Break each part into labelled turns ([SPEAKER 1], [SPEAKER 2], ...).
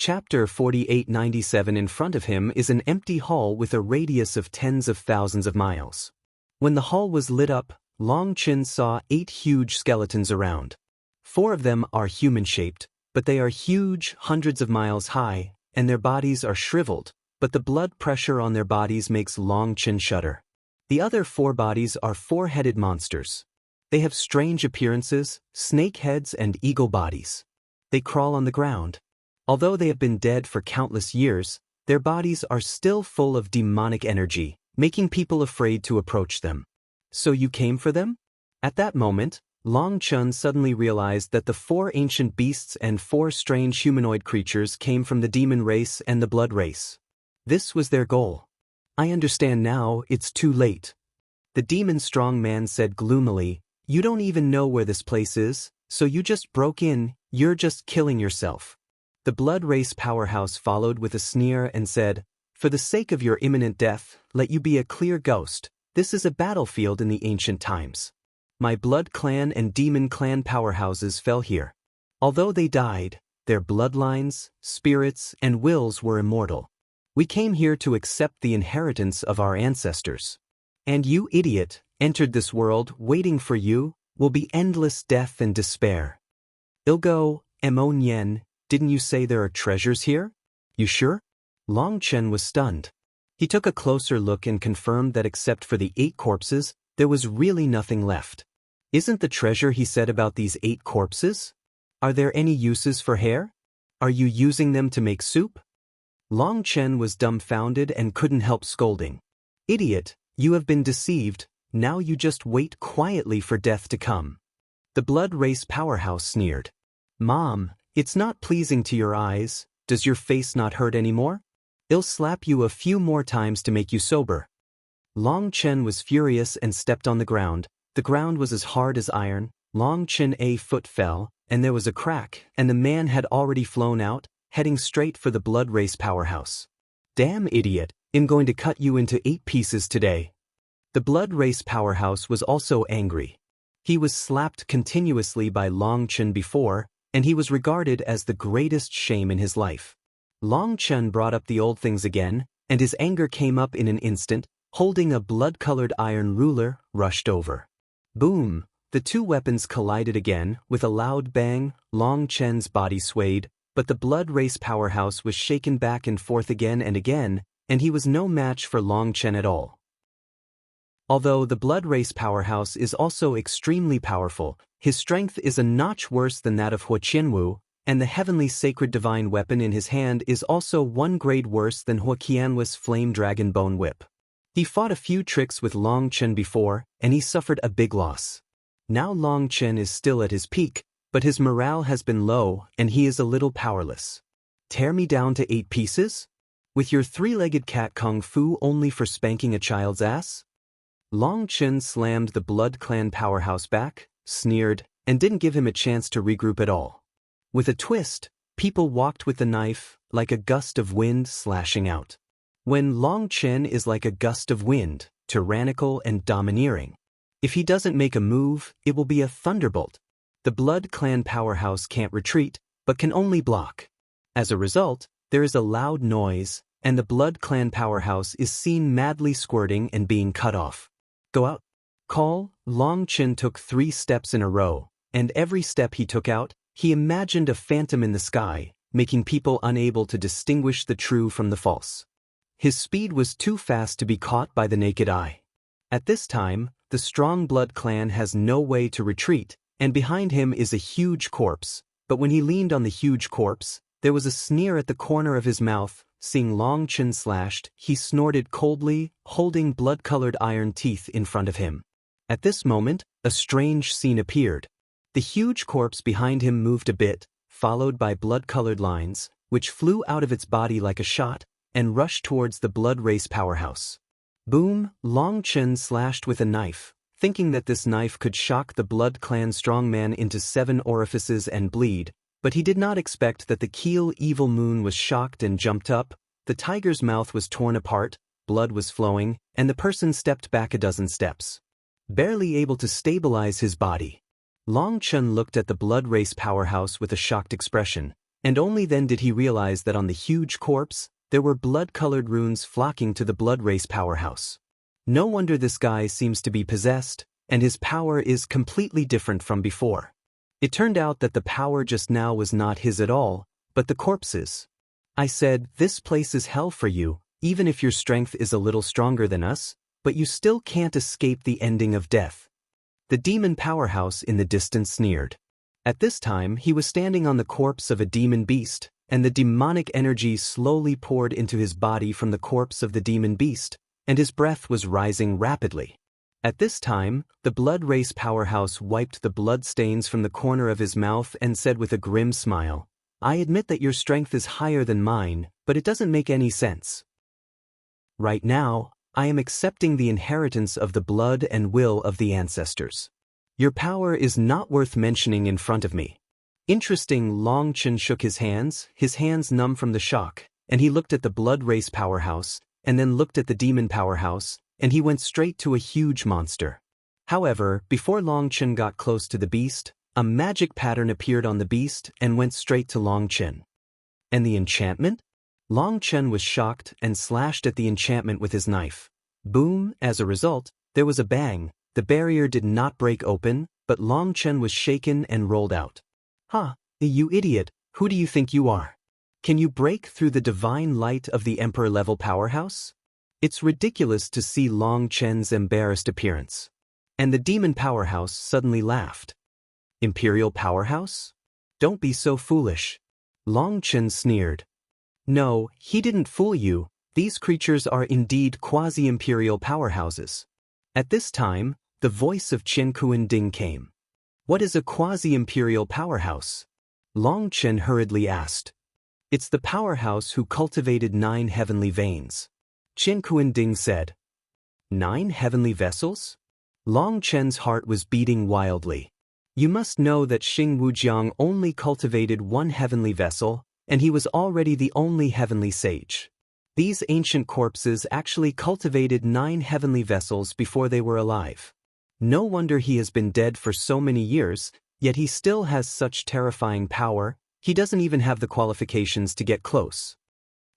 [SPEAKER 1] Chapter 4897. In front of him is an empty hall with a radius of tens of thousands of miles. When the hall was lit up, Long Chen saw 8 huge skeletons around. 4 of them are human-shaped, but they are huge, hundreds of miles high, and their bodies are shriveled, but the blood pressure on their bodies makes Long Chen shudder. The other 4 bodies are 4-headed monsters. They have strange appearances, snake heads and eagle bodies. They crawl on the ground. Although they have been dead for countless years, their bodies are still full of demonic energy, making people afraid to approach them. So you came for them? At that moment, Long Chen suddenly realized that the 4 ancient beasts and 4 strange humanoid creatures came from the demon race and the blood race. This was their goal. I understand now, it's too late. The demon strong man said gloomily, "You don't even know where this place is, so you just broke in, you're just killing yourself." The blood race powerhouse followed with a sneer and said, "For the sake of your imminent death, let you be a clear ghost. This is a battlefield in the ancient times. My blood clan and demon clan powerhouses fell here. Although they died, their bloodlines, spirits, and wills were immortal. We came here to accept the inheritance of our ancestors. And you, idiot, entered this world. Waiting for you will be endless death and despair. Ilgo, Mo Nyen, didn't you say there are treasures here? You sure?" Long Chen was stunned. He took a closer look and confirmed that except for the 8 corpses, there was really nothing left. "Isn't the treasure he said about these 8 corpses? Are there any uses for hair? Are you using them to make soup?" Long Chen was dumbfounded and couldn't help scolding. "Idiot, you have been deceived, now you just wait quietly for death to come." The blood race powerhouse sneered. "Mom, it's not pleasing to your eyes. Does your face not hurt anymore? I'll slap you a few more times to make you sober." Long Chen was furious and stepped on the ground. The ground was as hard as iron. Long Chen's foot fell, and there was a crack, and the man had already flown out, heading straight for the blood race powerhouse. "Damn idiot, I'm going to cut you into 8 pieces today." The blood race powerhouse was also angry. He was slapped continuously by Long Chen before, and he was regarded as the greatest shame in his life. Long Chen brought up the old things again, and his anger came up in an instant, holding a blood-colored iron ruler, rushed over. Boom! The 2 weapons collided again, with a loud bang. Long Chen's body swayed, but the blood race powerhouse was shaken back and forth again, and he was no match for Long Chen at all. Although the blood race powerhouse is also extremely powerful, his strength is a notch worse than that of Hua Qianwu, and the heavenly sacred divine weapon in his hand is also 1 grade worse than Hua Qianwu's flame dragon bone whip. He fought a few tricks with Long Chen before, and he suffered a big loss. Now Long Chen is still at his peak, but his morale has been low, and he is a little powerless. "Tear me down to 8 pieces? With your 3-legged cat kung fu only for spanking a child's ass?" Long Chen slammed the blood clan powerhouse back, sneered, and didn't give him a chance to regroup at all. With a twist, people walked with the knife, like a gust of wind slashing out. When Long Chen is like a gust of wind, tyrannical and domineering. If he doesn't make a move, it will be a thunderbolt. The blood clan powerhouse can't retreat, but can only block. As a result, there is a loud noise, and the blood clan powerhouse is seen madly squirting and being cut off. "Go out. Call." Long Chen took 3 steps in a row, and every step he took out, he imagined a phantom in the sky, making people unable to distinguish the true from the false. His speed was too fast to be caught by the naked eye. At this time, the strong blood clan has no way to retreat, and behind him is a huge corpse, but when he leaned on the huge corpse, there was a sneer at the corner of his mouth. Seeing Long Chen slashed, he snorted coldly, holding blood-colored iron teeth in front of him. At this moment, a strange scene appeared. The huge corpse behind him moved a bit, followed by blood-colored lines, which flew out of its body like a shot, and rushed towards the blood race powerhouse. Boom! Long Chen slashed with a knife, thinking that this knife could shock the blood clan strongman into 7 orifices and bleed, but he did not expect that the Keel evil moon was shocked and jumped up, the tiger's mouth was torn apart, blood was flowing, and the person stepped back a dozen steps. Barely able to stabilize his body. Long Chen looked at the blood race powerhouse with a shocked expression. And only then did he realize that on the huge corpse, there were blood-colored runes flocking to the blood race powerhouse. No wonder this guy seems to be possessed, and his power is completely different from before. It turned out that the power just now was not his at all, but the corpse's. I said, "This place is hell for you, even if your strength is a little stronger than us, but you still can't escape the ending of death." The demon powerhouse in the distance sneered. At this time, he was standing on the corpse of a demon beast, and the demonic energy slowly poured into his body from the corpse of the demon beast, and his breath was rising rapidly. At this time, the blood race powerhouse wiped the blood stains from the corner of his mouth and said with a grim smile, "I admit that your strength is higher than mine, but it doesn't make any sense. Right now, I am accepting the inheritance of the blood and will of the ancestors. Your power is not worth mentioning in front of me." Interesting. Long Chen shook his hands numb from the shock, and he looked at the blood race powerhouse, and then looked at the demon powerhouse, and he went straight to a huge monster. However, before Long Chen got close to the beast, a magic pattern appeared on the beast and went straight to Long Chen. And the enchantment? Long Chen was shocked and slashed at the enchantment with his knife. Boom! As a result, there was a bang. The barrier did not break open, but Long Chen was shaken and rolled out. "Ha! You idiot, who do you think you are? Can you break through the divine light of the emperor-level powerhouse?" It's ridiculous to see Long Chen's embarrassed appearance. And the demon powerhouse suddenly laughed. "Imperial powerhouse? Don't be so foolish." Long Chen sneered. "No, he didn't fool you. These creatures are indeed quasi-imperial powerhouses." At this time, the voice of Chen Kuan-ding came. "What is a quasi-imperial powerhouse?" Long Chen hurriedly asked. "It's the powerhouse who cultivated 9 heavenly veins." Chen Kuan-ding said. 9 heavenly vessels? Long Chen's heart was beating wildly. You must know that Xing Wujiang only cultivated 1 heavenly vessel, and he was already the only heavenly sage. These ancient corpses actually cultivated 9 heavenly vessels before they were alive. No wonder he has been dead for so many years, yet he still has such terrifying power. He doesn't even have the qualifications to get close.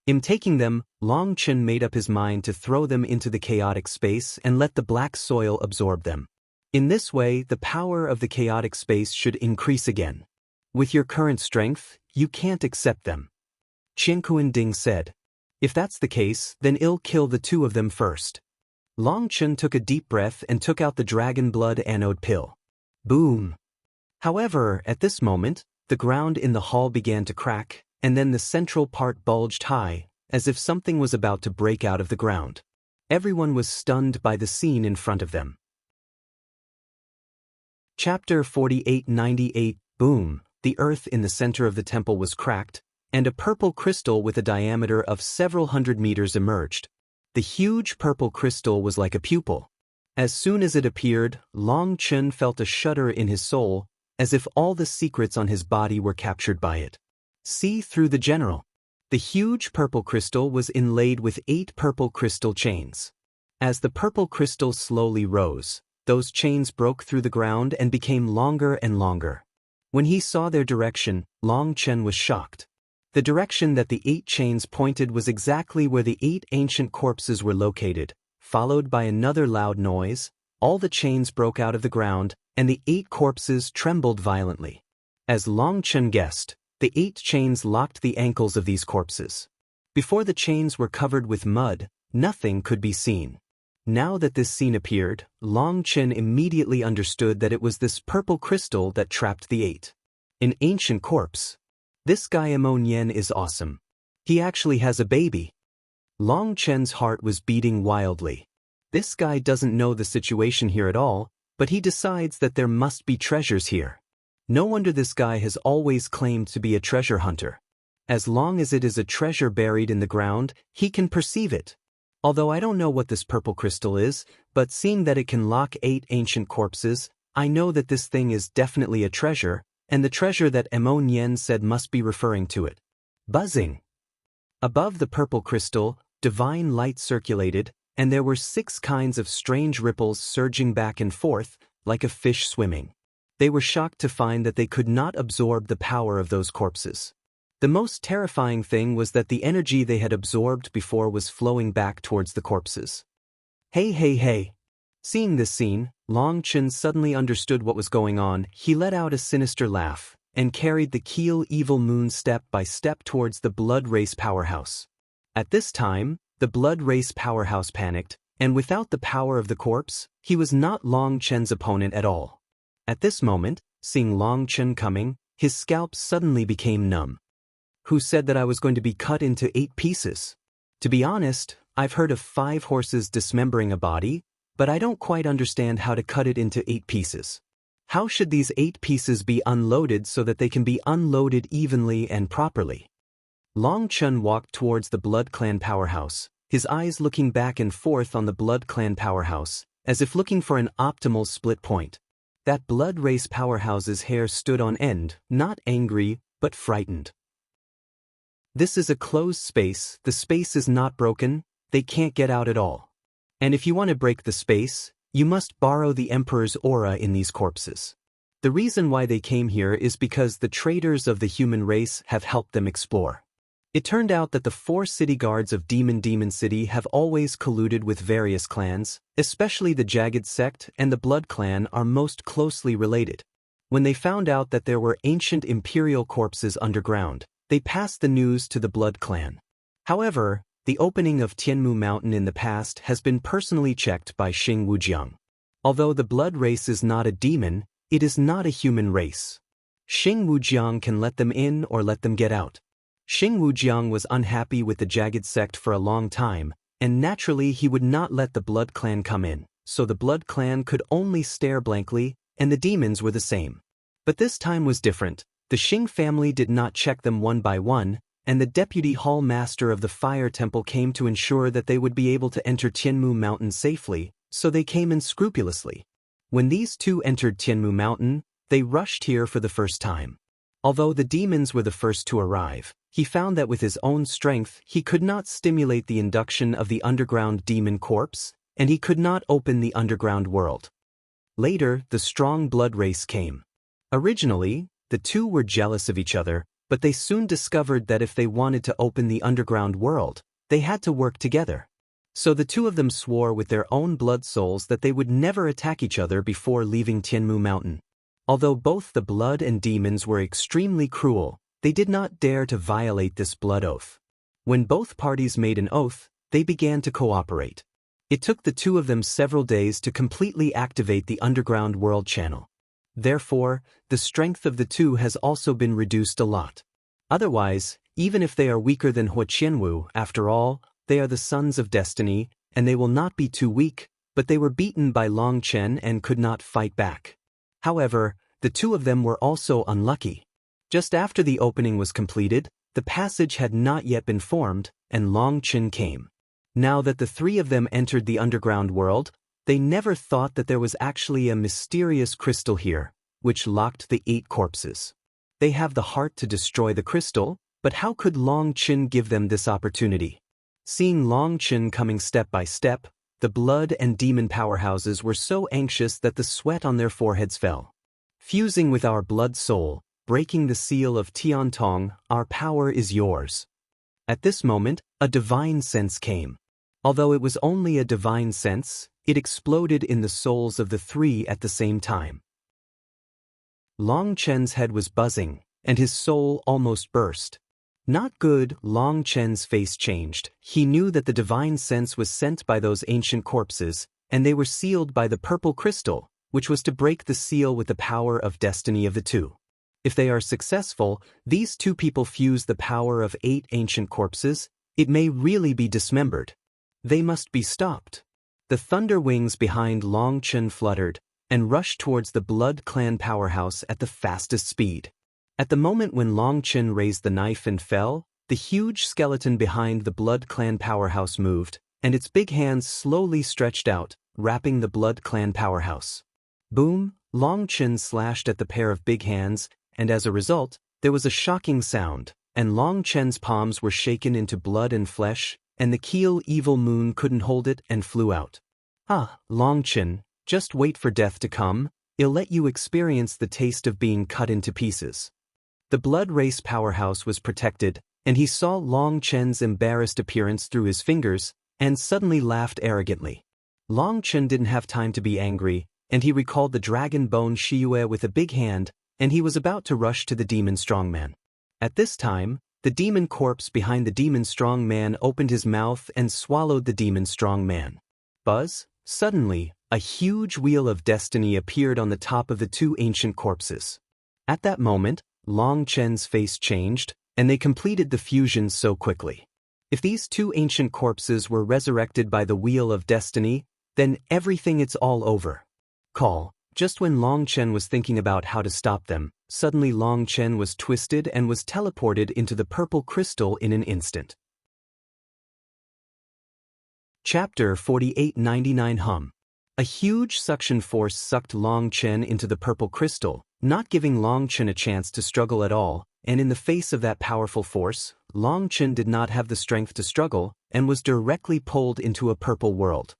[SPEAKER 1] In taking them, Long Chen made up his mind to throw them into the chaotic space and let the black soil absorb them. In this way, the power of the chaotic space should increase again. With your current strength, you can't accept them. Chen Kuan-ding said. If that's the case, then I'll kill the 2 of them first. Long Chen took a deep breath and took out the dragon blood anode pill. Boom! However, at this moment, the ground in the hall began to crack, and then the central part bulged high, as if something was about to break out of the ground. Everyone was stunned by the scene in front of them. Chapter 4898. Boom! The earth in the center of the temple was cracked, and a purple crystal with a diameter of several hundred meters emerged. The huge purple crystal was like a pupil. As soon as it appeared, Long Chen felt a shudder in his soul, as if all the secrets on his body were captured by it. See through the general. The huge purple crystal was inlaid with 8 purple crystal chains. As the purple crystal slowly rose, those chains broke through the ground and became longer and longer. When he saw their direction, Long Chen was shocked. The direction that the 8 chains pointed was exactly where the 8 ancient corpses were located. Followed by another loud noise, all the chains broke out of the ground, and the 8 corpses trembled violently. As Long Chen guessed, the 8 chains locked the ankles of these corpses. Before the chains were covered with mud, nothing could be seen. Now that this scene appeared, Long Chen immediately understood that it was this purple crystal that trapped the 8. An ancient corpse. This guy Amon Yen is awesome. He actually has a baby. Long Chen's heart was beating wildly. This guy doesn't know the situation here at all, but he decides that there must be treasures here. No wonder this guy has always claimed to be a treasure hunter. As long as it is a treasure buried in the ground, he can perceive it. Although I don't know what this purple crystal is, but seeing that it can lock 8 ancient corpses, I know that this thing is definitely a treasure, and the treasure that Amon Yen said must be referring to it. Buzzing. Above the purple crystal, divine light circulated, and there were 6 kinds of strange ripples surging back and forth, like a fish swimming. They were shocked to find that they could not absorb the power of those corpses. The most terrifying thing was that the energy they had absorbed before was flowing back towards the corpses. Hey hey hey! Seeing this scene, Long Chen suddenly understood what was going on. He let out a sinister laugh and carried the Keel Evil Moon step by step towards the Blood Race powerhouse. At this time, the Blood Race powerhouse panicked, and without the power of the corpse, he was not Long Chen's opponent at all. At this moment, seeing Long Chen coming, his scalp suddenly became numb. Who said that I was going to be cut into 8 pieces? To be honest, I've heard of 5 horses dismembering a body, but I don't quite understand how to cut it into 8 pieces. How should these 8 pieces be unloaded so that they can be unloaded evenly and properly? Long Chen walked towards the Blood Clan powerhouse, his eyes looking back and forth on the Blood Clan powerhouse, as if looking for an optimal split point. That Blood Race powerhouse's hair stood on end, not angry, but frightened. This is a closed space, the space is not broken, they can't get out at all. And if you want to break the space, you must borrow the Emperor's aura in these corpses. The reason why they came here is because the traders of the human race have helped them explore. It turned out that the 4 city guards of Demon City have always colluded with various clans, especially the Jagged Sect and the Blood Clan are most closely related. When they found out that there were ancient imperial corpses underground, they passed the news to the Blood Clan. However, the opening of Tianmu Mountain in the past has been personally checked by Xing Wujiang. Although the Blood Race is not a demon, it is not a human race. Xing Wujiang can let them in or let them get out. Xing Wujiang was unhappy with the Jagged Sect for a long time, and naturally he would not let the Blood Clan come in, so the Blood Clan could only stare blankly, and the demons were the same. But this time was different. The Xing family did not check them one by one, and the Deputy Hall Master of the Fire Temple came to ensure that they would be able to enter Tianmu Mountain safely, so they came in scrupulously. When these 2 entered Tianmu Mountain, they rushed here for the first time. Although the demons were the first to arrive, he found that with his own strength he could not stimulate the induction of the underground demon corpse, and he could not open the underground world. Later, the strong Blood Race came. Originally, the 2 were jealous of each other, but they soon discovered that if they wanted to open the underground world, they had to work together. So the 2 of them swore with their own blood souls that they would never attack each other before leaving Tianmu Mountain. Although both the blood and demons were extremely cruel, they did not dare to violate this blood oath. When both parties made an oath, they began to cooperate. It took the 2 of them several days to completely activate the underground world channel. Therefore, the strength of the 2 has also been reduced a lot. Otherwise, even if they are weaker than Hua Qianwu, after all, they are the sons of destiny, and they will not be too weak, but they were beaten by Long Chen and could not fight back. However, the 2 of them were also unlucky. Just after the opening was completed, the passage had not yet been formed, and Long Chen came. Now that the 3 of them entered the underground world, they never thought that there was actually a mysterious crystal here, which locked the 8 corpses. They have the heart to destroy the crystal, but how could Long Chen give them this opportunity? Seeing Long Chen coming step by step, the blood and demon powerhouses were so anxious that the sweat on their foreheads fell. Fusing with our blood soul, breaking the seal of Tiantong, our power is yours. At this moment, a divine sense came. Although it was only a divine sense, it exploded in the souls of the 3 at the same time. Long Chen's head was buzzing, and his soul almost burst. Not good. Long Chen's face changed. He knew that the divine sense was sent by those ancient corpses, and they were sealed by the purple crystal, which was to break the seal with the power of destiny of the 2. If they are successful, these 2 people fuse the power of 8 ancient corpses, it may really be dismembered. They must be stopped. The thunder wings behind Long Chen fluttered, and rushed towards the Blood Clan powerhouse at the fastest speed. At the moment when Long Chen raised the knife and fell, the huge skeleton behind the Blood Clan powerhouse moved, and its big hands slowly stretched out, wrapping the Blood Clan powerhouse. Boom! Long Chen slashed at the pair of big hands, and as a result, there was a shocking sound, and Long Chen's palms were shaken into blood and flesh, and the Keel Evil Moon couldn't hold it and flew out. Ah, Long Chen, just wait for death to come, it'll let you experience the taste of being cut into pieces. The blood race powerhouse was protected, and he saw Long Chen's embarrassed appearance through his fingers, and suddenly laughed arrogantly. Long Chen didn't have time to be angry, and he recalled the dragon bone Shiyue with a big hand, and he was about to rush to the demon strongman. At this time, the demon corpse behind the demon strongman opened his mouth and swallowed the demon strongman. Buzz! Suddenly, a huge wheel of destiny appeared on the top of the two ancient corpses. At that moment, Long Chen's face changed, and they completed the fusion so quickly. If these two ancient corpses were resurrected by the wheel of destiny, then everything it's all over. Just when Long Chen was thinking about how to stop them, suddenly Long Chen was twisted and was teleported into the purple crystal in an instant. Chapter 4899 A huge suction force sucked Long Chen into the purple crystal, not giving Long Chen a chance to struggle at all, and in the face of that powerful force, Long Chen did not have the strength to struggle and was directly pulled into a purple world.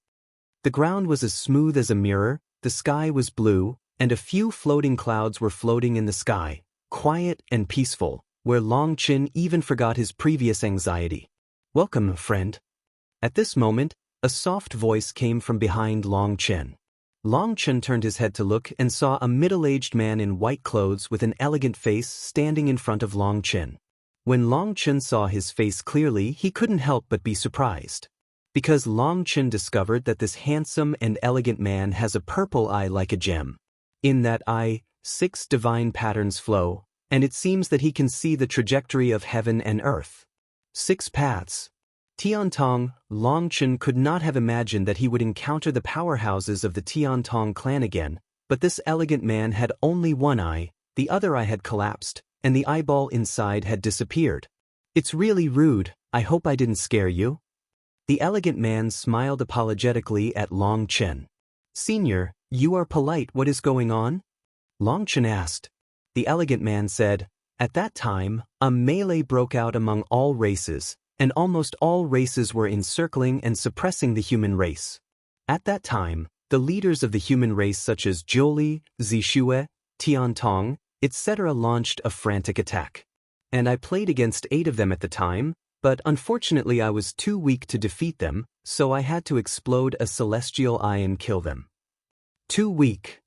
[SPEAKER 1] The ground was as smooth as a mirror, the sky was blue, and a few floating clouds were floating in the sky, quiet and peaceful, where Long Chen even forgot his previous anxiety. "Welcome, friend." At this moment, a soft voice came from behind Long Chen. Long Chen turned his head to look and saw a middle-aged man in white clothes with an elegant face standing in front of Long Chen. When Long Chen saw his face clearly, he couldn't help but be surprised. Because Long Chen discovered that this handsome and elegant man has a purple eye like a gem. In that eye, 6 divine patterns flow, and it seems that he can see the trajectory of heaven and earth. 6 paths. Tiantong, Long Chen could not have imagined that he would encounter the powerhouses of the Tiantong clan again, but this elegant man had only one eye, the other eye had collapsed, and the eyeball inside had disappeared. "It's really rude, I hope I didn't scare you." The elegant man smiled apologetically at Long Chen. "Senior, you are polite, what is going on?" Long Chen asked. The elegant man said, "At that time, a melee broke out among all races, and almost all races were encircling and suppressing the human race. At that time, the leaders of the human race such as Zhou, Zishue, Tiantong, etc. launched a frantic attack. And I played against 8 of them at the time, but unfortunately I was too weak to defeat them, so I had to explode a celestial eye and kill them." Too weak.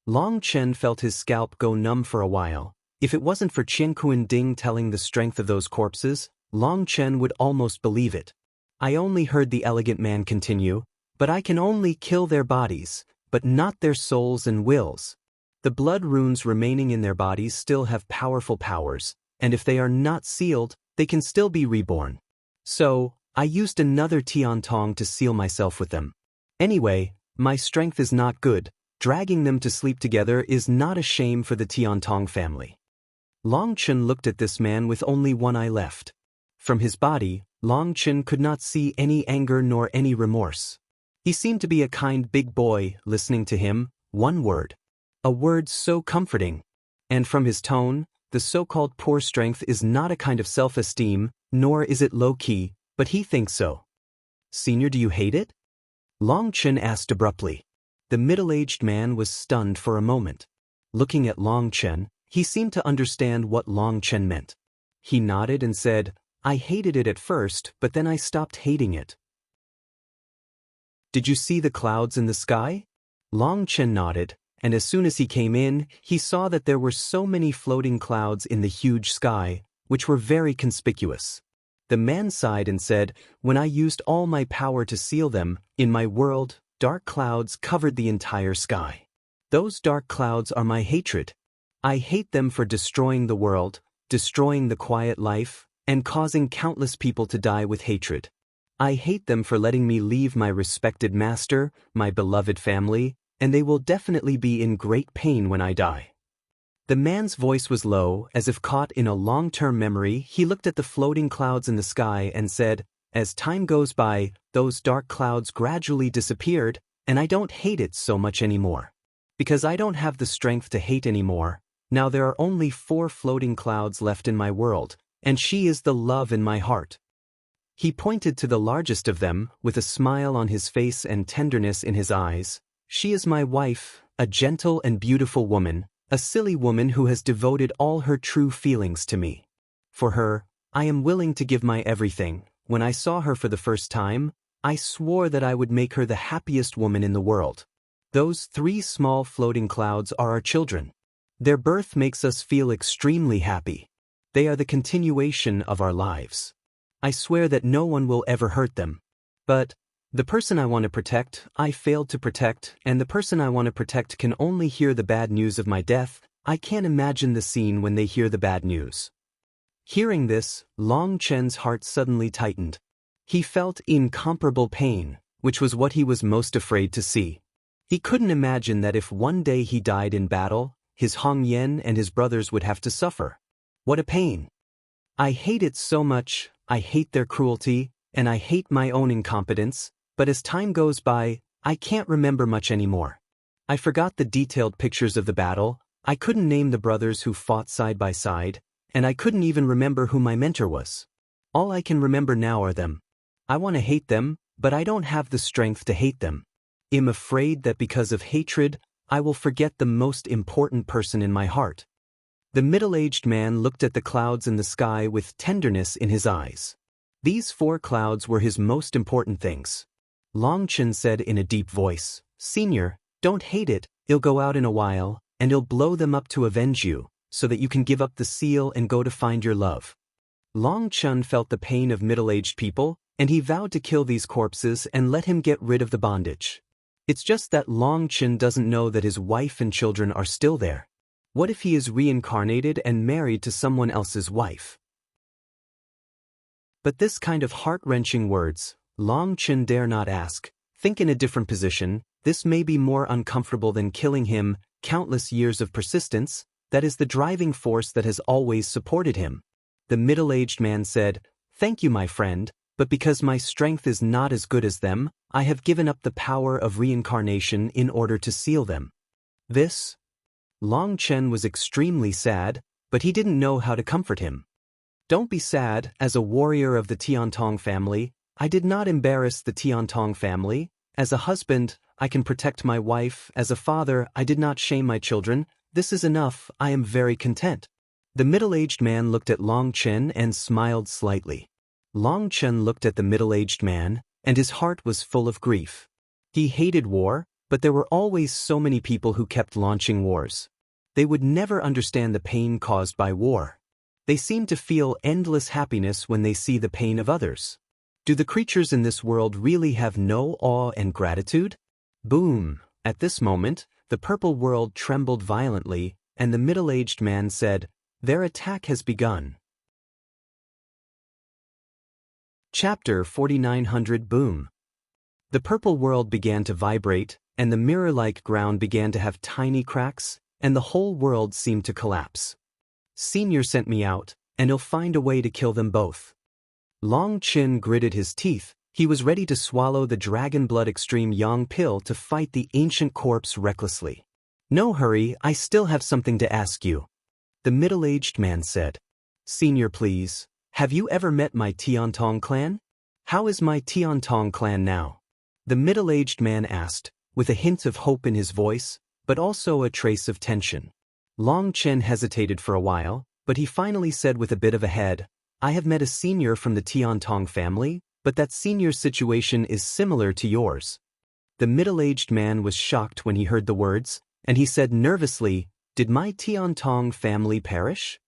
[SPEAKER 1] Long Chen felt his scalp go numb for a while. If it wasn't for Qianquan Ding telling the strength of those corpses, Long Chen would almost believe it. I only heard the elegant man continue, "But I can only kill their bodies, but not their souls and wills. The blood runes remaining in their bodies still have powerful powers, and if they are not sealed, they can still be reborn. So, I used another Tiantong to seal myself with them. Anyway, my strength is not good. Dragging them to sleep together is not a shame for the Tiantong family." Long Chen looked at this man with only one eye left. From his body, Long Chen could not see any anger nor any remorse. He seemed to be a kind big boy, listening to him, one word. A word so comforting. And from his tone, the so-called poor strength is not a kind of self-esteem, nor is it low-key, but he thinks so. "Senior, do you hate it?" Long Chen asked abruptly. The middle-aged man was stunned for a moment. Looking at Long Chen, he seemed to understand what Long Chen meant. He nodded and said, "I hated it at first, but then I stopped hating it." "Did you see the clouds in the sky?" Long Chen nodded, and as soon as he came in, he saw that there were so many floating clouds in the huge sky, which were very conspicuous. The man sighed and said, "When I used all my power to seal them, in my world, dark clouds covered the entire sky. Those dark clouds are my hatred. I hate them for destroying the world, destroying the quiet life, and causing countless people to die with hatred. I hate them for letting me leave my respected master, my beloved family, and they will definitely be in great pain when I die." The man's voice was low, as if caught in a long-term memory. He looked at the floating clouds in the sky and said, "As time goes by, those dark clouds gradually disappeared, and I don't hate it so much anymore. Because I don't have the strength to hate anymore, now there are only 4 floating clouds left in my world, and she is the love in my heart." He pointed to the largest of them, with a smile on his face and tenderness in his eyes. "She is my wife, a gentle and beautiful woman, A silly woman who has devoted all her true feelings to me. For her, I am willing to give my everything. When I saw her for the first time, I swore that I would make her the happiest woman in the world. Those 3 small floating clouds are our children. Their birth makes us feel extremely happy. They are the continuation of our lives. I swear that no one will ever hurt them. But the person I want to protect, I failed to protect, and the person I want to protect can only hear the bad news of my death. I can't imagine the scene when they hear the bad news. Hearing this, Long Chen's heart suddenly tightened. He felt incomparable pain, which was what he was most afraid to see. He couldn't imagine that if one day he died in battle, his Hong Yen and his brothers would have to suffer. What a pain! I hate it so much, I hate their cruelty, and I hate my own incompetence, but as time goes by, I can't remember much anymore. I forgot the detailed pictures of the battle, I couldn't name the brothers who fought side by side, and I couldn't even remember who my mentor was. All I can remember now are them. I want to hate them, but I don't have the strength to hate them. I'm afraid that because of hatred, I will forget the most important person in my heart. The middle-aged man looked at the clouds in the sky with tenderness in his eyes. These 4 clouds were his most important things. Long Chen said in a deep voice, "Senior, don't hate it, it'll go out in a while, and it'll blow them up to avenge you, so that you can give up the seal and go to find your love." Long Chen felt the pain of middle-aged people, and he vowed to kill these corpses and let him get rid of the bondage. It's just that Long Chen doesn't know that his wife and children are still there. What if he is reincarnated and married to someone else's wife? But this kind of heart-wrenching words, Long Chen dare not ask. Think in a different position, this may be more uncomfortable than killing him. Countless years of persistence, that is the driving force that has always supported him. The middle-aged man said, "Thank you, my friend, but because my strength is not as good as them, I have given up the power of reincarnation in order to seal them." This? Long Chen was extremely sad, but he didn't know how to comfort him. "Don't be sad, as a warrior of the Tiantong family, I did not embarrass the Tiantong family. As a husband, I can protect my wife. As a father, I did not shame my children. This is enough, I am very content." The middle-aged man looked at Long Chen and smiled slightly. Long Chen looked at the middle-aged man, and his heart was full of grief. He hated war, but there were always so many people who kept launching wars. They would never understand the pain caused by war. They seem to feel endless happiness when they see the pain of others. Do the creatures in this world really have no awe and gratitude? Boom! At this moment, the purple world trembled violently, and the middle-aged man said, "Their attack has begun." Chapter 4900 Boom! The purple world began to vibrate, and the mirror-like ground began to have tiny cracks, and the whole world seemed to collapse. "Senior sent me out, and he'll find a way to kill them both." Long Chen gritted his teeth. He was ready to swallow the Dragon Blood Extreme Yang pill to fight the ancient corpse recklessly. "No hurry, I still have something to ask you," the middle-aged man said. "Senior, please, have you ever met my Tiantong clan? How is my Tiantong clan now?" the middle-aged man asked, with a hint of hope in his voice, but also a trace of tension. Long Chen hesitated for a while, but he finally said with a bit of a head, "I have met a senior from the Tiantong family, but that senior's situation is similar to yours." The middle-aged man was shocked when he heard the words, and he said nervously, "Did my Tiantong family perish?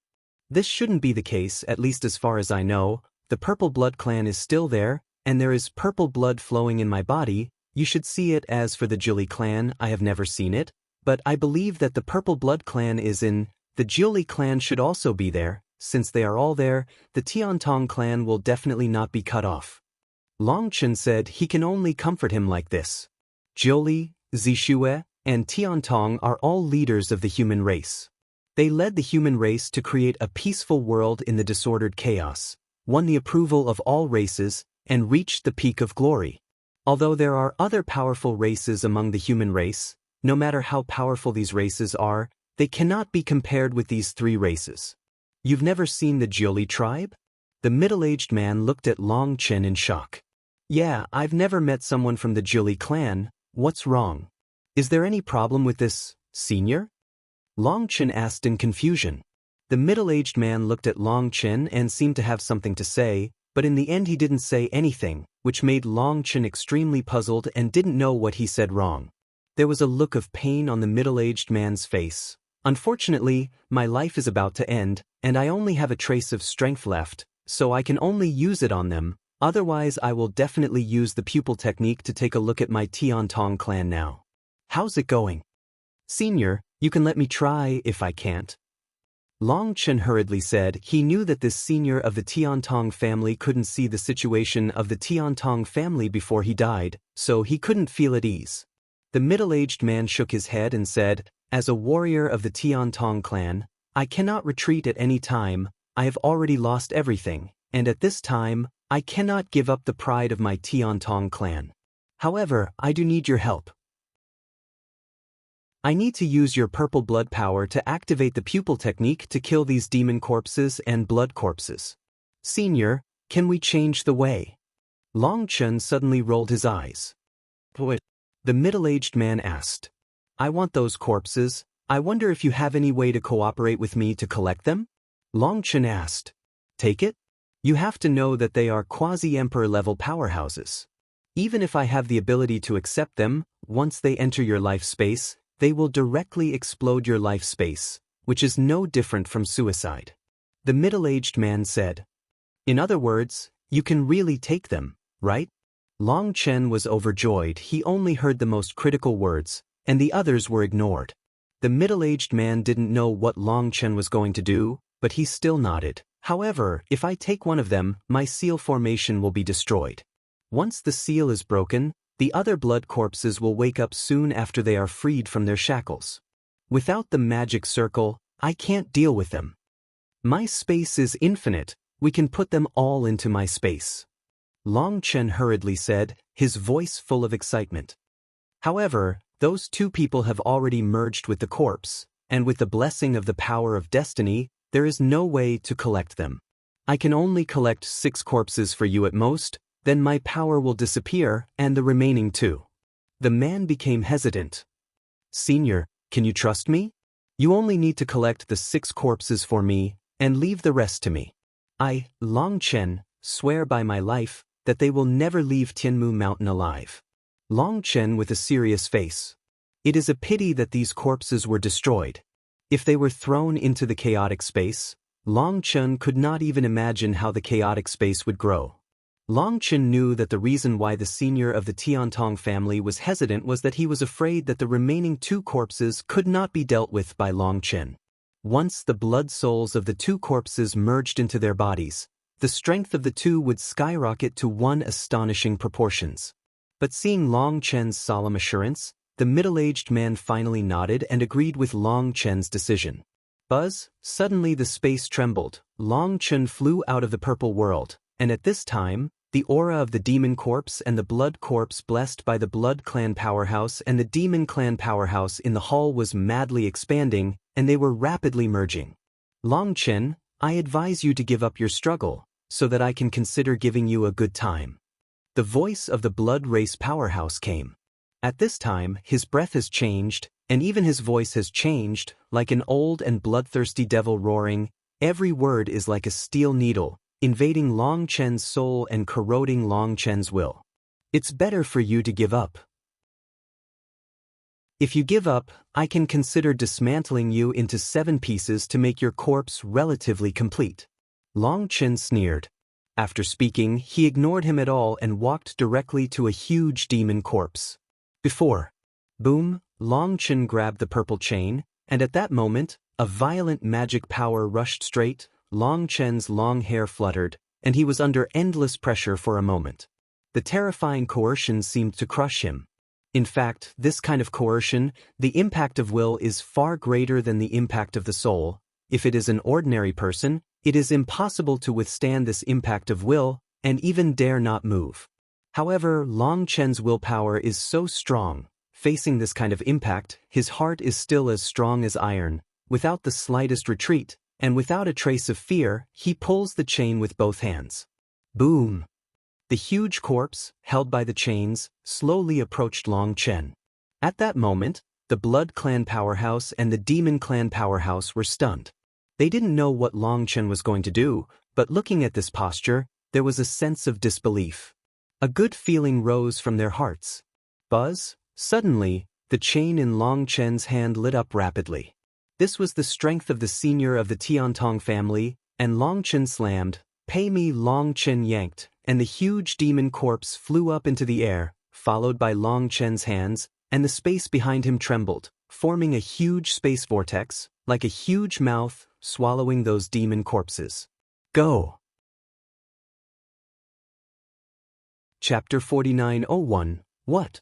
[SPEAKER 1] This shouldn't be the case, at least as far as I know. The Purple Blood clan is still there, and there is purple blood flowing in my body. You should see it. As for the Jili clan, I have never seen it, but I believe that the Purple Blood clan is in. The Jili clan should also be there. Since they are all there, the Tiantong clan will definitely not be cut off." Long Chen said he can only comfort him like this. Jiuli, Zixue, and Tiantong are all leaders of the human race. They led the human race to create a peaceful world in the disordered chaos, won the approval of all races, and reached the peak of glory. Although there are other powerful races among the human race, no matter how powerful these races are, they cannot be compared with these 3 races. "You've never seen the Jiuli tribe?" The middle-aged man looked at Long Chen in shock. "Yeah, I've never met someone from the Jiuli clan. What's wrong? Is there any problem with this, senior?" Long Chen asked in confusion. The middle-aged man looked at Long Chen and seemed to have something to say, but in the end he didn't say anything, which made Long Chen extremely puzzled and didn't know what he said wrong. There was a look of pain on the middle-aged man's face. Unfortunately, my life is about to end, and I only have a trace of strength left, so I can only use it on them, otherwise I will definitely use the pupil technique to take a look at my Tiantong clan now. How's it going? Senior, you can let me try if I can't. Long Chen hurriedly said. He knew that this senior of the Tiantong family couldn't see the situation of the Tiantong family before he died, so he couldn't feel at ease. The middle-aged man shook his head and said, as a warrior of the Tiantong clan, I cannot retreat at any time. I have already lost everything, and at this time, I cannot give up the pride of my Tiantong clan. However, I do need your help. I need to use your purple blood power to activate the pupil technique to kill these demon corpses and blood corpses. Senior, can we change the way? Long Chen suddenly rolled his eyes. What? The middle-aged man asked. I want those corpses. I wonder if you have any way to cooperate with me to collect them? Long Chen asked. Take it? You have to know that they are quasi-emperor level powerhouses. Even if I have the ability to accept them, once they enter your life space, they will directly explode your life space, which is no different from suicide. The middle-aged man said. In other words, you can really take them, right? Long Chen was overjoyed. He only heard the most critical words, and the others were ignored. The middle-aged man didn't know what Long Chen was going to do, but he still nodded. However, if I take one of them, my seal formation will be destroyed. Once the seal is broken, the other blood corpses will wake up soon after they are freed from their shackles. Without the magic circle, I can't deal with them. My space is infinite. We can put them all into my space. Long Chen hurriedly said, his voice full of excitement. However, those two people have already merged with the corpse, and with the blessing of the power of destiny, there is no way to collect them. I can only collect 6 corpses for you at most, then my power will disappear, and the remaining 2. The man became hesitant. Senior, can you trust me? You only need to collect the 6 corpses for me, and leave the rest to me. I, Long Chen, swear by my life, that they will never leave Tianmu Mountain alive. Long Chen with a serious face. It is a pity that these corpses were destroyed. If they were thrown into the chaotic space, Long Chen could not even imagine how the chaotic space would grow. Long Chen knew that the reason why the senior of the Tiantong family was hesitant was that he was afraid that the remaining 2 corpses could not be dealt with by Long Chen. Once the blood souls of the 2 corpses merged into their bodies, the strength of the 2 would skyrocket to one astonishing proportions. But seeing Long Chen's solemn assurance, the middle-aged man finally nodded and agreed with Long Chen's decision. Buzz, suddenly the space trembled. Long Chen flew out of the purple world, and at this time, the aura of the demon corpse and the blood corpse blessed by the blood clan powerhouse and the demon clan powerhouse in the hall was madly expanding, and they were rapidly merging. Long Chen, I advise you to give up your struggle, so that I can consider giving you a good time. The voice of the blood race powerhouse came. At this time, his breath has changed, and even his voice has changed, like an old and bloodthirsty devil roaring. Every word is like a steel needle, invading Long Chen's soul and corroding Long Chen's will. It's better for you to give up. If you give up, I can consider dismantling you into 7 pieces to make your corpse relatively complete. Long Chen sneered. After speaking, he ignored him at all and walked directly to a huge demon corpse. Before. Boom, Long Chen grabbed the purple chain, and at that moment, a violent magic power rushed straight. Long Chen's long hair fluttered, and he was under endless pressure for a moment. The terrifying coercion seemed to crush him. In fact, this kind of coercion, the impact of will is far greater than the impact of the soul. If it is an ordinary person, it is impossible to withstand this impact of will, and even dare not move. However, Long Chen's willpower is so strong. Facing this kind of impact, his heart is still as strong as iron. Without the slightest retreat, and without a trace of fear, he pulls the chain with both hands. Boom! The huge corpse, held by the chains, slowly approached Long Chen. At that moment, The Blood Clan powerhouse and the Demon Clan powerhouse were stunned. They didn't know what Long Chen was going to do, but looking at this posture, there was a sense of disbelief. A good feeling rose from their hearts. Buzz, suddenly, the chain in Long Chen's hand lit up rapidly. This was the strength of the senior of the Tiantong family, and Long Chen slammed, "Pay me!" Long Chen yanked, and the huge demon corpse flew up into the air, followed by Long Chen's hands, and the space behind him trembled, forming a huge space vortex, like a huge mouth, swallowing those demon corpses. Go! Chapter 49:01 What?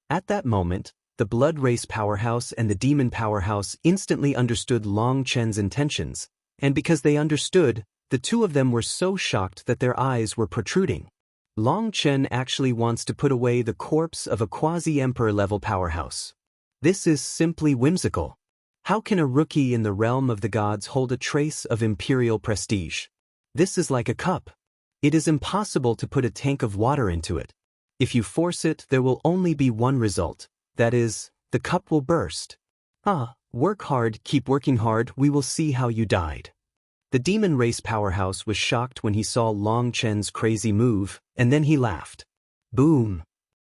[SPEAKER 1] At that moment, the Blood Race powerhouse and the Demon powerhouse instantly understood Long Chen's intentions, and because they understood, the two of them were so shocked that their eyes were protruding. Long Chen actually wants to put away the corpse of a quasi-emperor level powerhouse. This is simply whimsical. How can a rookie in the realm of the gods hold a trace of imperial prestige? This is like a cup. It is impossible to put a tank of water into it. If you force it, there will only be one result. That is, the cup will burst. Work hard, keep working hard, we will see how you died. The Demon Race powerhouse was shocked when he saw Long Chen's crazy move, and then he laughed. Boom!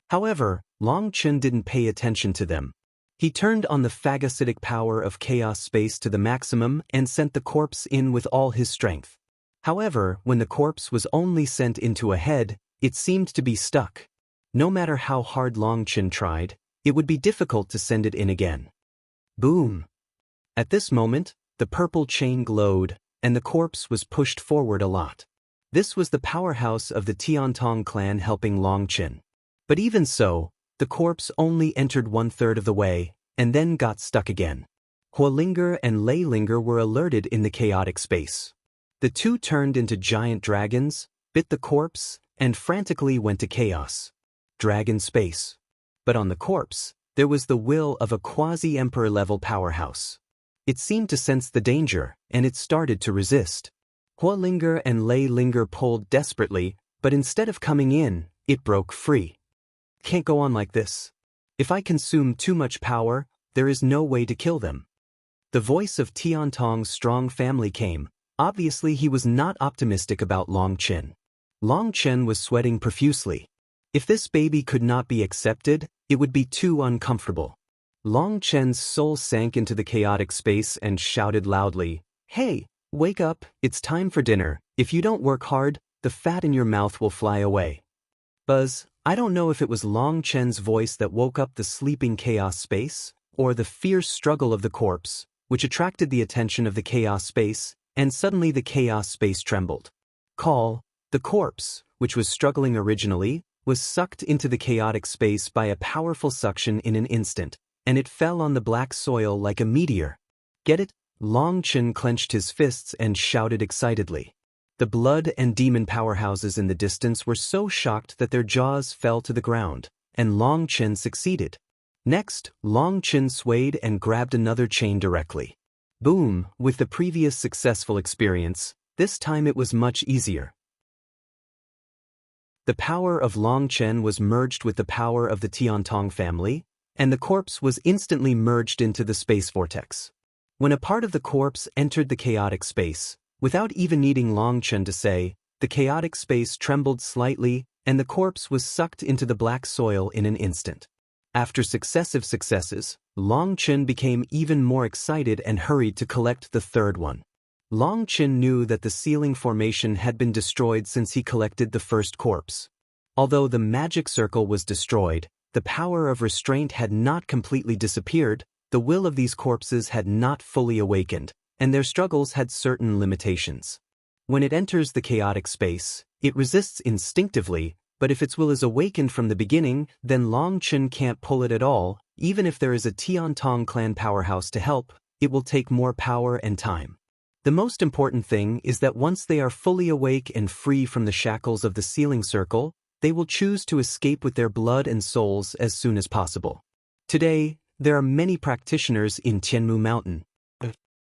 [SPEAKER 1] However, Long Chen didn't pay attention to them. He turned on the phagocytic power of chaos space to the maximum and sent the corpse in with all his strength. However, when the corpse was only sent into a head, it seemed to be stuck. No matter how hard Long Chen tried, it would be difficult to send it in again. Boom! At this moment, the purple chain glowed, and the corpse was pushed forward a lot. This was the powerhouse of the Tiantong clan helping Long Chen. But even so, the corpse only entered 1/3 of the way, and then got stuck again. Huolinger and Leilinger were alerted in the chaotic space. The two turned into giant dragons, bit the corpse, and frantically went to chaos. Dragon space. But on the corpse, there was the will of a quasi-emperor level powerhouse. It seemed to sense the danger, and it started to resist. Huolinger and Leilinger pulled desperately, but instead of coming in, it broke free. Can't go on like this. If I consume too much power, there is no way to kill them. The voice of Tiantong's strong family came. Obviously he was not optimistic about Long Chen. Long Chen was sweating profusely. If this baby could not be accepted, it would be too uncomfortable. Long Chen's soul sank into the chaotic space and shouted loudly, "Hey, wake up, it's time for dinner. If you don't work hard, the fat in your mouth will fly away." Buzz, I don't know if it was Long Chen's voice that woke up the sleeping chaos space, or the fierce struggle of the corpse, which attracted the attention of the chaos space, and suddenly the chaos space trembled. The corpse, which was struggling originally, was sucked into the chaotic space by a powerful suction in an instant, and it fell on the black soil like a meteor. Get it? Long Chen clenched his fists and shouted excitedly. The Blood and Demon powerhouses in the distance were so shocked that their jaws fell to the ground, and Long Chen succeeded. Next, Long Chen swayed and grabbed another chain directly. Boom! With the previous successful experience, this time it was much easier. The power of Long Chen was merged with the power of the Tiantong family, and the corpse was instantly merged into the space vortex. When a part of the corpse entered the chaotic space, without even needing Long Chen to say, the chaotic space trembled slightly, and the corpse was sucked into the black soil in an instant. After successive successes, Long Chen became even more excited and hurried to collect the third one. Long Chen knew that the ceiling formation had been destroyed since he collected the first corpse. Although the magic circle was destroyed, the power of restraint had not completely disappeared, the will of these corpses had not fully awakened, and their struggles had certain limitations. When it enters the chaotic space, it resists instinctively, but if its will is awakened from the beginning, then Long Chen can't pull it at all. Even if there is a Tiantong clan powerhouse to help, it will take more power and time. The most important thing is that once they are fully awake and free from the shackles of the ceiling circle, they will choose to escape with their blood and souls as soon as possible. Today, there are many practitioners in Tianmu Mountain.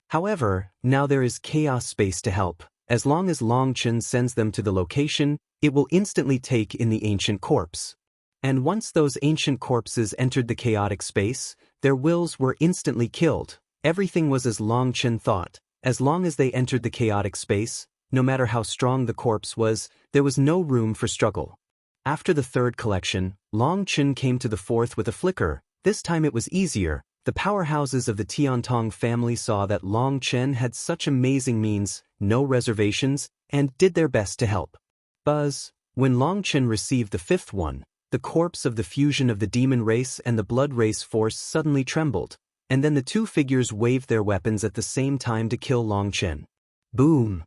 [SPEAKER 1] However, now there is chaos space to help. As long as Long Chen sends them to the location, it will instantly take in the ancient corpse. And once those ancient corpses entered the chaotic space, their wills were instantly killed. Everything was as Long Chen thought. As long as they entered the chaotic space, no matter how strong the corpse was, there was no room for struggle. After the third collection, Long Chen came to the fourth with a flicker. This time it was easier. The powerhouses of the Tiantong family saw that Long Chen had such amazing means, no reservations, and did their best to help. Buzz. When Long Chen received the fifth one, the corpse of the fusion of the demon race and the blood race force suddenly trembled, and then the two figures waved their weapons at the same time to kill Long Chen. Boom!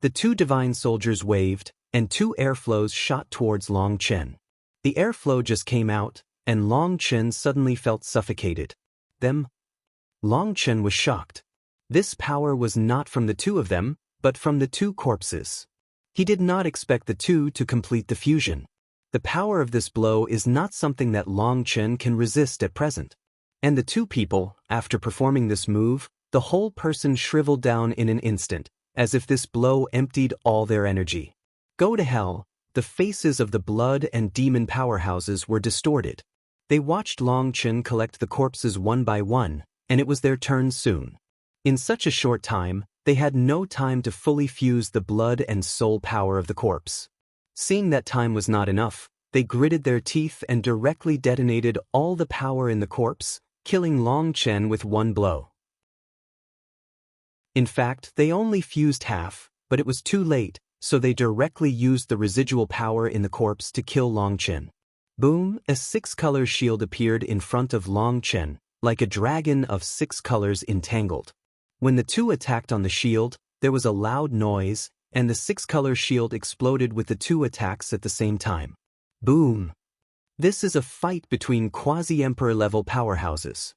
[SPEAKER 1] The two divine soldiers waved, and two airflows shot towards Long Chen. The airflow just came out, and Long Chen suddenly felt suffocated. Long Chen was shocked. This power was not from the two of them, but from the two corpses. He did not expect the two to complete the fusion. The power of this blow is not something that Long Chen can resist at present. And the two people, after performing this move, the whole person shriveled down in an instant, as if this blow emptied all their energy. Go to hell. The faces of the blood and demon powerhouses were distorted. They watched Long Chen collect the corpses one by one, and it was their turn soon. In such a short time, they had no time to fully fuse the blood and soul power of the corpse. Seeing that time was not enough, they gritted their teeth and directly detonated all the power in the corpse, killing Long Chen with one blow. In fact, they only fused half, but it was too late, so they directly used the residual power in the corpse to kill Long Chen. Boom! A six-color shield appeared in front of Long Chen, like a dragon of 6 colors entangled. When the two attacked on the shield, there was a loud noise, and the 6-color shield exploded with the two attacks at the same time. Boom! This is a fight between quasi-emperor-level powerhouses.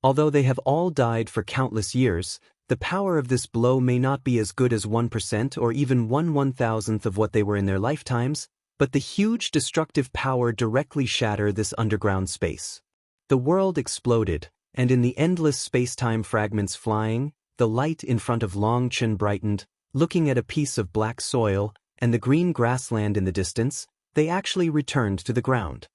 [SPEAKER 1] Although they have all died for countless years, the power of this blow may not be as good as 1% or even 1/1000th of what they were in their lifetimes, but the huge destructive power directly shattered this underground space. The world exploded, and in the endless space-time fragments flying, the light in front of Long Chen brightened. Looking at a piece of black soil and the green grassland in the distance, they actually returned to the ground.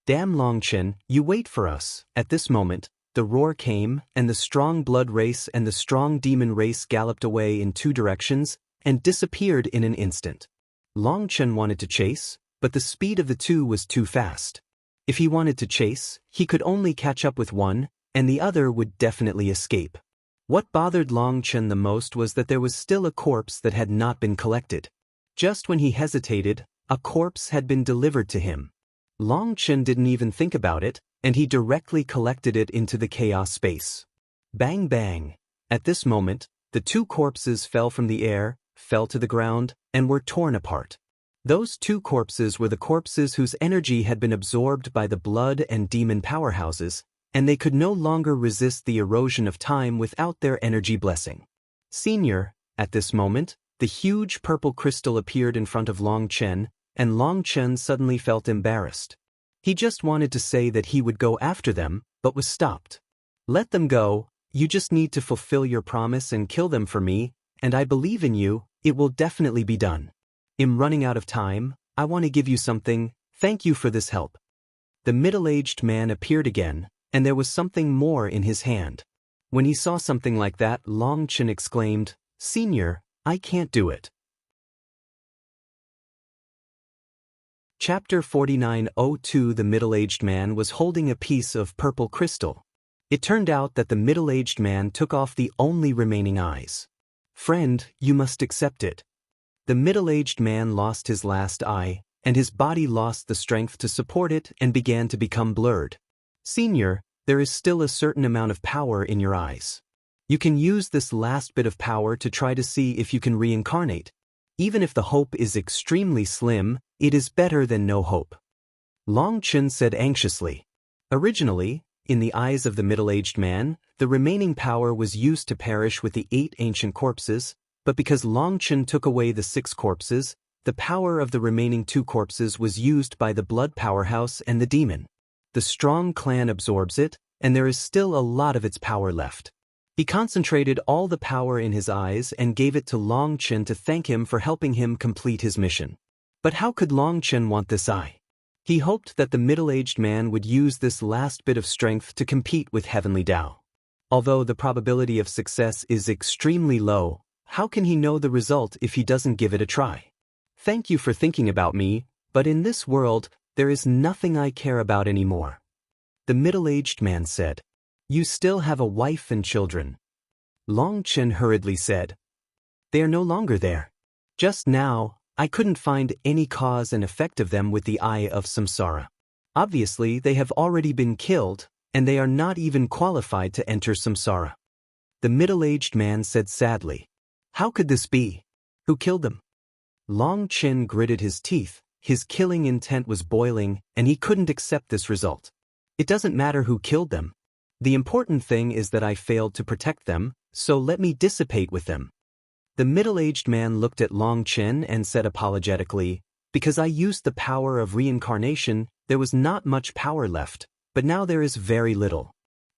[SPEAKER 1] Damn Long Chen, you wait for us. At this moment, the roar came, and the strong blood race and the strong demon race galloped away in two directions and disappeared in an instant. Long Chen wanted to chase, but the speed of the two was too fast. If he wanted to chase, he could only catch up with one, and the other would definitely escape. What bothered Long Chen the most was that there was still a corpse that had not been collected. Just when he hesitated, a corpse had been delivered to him. Long Chen didn't even think about it, and he directly collected it into the chaos space. Bang bang! At this moment, the two corpses fell from the air, fell to the ground, and were torn apart. Those two corpses were the corpses whose energy had been absorbed by the blood and demon powerhouses, and they could no longer resist the erosion of time without their energy blessing. Senior, at this moment, the huge purple crystal appeared in front of Long Chen, and Long Chen suddenly felt embarrassed. He just wanted to say that he would go after them, but was stopped. Let them go, you just need to fulfill your promise and kill them for me, and I believe in you, it will definitely be done. I'm running out of time, I want to give you something, thank you for this help. The middle-aged man appeared again, and there was something more in his hand. When he saw something like that, Long Chen exclaimed, Senior, I can't do it. Chapter 4902. The middle-aged man was holding a piece of purple crystal. It turned out that the middle-aged man took off the only remaining eyes. Friend, you must accept it. The middle-aged man lost his last eye, and his body lost the strength to support it and began to become blurred. Senior, there is still a certain amount of power in your eyes. You can use this last bit of power to try to see if you can reincarnate. Even if the hope is extremely slim, it is better than no hope. Long Chen said anxiously. Originally, in the eyes of the middle-aged man, the remaining power was used to perish with the 8 ancient corpses, but because Long Chen took away the 6 corpses, the power of the remaining 2 corpses was used by the blood powerhouse and the demon. The strong clan absorbs it, and there is still a lot of its power left. He concentrated all the power in his eyes and gave it to Long Chen to thank him for helping him complete his mission. But how could Long Chen want this eye? He hoped that the middle-aged man would use this last bit of strength to compete with Heavenly Tao. Although the probability of success is extremely low, how can he know the result if he doesn't give it a try? Thank you for thinking about me, but in this world, there is nothing I care about anymore. The middle-aged man said. You still have a wife and children. Long Chen hurriedly said. They are no longer there. Just now, I couldn't find any cause and effect of them with the eye of samsara. Obviously, they have already been killed, and they are not even qualified to enter samsara. The middle-aged man said sadly. How could this be? Who killed them? Long Chen gritted his teeth. His killing intent was boiling, and he couldn't accept this result. It doesn't matter who killed them. The important thing is that I failed to protect them, so let me dissipate with them. The middle-aged man looked at Long Chen and said apologetically, because I used the power of reincarnation, there was not much power left, but now there is very little.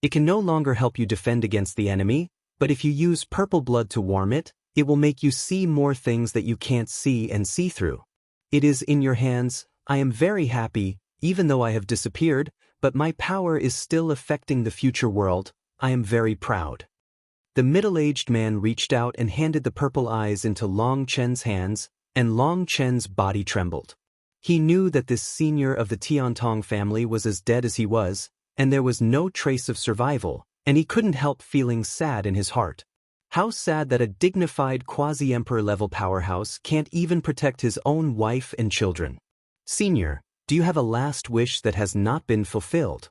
[SPEAKER 1] It can no longer help you defend against the enemy, but if you use purple blood to warm it, it will make you see more things that you can't see and see through. It is in your hands. I am very happy, even though I have disappeared, but my power is still affecting the future world. I am very proud. The middle-aged man reached out and handed the purple eyes into Long Chen's hands, and Long Chen's body trembled. He knew that this senior of the Tiantong family was as dead as he was, and there was no trace of survival, and he couldn't help feeling sad in his heart. How sad that a dignified quasi-emperor level powerhouse can't even protect his own wife and children. Senior, do you have a last wish that has not been fulfilled?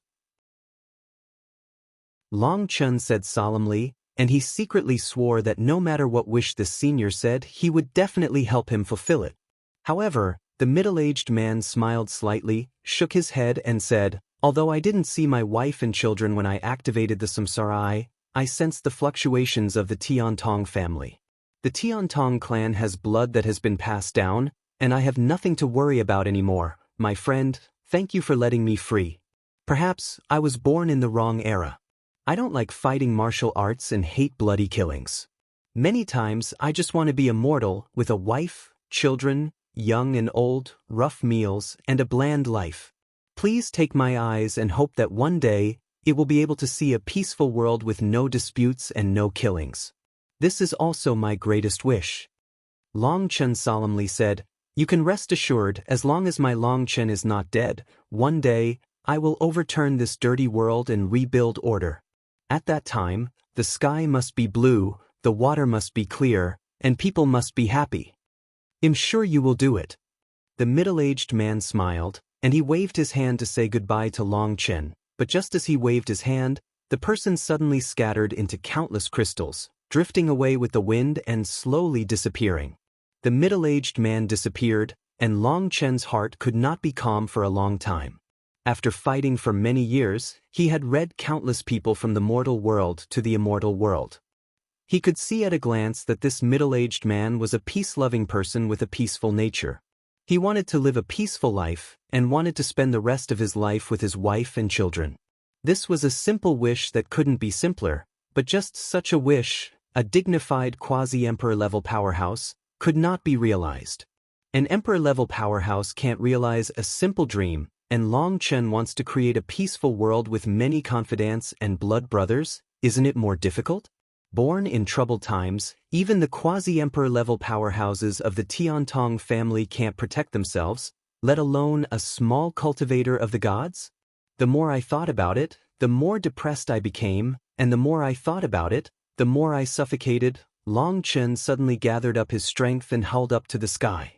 [SPEAKER 1] Long Chen said solemnly, and he secretly swore that no matter what wish this senior said, he would definitely help him fulfill it. However, the middle-aged man smiled slightly, shook his head and said, although I didn't see my wife and children when I activated the samsara eye, I sensed the fluctuations of the Tiantong family. The Tiantong clan has blood that has been passed down, and I have nothing to worry about anymore. My friend, thank you for letting me free. Perhaps I was born in the wrong era. I don't like fighting martial arts and hate bloody killings. Many times I just want to be immortal with a wife, children, young and old, rough meals, and a bland life. Please take my eyes and hope that one day it will be able to see a peaceful world with no disputes and no killings. This is also my greatest wish. Long Chen solemnly said, you can rest assured as long as my Long Chen is not dead, one day I will overturn this dirty world and rebuild order. At that time, the sky must be blue, the water must be clear, and people must be happy. I'm sure you will do it. The middle-aged man smiled, and he waved his hand to say goodbye to Long Chen, but just as he waved his hand, the person suddenly scattered into countless crystals, drifting away with the wind and slowly disappearing. The middle-aged man disappeared, and Long Chen's heart could not be calm for a long time. After fighting for many years, he had read countless people from the mortal world to the immortal world. He could see at a glance that this middle-aged man was a peace-loving person with a peaceful nature. He wanted to live a peaceful life and wanted to spend the rest of his life with his wife and children. This was a simple wish that couldn't be simpler, but just such a wish, a dignified quasi-emperor-level powerhouse, could not be realized. An emperor-level powerhouse can't realize a simple dream, and Long Chen wants to create a peaceful world with many confidants and blood brothers. Isn't it more difficult? Born in troubled times, even the quasi-emperor level powerhouses of the Tiantong family can't protect themselves, let alone a small cultivator of the gods? The more I thought about it, the more depressed I became, and the more I thought about it, the more I suffocated. Long Chen suddenly gathered up his strength and howled up to the sky.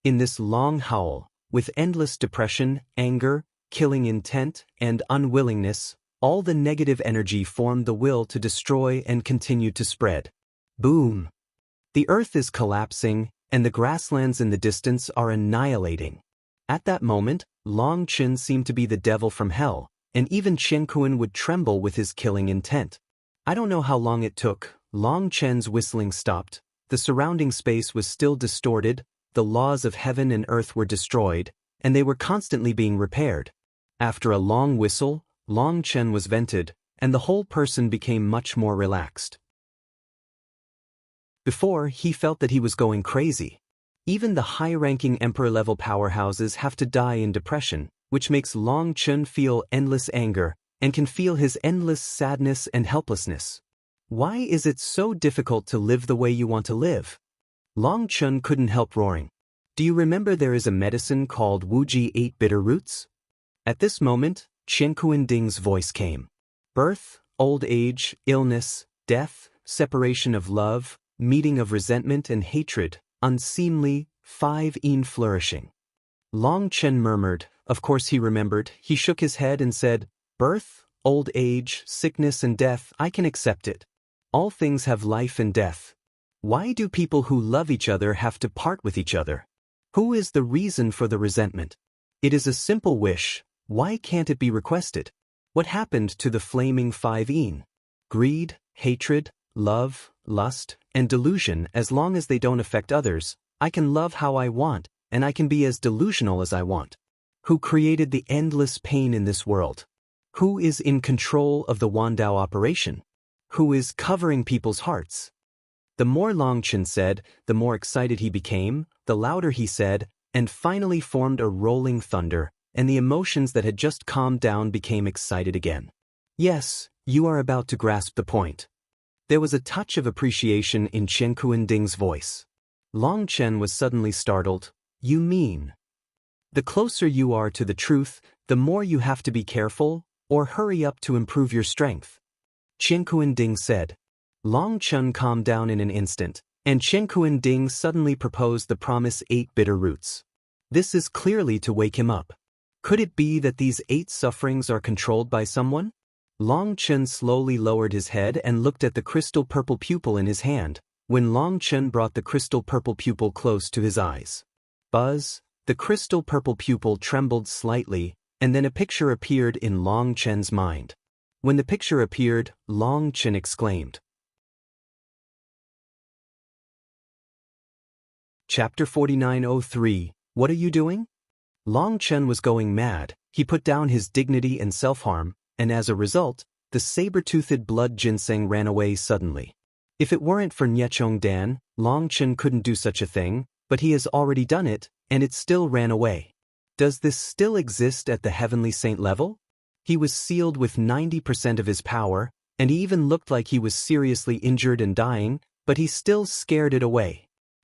[SPEAKER 1] In this long howl, with endless depression, anger, killing intent, and unwillingness, all the negative energy formed the will to destroy and continued to spread. Boom! The earth is collapsing, and the grasslands in the distance are annihilating. At that moment, Long Chen seemed to be the devil from hell, and even Chen Kuan would tremble with his killing intent. I don't know how long it took. Long Chen's whistling stopped, the surrounding space was still distorted, the laws of heaven and earth were destroyed, and they were constantly being repaired. After a long whistle, Long Chen was vented, and the whole person became much more relaxed. Before, he felt that he was going crazy. Even the high-ranking emperor-level powerhouses have to die in depression, which makes Long Chen feel endless anger, and can feel his endless sadness and helplessness. Why is it so difficult to live the way you want to live? Long Chen couldn't help roaring. Do you remember there is a medicine called Wuji 8 bitter roots? At this moment, Chen Kuanding's voice came. Birth, old age, illness, death, separation of love, meeting of resentment and hatred, unseemly, 5-in flourishing. Long Chen murmured. Of course he remembered. He shook his head and said, birth, old age, sickness and death, I can accept it. All things have life and death. Why do people who love each other have to part with each other? Who is the reason for the resentment? It is a simple wish. Why can't it be requested? What happened to the flaming 5-in? Greed, hatred, love, lust, and delusion. As long as they don't affect others, I can love how I want, and I can be as delusional as I want. Who created the endless pain in this world? Who is in control of the Wandao operation? Who is covering people's hearts? The more Long Chen said, the more excited he became, the louder he said, and finally formed a rolling thunder, and the emotions that had just calmed down became excited again. Yes, you are about to grasp the point. There was a touch of appreciation in Chen Kuanding's voice. Long Chen was suddenly startled. You mean? The closer you are to the truth, the more you have to be careful, or hurry up to improve your strength. Chen Kuanding said. Long Chen calmed down in an instant, and Chen Kuanding suddenly proposed the promise 8 bitter roots. This is clearly to wake him up. Could it be that these 8 sufferings are controlled by someone? Long Chen slowly lowered his head and looked at the crystal purple pupil in his hand, when Long Chen brought the crystal purple pupil close to his eyes. Buzz, the crystal purple pupil trembled slightly, and then a picture appeared in Long Chen's mind. When the picture appeared, Long Chen exclaimed. Chapter 4903, What are you doing? Long Chen was going mad. He put down his dignity and self-harm, and as a result, the saber-toothed blood ginseng ran away suddenly. If it weren't for Niechong Dan, Long Chen couldn't do such a thing, but he has already done it, and it still ran away. Does this still exist at the heavenly saint level? He was sealed with 90% of his power, and he even looked like he was seriously injured and dying, but he still scared it away.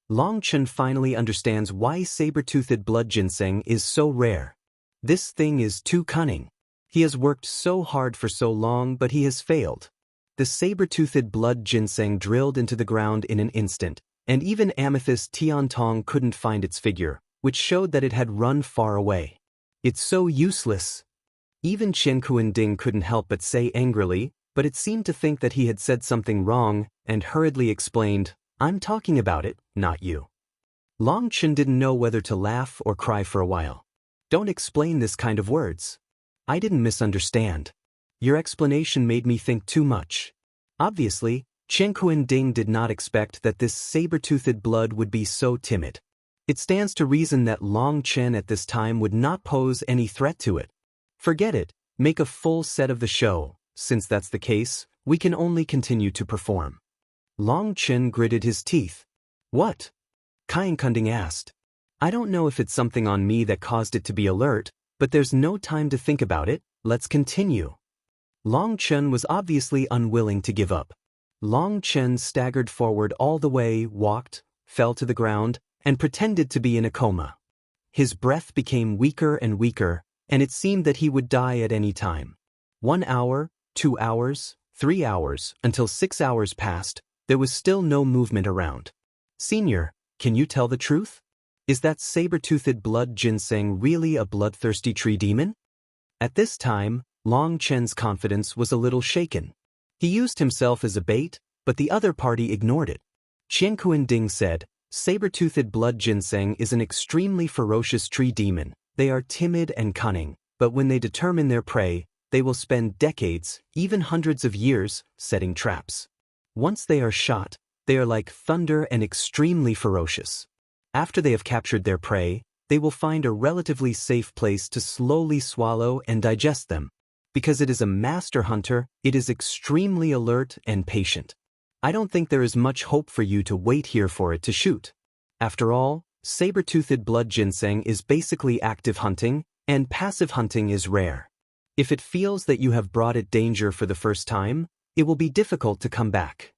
[SPEAKER 1] Long Chen finally understands why saber-toothed blood ginseng is so rare. This thing is too cunning. He has worked so hard for so long, but he has failed. The saber-toothed blood ginseng drilled into the ground in an instant, and even amethyst Tiantong couldn't find its figure, which showed that it had run far away. It's so useless. Even Chen Kuanding couldn't help but say angrily, but it seemed to think that he had said something wrong, and hurriedly explained, I'm talking about it, not you. Long Chen didn't know whether to laugh or cry for a while. Don't explain this kind of words. I didn't misunderstand. Your explanation made me think too much. Obviously, Chen Kuanding did not expect that this saber-toothed blood would be so timid. It stands to reason that Long Chen at this time would not pose any threat to it. Forget it, make a full set of the show. Since that's the case, we can only continue to perform. Long Chen gritted his teeth. What? Kunding asked. I don't know if it's something on me that caused it to be alert, but there's no time to think about it, let's continue. Long Chen was obviously unwilling to give up. Long Chen staggered forward all the way, walked, fell to the ground, and pretended to be in a coma. His breath became weaker and weaker, and it seemed that he would die at any time. 1 hour, 2 hours, 3 hours, until 6 hours passed, there was still no movement around. Senior, can you tell the truth? Is that saber-toothed blood ginseng really a bloodthirsty tree demon? At this time, Long Chen's confidence was a little shaken. He used himself as a bait, but the other party ignored it. Chen Kuanding said, saber-toothed blood ginseng is an extremely ferocious tree demon. They are timid and cunning, but when they determine their prey, they will spend decades, even hundreds of years, setting traps. Once they are shot, they are like thunder and extremely ferocious. After they have captured their prey, they will find a relatively safe place to slowly swallow and digest them. Because it is a master hunter, it is extremely alert and patient. I don't think there is much hope for you to wait here for it to shoot. After all, saber-toothed blood ginseng is basically active hunting, and passive hunting is rare. If it feels that you have brought it danger for the first time, it will be difficult to come back.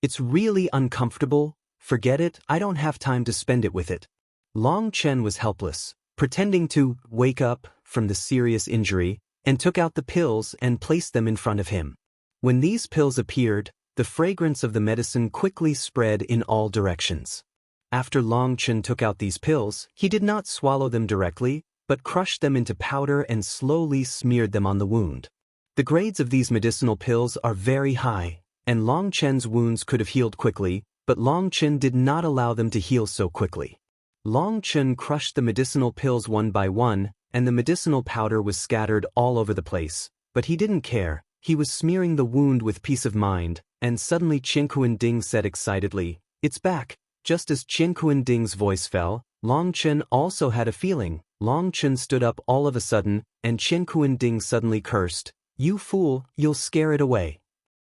[SPEAKER 1] It's really uncomfortable. Forget it, I don't have time to spend it with it. Long Chen was helpless, pretending to wake up from the serious injury, and took out the pills and placed them in front of him. When these pills appeared, the fragrance of the medicine quickly spread in all directions. After Long Chen took out these pills, he did not swallow them directly, but crushed them into powder and slowly smeared them on the wound. The grades of these medicinal pills are very high, and Long Chen's wounds could have healed quickly, but Long Chen did not allow them to heal so quickly. Long Chen crushed the medicinal pills one by one, and the medicinal powder was scattered all over the place, but he didn't care. He was smearing the wound with peace of mind, and suddenly Qian Kuan-Ding said excitedly, "It's back." Just as Qian Kuan-Ding's voice fell, Long Chen also had a feeling. Long Chen stood up all of a sudden, and Qian Kuan-Ding suddenly cursed, "You fool, you'll scare it away."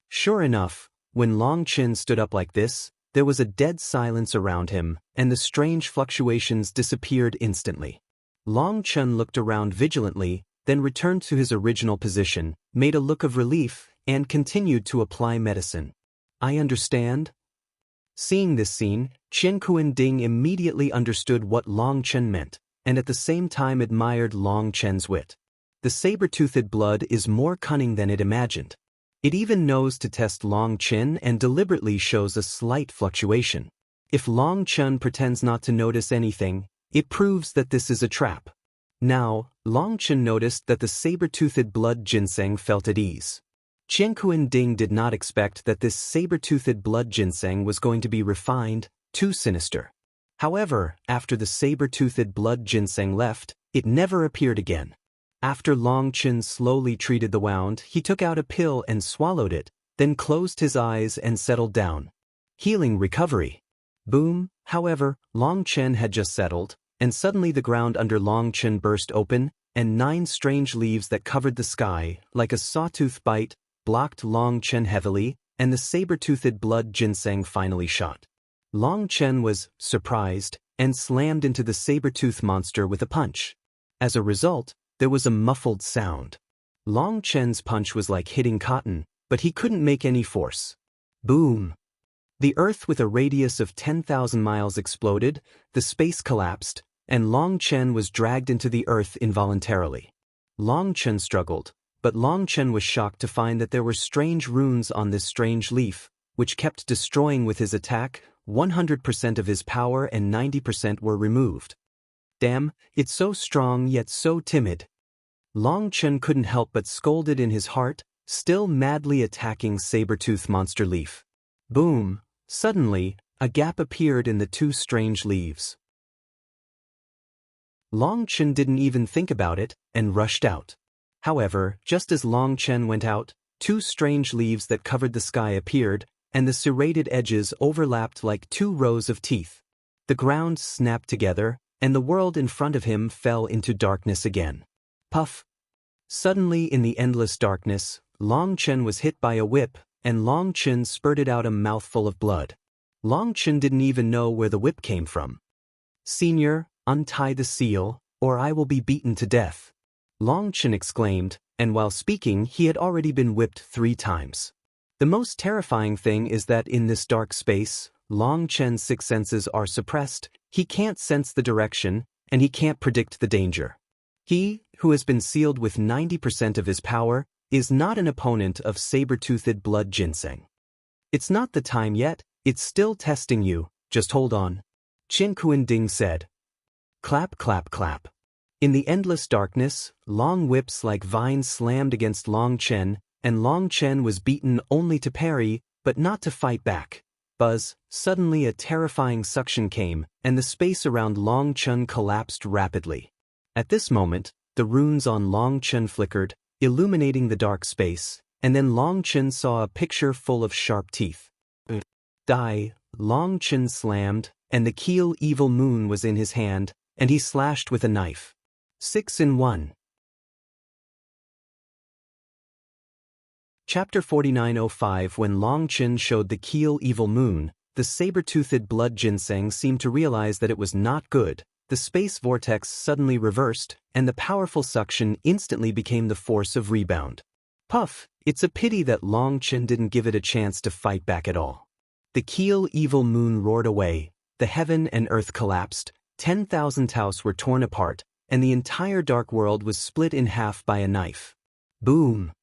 [SPEAKER 1] Sure enough, when Long Chen stood up like this, there was a dead silence around him, and the strange fluctuations disappeared instantly. Long Chen looked around vigilantly, then returned to his original position, made a look of relief, and continued to apply medicine. "I understand." Seeing this scene, Qian Kuan-Ding immediately understood what Long Chen meant, and at the same time admired Long Chen's wit. The saber-toothed blood is more cunning than it imagined. It even knows to test Long Chen and deliberately shows a slight fluctuation. If Long Chen pretends not to notice anything, it proves that this is a trap. Now, Long Chen noticed that the saber-toothed blood ginseng felt at ease. Qian Kuan-Ding did not expect that this saber-toothed blood ginseng was going to be refined, too sinister. However, after the saber-toothed blood ginseng left, it never appeared again. After Long Chen slowly treated the wound, he took out a pill and swallowed it, then closed his eyes and settled down. Healing recovery. Boom. However, Long Chen had just settled, and suddenly the ground under Long Chen burst open, and 9 strange leaves that covered the sky, like a sawtooth bite, blocked Long Chen heavily, and the saber-toothed blood ginseng finally shot. Long Chen was surprised and slammed into the saber-tooth monster with a punch. As a result, there was a muffled sound. Long Chen's punch was like hitting cotton, but he couldn't make any force. Boom! The Earth with a radius of 10,000 miles exploded, the space collapsed, and Long Chen was dragged into the Earth involuntarily. Long Chen struggled, but Long Chen was shocked to find that there were strange runes on this strange leaf, which kept destroying with his attack. 100% of his power and 90% were removed. Damn, it's so strong yet so timid. Long Chen couldn't help but scolded in his heart, still madly attacking saber-tooth monster leaf. Boom! Suddenly, a gap appeared in the 2 strange leaves. Long Chen didn't even think about it, and rushed out. However, just as Long Chen went out, 2 strange leaves that covered the sky appeared, and the serrated edges overlapped like 2 rows of teeth. The ground snapped together, and the world in front of him fell into darkness again. Puff! Suddenly in the endless darkness, Long Chen was hit by a whip, and Long Chen spurted out a mouthful of blood. Long Chen didn't even know where the whip came from. "Senior, untie the seal, or I will be beaten to death," Long Chen exclaimed, and while speaking he had already been whipped 3 times. The most terrifying thing is that in this dark space, Long Chen's 6 senses are suppressed. He can't sense the direction, and he can't predict the danger. He, who has been sealed with 90% of his power, is not an opponent of saber-toothed blood ginseng. "It's not the time yet, it's still testing you, just hold on," Qian Kuan-Ding said. Clap, clap, clap. In the endless darkness, long whips like vines slammed against Long Chen, and Long Chen was beaten only to parry, but not to fight back. Buzz! Suddenly a terrifying suction came, and the space around Long Chen collapsed rapidly. At this moment, the runes on Long Chen flickered, illuminating the dark space, and then Long Chen saw a picture full of sharp teeth. Die! Long Chen slammed, and the Keel Evil Moon was in his hand, and he slashed with a knife. 6 in 1. Chapter 4905. When Long Chen showed the Keel Evil Moon, the saber-toothed blood ginseng seemed to realize that it was not good. the space vortex suddenly reversed, and the powerful suction instantly became the force of rebound. Puff, it's a pity that Long Chen didn't give it a chance to fight back at all. The Keel evil moon roared away, the heaven and earth collapsed, 10,000 taos were torn apart, and the entire dark world was split in half by a knife. Boom!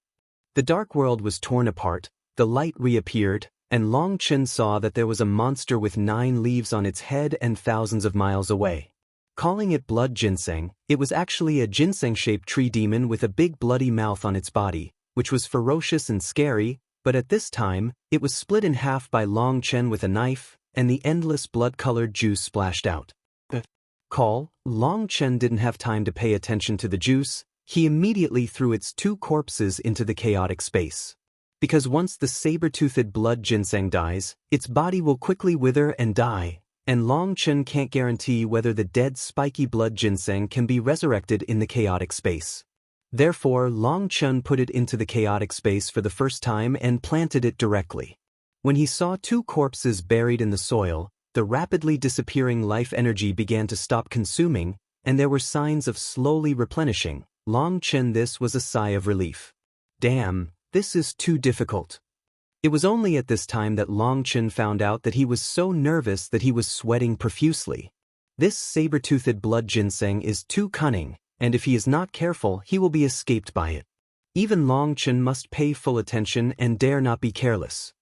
[SPEAKER 1] The dark world was torn apart, the light reappeared, and Long Chen saw that there was a monster with 9 leaves on its head and thousands of miles away. Calling it blood ginseng, it was actually a ginseng-shaped tree demon with a big bloody mouth on its body, which was ferocious and scary, but at this time, it was split in half by Long Chen with a knife, and the endless blood-colored juice splashed out. Long Chen didn't have time to pay attention to the juice. He immediately threw its 2 corpses into the chaotic space. Because once the saber-toothed blood ginseng dies, its body will quickly wither and die, and Long Chen can't guarantee whether the dead spiky blood ginseng can be resurrected in the chaotic space. Therefore, Long Chen put it into the chaotic space for the first time and planted it directly. When he saw 2 corpses buried in the soil, the rapidly disappearing life energy began to stop consuming, and there were signs of slowly replenishing. Long Chen, this was a sigh of relief. Damn, this is too difficult. It was only at this time that Long Chen found out that he was so nervous that he was sweating profusely. This saber-toothed blood ginseng is too cunning, and if he is not careful, he will be escaped by it. Even Long Chen must pay full attention and dare not be careless.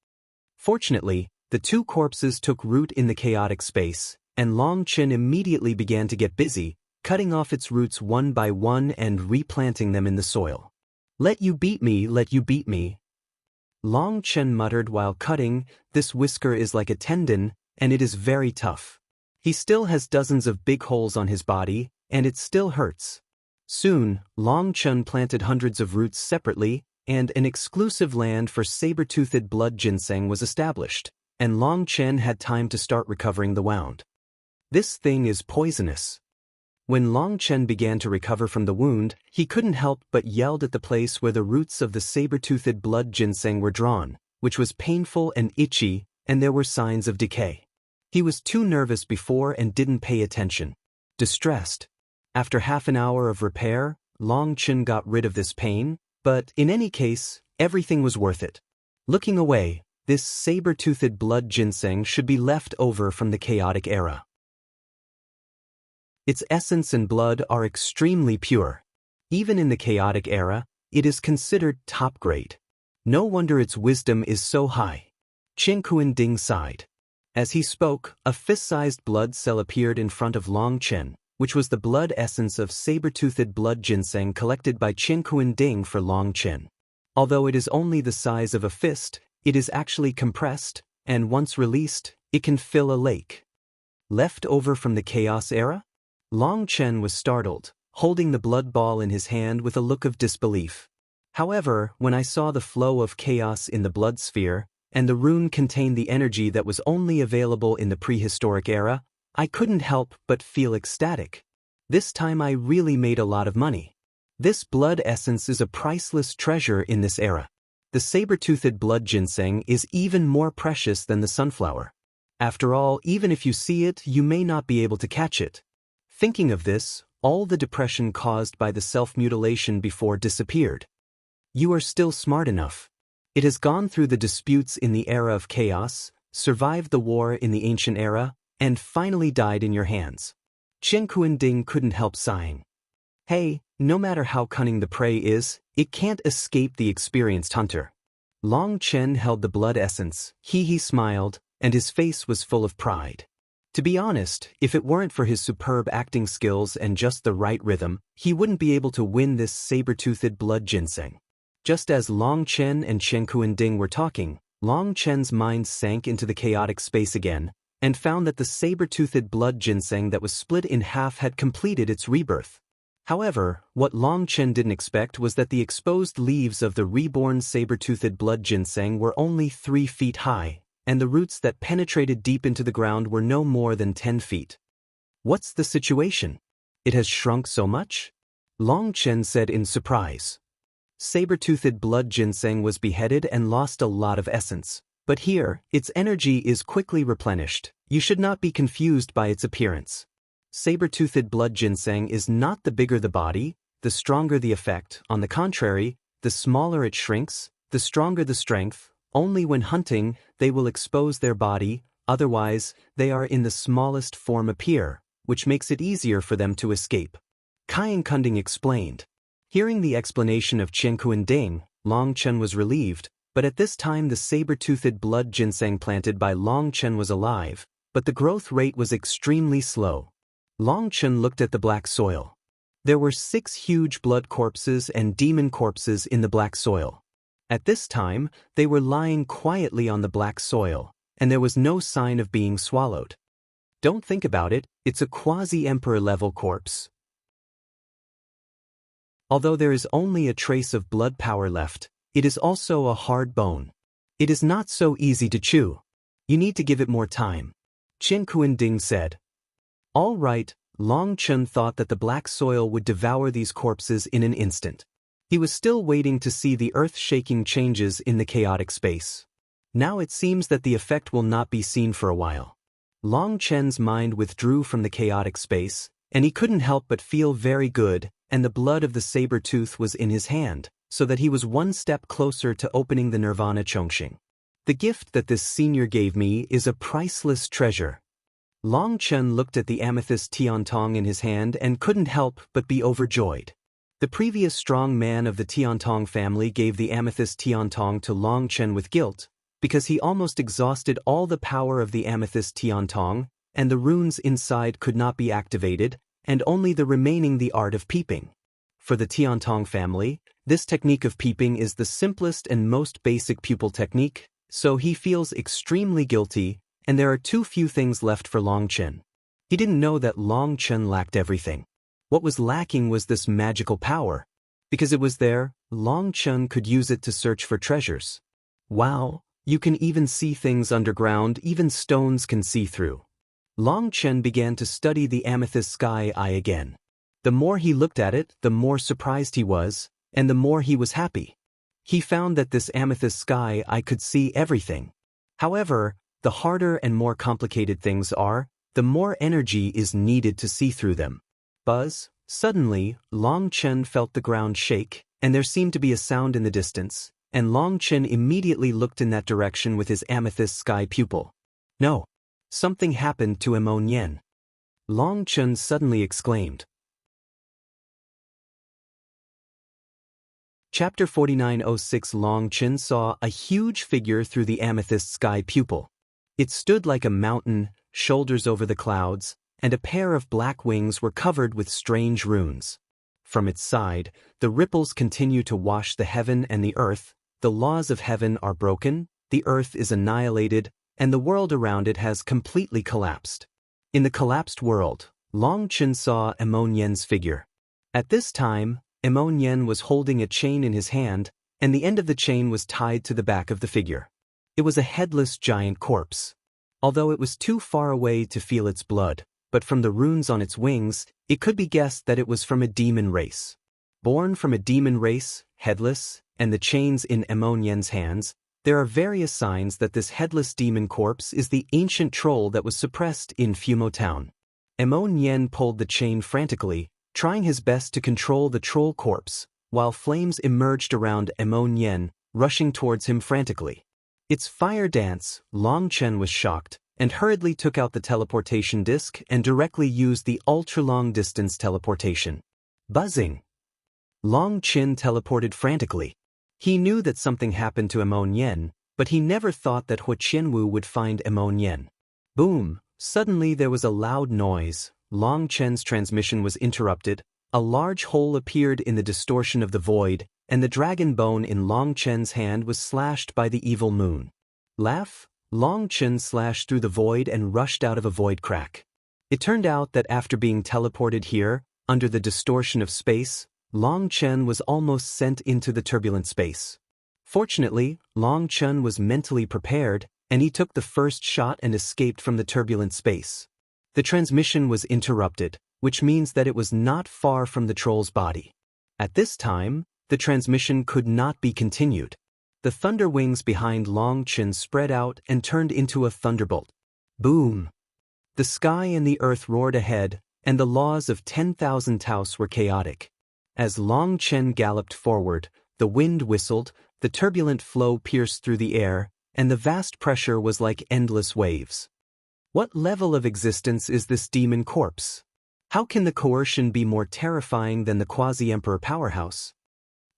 [SPEAKER 1] Fortunately, the 2 corpses took root in the chaotic space, and Long Chen immediately began to get busy, cutting off its roots one by one and replanting them in the soil. Let you beat me, let you beat me. Long Chen muttered while cutting. This whisker is like a tendon, and it is very tough. He still has dozens of big holes on his body, and it still hurts. Soon, Long Chen planted hundreds of roots separately, and an exclusive land for saber-toothed blood ginseng was established, and Long Chen had time to start recovering the wound. This thing is poisonous. When Long Chen began to recover from the wound, he couldn't help but yelled at the place where the roots of the saber-toothed blood ginseng were drawn, which was painful and itchy, and there were signs of decay. He was too nervous before and didn't pay attention. Distressed. After half an hour of repair, Long Chen got rid of this pain, but in any case, everything was worth it. Looking away, this saber-toothed blood ginseng should be left over from the chaotic era. Its essence and blood are extremely pure. Even in the chaotic era, it is considered top grade. No wonder its wisdom is so high. Chen Kuan-ding sighed. As he spoke, a fist-sized blood cell appeared in front of Long Chen, which was the blood essence of saber-toothed blood ginseng collected by Chen Kuan-ding for Long Chen. Although it is only the size of a fist, it is actually compressed, and once released, it can fill a lake. Left over from the chaos era? Long Chen was startled, holding the blood ball in his hand with a look of disbelief. However, when I saw the flow of chaos in the blood sphere, and the rune contained the energy that was only available in the prehistoric era, I couldn't help but feel ecstatic. This time I really made a lot of money. This blood essence is a priceless treasure in this era. The saber-toothed blood ginseng is even more precious than the sunflower. After all, even if you see it, you may not be able to catch it. Thinking of this, all the depression caused by the self-mutilation before disappeared. You are still smart enough. It has gone through the disputes in the era of chaos, survived the war in the ancient era, and finally died in your hands. Chen Kuan-ding couldn't help sighing. Hey, no matter how cunning the prey is, it can't escape the experienced hunter. Long Chen held the blood essence. He smiled, and his face was full of pride. To be honest, if it weren't for his superb acting skills and just the right rhythm, he wouldn't be able to win this saber-toothed blood ginseng. Just as Long Chen and Chen Kuan-ding were talking, Long Chen's mind sank into the chaotic space again, and found that the saber-toothed blood ginseng that was split in half had completed its rebirth. However, what Long Chen didn't expect was that the exposed leaves of the reborn saber-toothed blood ginseng were only 3 feet high, and the roots that penetrated deep into the ground were no more than 10 feet. What's the situation? It has shrunk so much? Long Chen said in surprise. Saber-toothed blood ginseng was beheaded and lost a lot of essence, but here, its energy is quickly replenished. You should not be confused by its appearance. saber-toothed blood ginseng is not the bigger the body, the stronger the effect. On the contrary, the smaller it shrinks, the stronger the strength. Only when hunting, they will expose their body, otherwise, they are in the smallest form appear, which makes it easier for them to escape. Kayang Kunding explained. Hearing the explanation of Chen Kuan-ding, Long Chen was relieved, but at this time the saber-toothed blood ginseng planted by Long Chen was alive, but the growth rate was extremely slow. Long Chen looked at the black soil. There were 6 huge blood corpses and demon corpses in the black soil. At this time, they were lying quietly on the black soil, and there was no sign of being swallowed. Don't think about it, it's a quasi-emperor level corpse. Although there is only a trace of blood power left, it is also a hard bone. It is not so easy to chew. You need to give it more time. Chen Kuan-ding said. All right, Long Chen thought that the black soil would devour these corpses in an instant. He was still waiting to see the earth-shaking changes in the chaotic space. Now it seems that the effect will not be seen for a while. Long Chen's mind withdrew from the chaotic space, and he couldn't help but feel very good, and the blood of the saber tooth was in his hand, so that he was one step closer to opening the Nirvana Chongqing. The gift that this senior gave me is a priceless treasure. Long Chen looked at the amethyst Tiantong in his hand and couldn't help but be overjoyed. The previous strong man of the Tiantong family gave the amethyst Tiantong to Long Chen with guilt, because he almost exhausted all the power of the amethyst Tiantong, and the runes inside could not be activated, and only the remaining the art of peeping. For the Tiantong family, this technique of peeping is the simplest and most basic pupil technique, so he feels extremely guilty, and there are too few things left for Long Chen. He didn't know that Long Chen lacked everything. What was lacking was this magical power. Because it was there, Long Chen could use it to search for treasures. Wow, you can even see things underground, even stones can see through. Long Chen began to study the amethyst sky eye again. The more he looked at it, the more surprised he was, and the more he was happy. He found that this amethyst sky eye could see everything. However, the harder and more complicated things are, the more energy is needed to see through them. Buzz, suddenly, Long Chen felt the ground shake, and there seemed to be a sound in the distance, and Long Chen immediately looked in that direction with his amethyst sky pupil. No. Something happened to Emon Yen. Long Chen suddenly exclaimed. Chapter 4906 Long Chen saw a huge figure through the amethyst sky pupil. It stood like a mountain, shoulders over the clouds, and a pair of black wings were covered with strange runes. From its side, the ripples continue to wash the heaven and the earth, the laws of heaven are broken, the earth is annihilated, and the world around it has completely collapsed. In the collapsed world, Long Chen saw Emon Yen's figure. At this time, Emon Yen was holding a chain in his hand, and the end of the chain was tied to the back of the figure. It was a headless giant corpse. Although it was too far away to feel its blood, but from the runes on its wings, it could be guessed that it was from a demon race. Born from a demon race, headless, and the chains in Emon Yen's hands, there are various signs that this headless demon corpse is the ancient troll that was suppressed in Fumo Town. Emon Yen pulled the chain frantically, trying his best to control the troll corpse, while flames emerged around Emon Yen, rushing towards him frantically. Its fire dance, Long Chen was shocked, and hurriedly took out the teleportation disc and directly used the ultra-long distance teleportation. Buzzing. Long Chen teleported frantically. He knew that something happened to Emon Yen, but he never thought that Hua Qianwu would find Emon Yen. Boom! Suddenly there was a loud noise. Long Chen's transmission was interrupted, a large hole appeared in the distortion of the void, and the dragon bone in Long Chen's hand was slashed by the evil moon. Laugh! Long Chen slashed through the void and rushed out of a void crack. It turned out that after being teleported here, under the distortion of space, Long Chen was almost sent into the turbulent space. Fortunately, Long Chen was mentally prepared, and he took the first shot and escaped from the turbulent space. The transmission was interrupted, which means that it was not far from the troll's body. At this time, the transmission could not be continued. The thunder wings behind Long Chen spread out and turned into a thunderbolt. Boom! The sky and the earth roared ahead, and the laws of 10,000 Taos were chaotic. As Long Chen galloped forward, the wind whistled, the turbulent flow pierced through the air, and the vast pressure was like endless waves. What level of existence is this demon corpse? How can the coercion be more terrifying than the quasi-emperor powerhouse?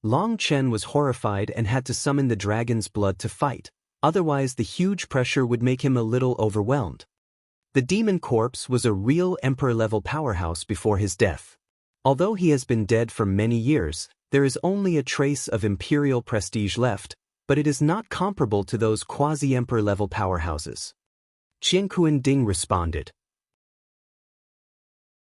[SPEAKER 1] Long Chen was horrified and had to summon the dragon's blood to fight, otherwise the huge pressure would make him a little overwhelmed. The demon corpse was a real emperor-level powerhouse before his death. Although he has been dead for many years, there is only a trace of imperial prestige left, but it is not comparable to those quasi-emperor-level powerhouses. Qianquan Ding responded.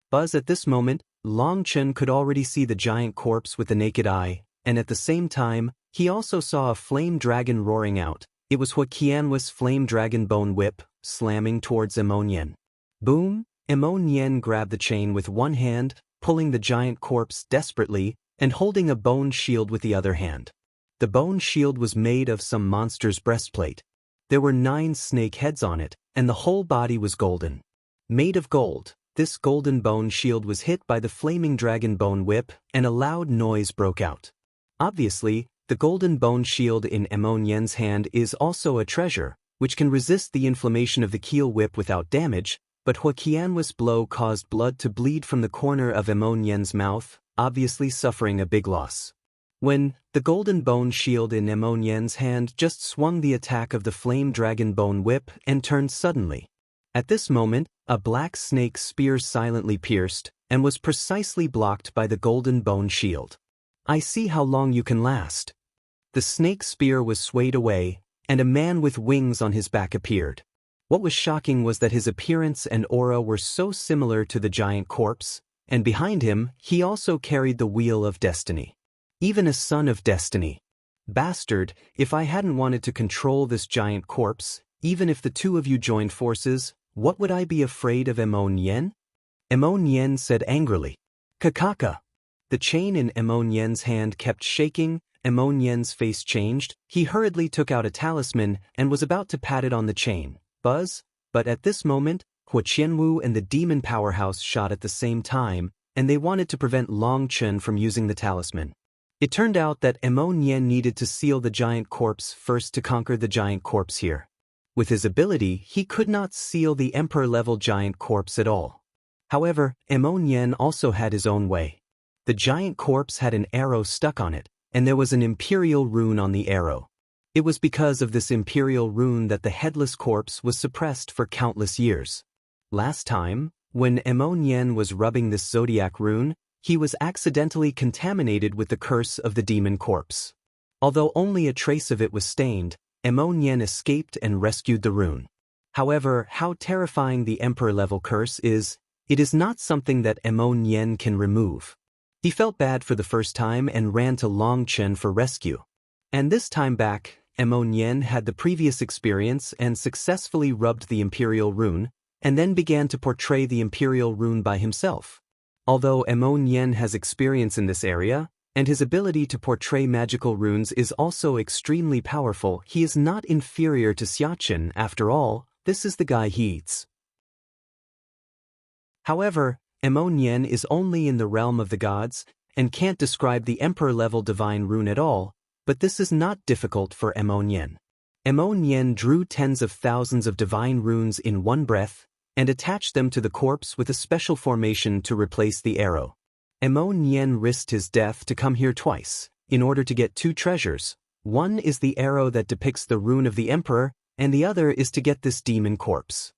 [SPEAKER 1] Buzz, at this moment, Long Chen could already see the giant corpse with the naked eye, and at the same time, he also saw a flame dragon roaring out. It was Huoqianhui's flame dragon bone whip, slamming towards Emonian. Boom! Emonian grabbed the chain with one hand, pulling the giant corpse desperately, and holding a bone shield with the other hand. The bone shield was made of some monster's breastplate. There were 9 snake heads on it, and the whole body was golden. Made of gold, this golden bone shield was hit by the flaming dragon bone whip, and a loud noise broke out. Obviously, the golden bone shield in Emonian's hand is also a treasure, which can resist the inflammation of the keel whip without damage, but Huoqianhui's blow caused blood to bleed from the corner of Emonian's mouth, obviously suffering a big loss. When the golden bone shield in Emonian's hand just swung the attack of the flame dragon bone whip and turned suddenly. At this moment, a black snake spear silently pierced, and was precisely blocked by the golden bone shield. I see how long you can last. The snake spear was swayed away, and a man with wings on his back appeared. What was shocking was that his appearance and aura were so similar to the giant corpse, and behind him, he also carried the wheel of destiny. Even a son of destiny. Bastard, if I hadn't wanted to control this giant corpse, even if the two of you joined forces, what would I be afraid of Emonian? Emonian said angrily. Kakaka. The chain in Emonian's hand kept shaking. Emonian's face changed. He hurriedly took out a talisman and was about to pat it on the chain. Buzz, but at this moment, Huoqianhu and the demon powerhouse shot at the same time, and they wanted to prevent Long Chen from using the talisman. It turned out that Emonian needed to seal the giant corpse first to conquer the giant corpse here. With his ability, he could not seal the emperor-level giant corpse at all. However, Emonian also had his own way. The giant corpse had an arrow stuck on it, and there was an imperial rune on the arrow. It was because of this imperial rune that the headless corpse was suppressed for countless years. Last time, when Emonian was rubbing this zodiac rune, he was accidentally contaminated with the curse of the demon corpse. Although only a trace of it was stained, Emonian escaped and rescued the rune. However, how terrifying the emperor-level curse is, it is not something that Emonian can remove. He felt bad for the first time and ran to Long Chen for rescue. And this time back, Emonian had the previous experience and successfully rubbed the imperial rune, and then began to portray the imperial rune by himself. Although Emonian has experience in this area, and his ability to portray magical runes is also extremely powerful, he is not inferior to Xiachen. After all, this is the guy he eats. However, Emonian is only in the realm of the gods, and can't describe the emperor-level divine rune at all, but this is not difficult for Emonian. Emonian drew tens of thousands of divine runes in one breath, and attached them to the corpse with a special formation to replace the arrow. Emonian risked his death to come here twice, in order to get 2 treasures. One is the arrow that depicts the rune of the emperor, and the other is to get this demon corpse.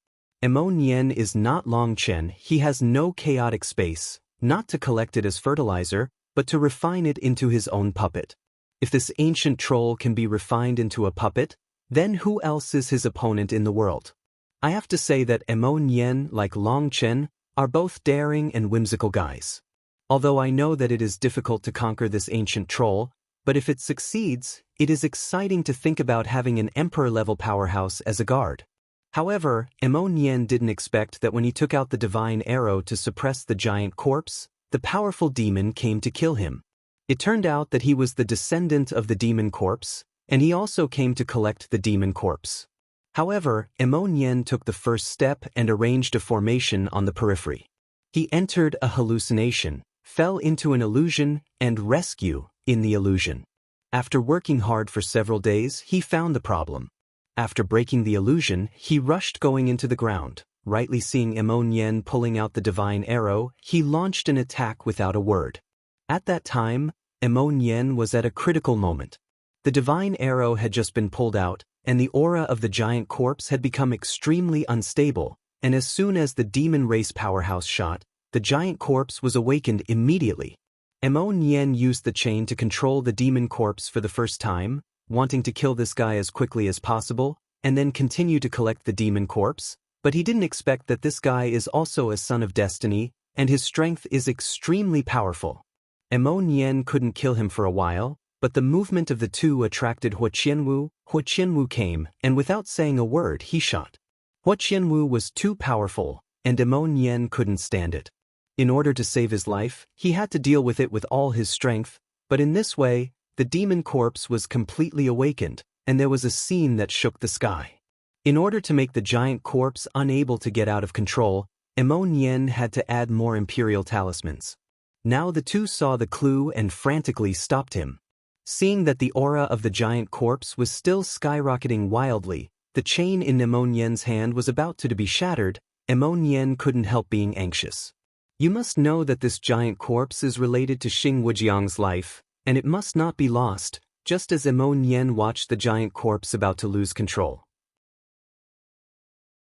[SPEAKER 1] Emonian is not Long Chen. He has no chaotic space, not to collect it as fertilizer, but to refine it into his own puppet. If this ancient troll can be refined into a puppet, then who else is his opponent in the world? I have to say that Emonian, like Long Chen, are both daring and whimsical guys. Although I know that it is difficult to conquer this ancient troll, but if it succeeds, it is exciting to think about having an emperor-level powerhouse as a guard. However, Emonian didn't expect that when he took out the divine arrow to suppress the giant corpse, the powerful demon came to kill him. It turned out that he was the descendant of the demon corpse, and he also came to collect the demon corpse. However, Emonian took the first step and arranged a formation on the periphery. He entered a hallucination, fell into an illusion, and rescue in the illusion. After working hard for several days, he found the problem. After breaking the illusion, he rushed going into the ground. Rightly seeing Emon pulling out the divine arrow, he launched an attack without a word. At that time, Emon was at a critical moment. The divine arrow had just been pulled out, and the aura of the giant corpse had become extremely unstable, and as soon as the demon race powerhouse shot, the giant corpse was awakened immediately. Emon used the chain to control the demon corpse for the first time, wanting to kill this guy as quickly as possible, and then continue to collect the demon corpse, but he didn't expect that this guy is also a son of destiny, and his strength is extremely powerful. Emon couldn't kill him for a while, but the movement of the two attracted Hua Qianwu. Hua Qianwu came, and without saying a word, he shot. Hua Qianwu was too powerful, and Emon couldn't stand it. In order to save his life, he had to deal with it with all his strength, but in this way, the demon corpse was completely awakened, and there was a scene that shook the sky. In order to make the giant corpse unable to get out of control, Emon had to add more imperial talismans. Now the two saw the clue and frantically stopped him. Seeing that the aura of the giant corpse was still skyrocketing wildly, the chain in Emon's hand was about to be shattered, Emon couldn't help being anxious. You must know that this giant corpse is related to Xing Wujiang's life, and it must not be lost, just as Emon watched the giant corpse about to lose control.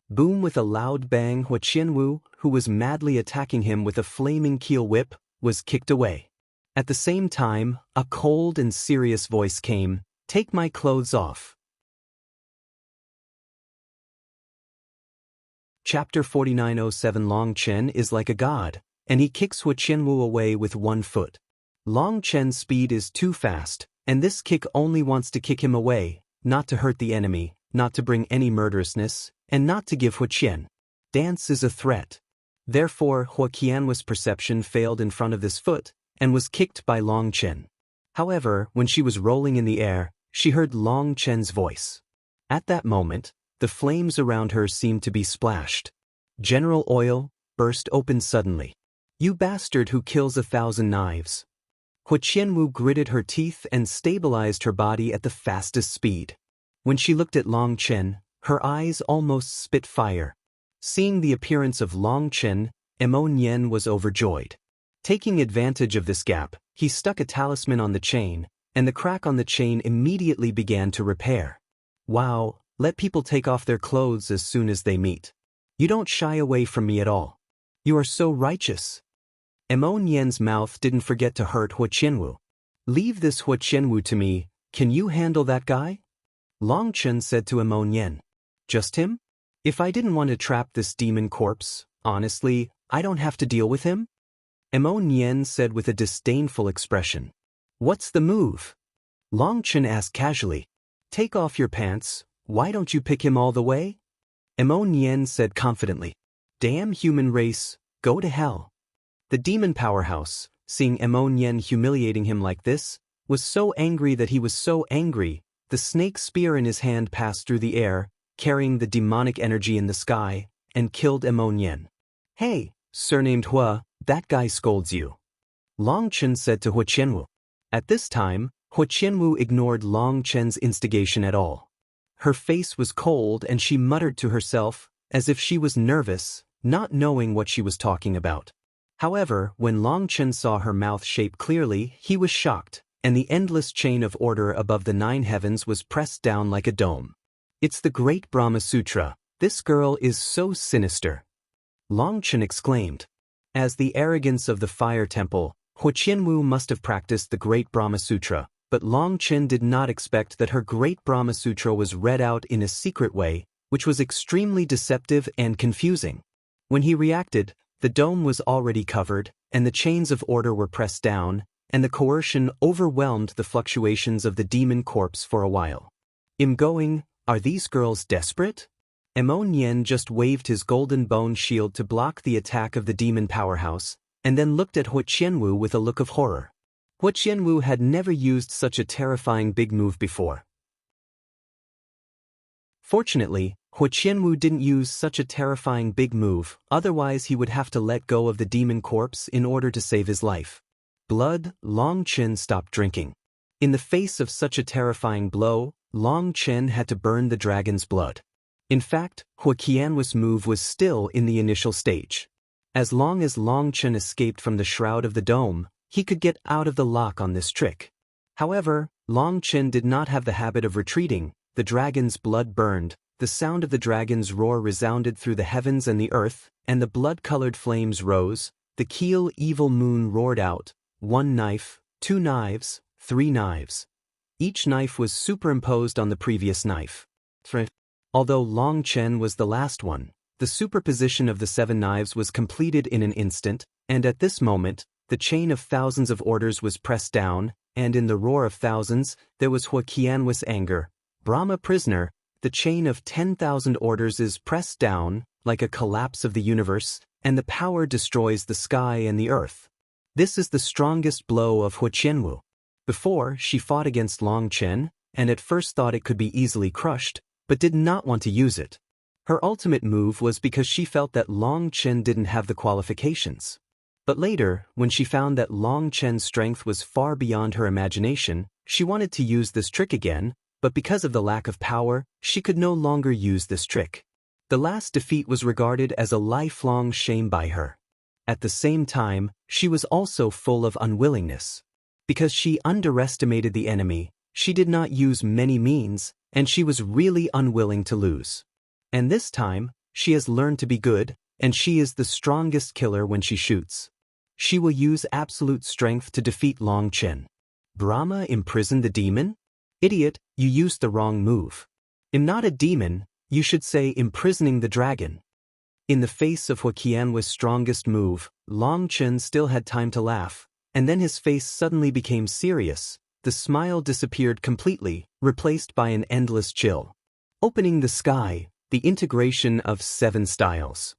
[SPEAKER 1] Boom! With a loud bang, Hua Qianwu, who was madly attacking him with a flaming keel whip, was kicked away. At the same time, a cold and serious voice came, "Take my clothes off." Chapter 4907. Long Chen is like a god, and he kicks Hua Qianwu away with one foot. Long Chen's speed is too fast, and this kick only wants to kick him away, not to hurt the enemy, not to bring any murderousness, and not to give Hua Qian. Dance is a threat. Therefore, Hua Qianwu's perception failed in front of this foot, and was kicked by Long Chen. However, when she was rolling in the air, she heard Long Chen's voice. At that moment, the flames around her seemed to be splashed. General Oil burst open suddenly. "You bastard who kills 1,000 knives." Hua Qianwu gritted her teeth and stabilized her body at the fastest speed. When she looked at Long Chen, her eyes almost spit fire. Seeing the appearance of Long Chen, Emon was overjoyed. Taking advantage of this gap, he stuck a talisman on the chain, and the crack on the chain immediately began to repair. "Wow, let people take off their clothes as soon as they meet. You don't shy away from me at all. You are so righteous." Emon's mouth didn't forget to hurt Hua Qianwu. "Leave this Hua Qianwu to me, can you handle that guy?" Long Chen said to Emon. "Just him? If I didn't want to trap this demon corpse, honestly, I don't have to deal with him?" Emon said with a disdainful expression. "What's the move?" Long Chen asked casually. "Take off your pants, why don't you pick him all the way?" Emon said confidently. "Damn human race, go to hell." The demon powerhouse, seeing Emon humiliating him like this, was so angry that he was so angry, the snake spear in his hand passed through the air, carrying the demonic energy in the sky, and killed Emon. "Hey, surnamed Hua, that guy scolds you," Long Chen said to Hua Qianwu. At this time, Hua Qianwu ignored Long Chen's instigation at all. Her face was cold and she muttered to herself, as if she was nervous, not knowing what she was talking about. However, when Long Chen saw her mouth shape clearly, he was shocked, and the endless chain of order above the 9 heavens was pressed down like a dome. "It's the great Brahma Sutra. This girl is so sinister," Long Chen exclaimed. As the arrogance of the fire temple, Hua Qianwu must have practiced the great Brahma Sutra, but Long Chen did not expect that her great Brahma Sutra was read out in a secret way, which was extremely deceptive and confusing. When he reacted, the dome was already covered, and the chains of order were pressed down, and the coercion overwhelmed the fluctuations of the demon corpse for a while. "I'm going, are these girls desperate?" Emon just waved his golden bone shield to block the attack of the demon powerhouse, and then looked at Hua Qianwu with a look of horror. Hua Qianwu had never used such a terrifying big move before. Fortunately, Hua Qianwu didn't use such a terrifying big move, otherwise he would have to let go of the demon corpse in order to save his life. Blood, Long Chen stopped drinking. In the face of such a terrifying blow, Long Chen had to burn the dragon's blood. In fact, Hua Qianwu's move was still in the initial stage. As long as Long Chen escaped from the shroud of the dome, he could get out of the lock on this trick. However, Long Chen did not have the habit of retreating. The dragon's blood burned, the sound of the dragon's roar resounded through the heavens and the earth, and the blood-colored flames rose. The Keel Evil Moon roared out, 1 knife, 2 knives, 3 knives. Each knife was superimposed on the previous knife. Although Long Chen was the last one, the superposition of the 7 knives was completed in an instant, and at this moment, the chain of thousands of orders was pressed down, and in the roar of thousands, there was Hua Qianwu's anger. Brahma prisoner, the chain of 10,000 orders is pressed down, like a collapse of the universe, and the power destroys the sky and the earth. This is the strongest blow of Hua Qianwu. Before, she fought against Long Chen, and at first thought it could be easily crushed, but did not want to use it. Her ultimate move was because she felt that Long Chen didn't have the qualifications. But later, when she found that Long Chen's strength was far beyond her imagination, she wanted to use this trick again, but because of the lack of power, she could no longer use this trick. The last defeat was regarded as a lifelong shame by her. At the same time, she was also full of unwillingness. Because she underestimated the enemy, she did not use many means, and she was really unwilling to lose. And this time, she has learned to be good, and she is the strongest killer when she shoots. She will use absolute strength to defeat Long Chen. Brahma imprisoned the demon? Idiot, you used the wrong move. I'm not a demon, you should say imprisoning the dragon. In the face of Hua Qianwu's strongest move, Long Chen still had time to laugh, and then his face suddenly became serious. The smile disappeared completely, replaced by an endless chill. Opening the sky, the integration of 7 styles.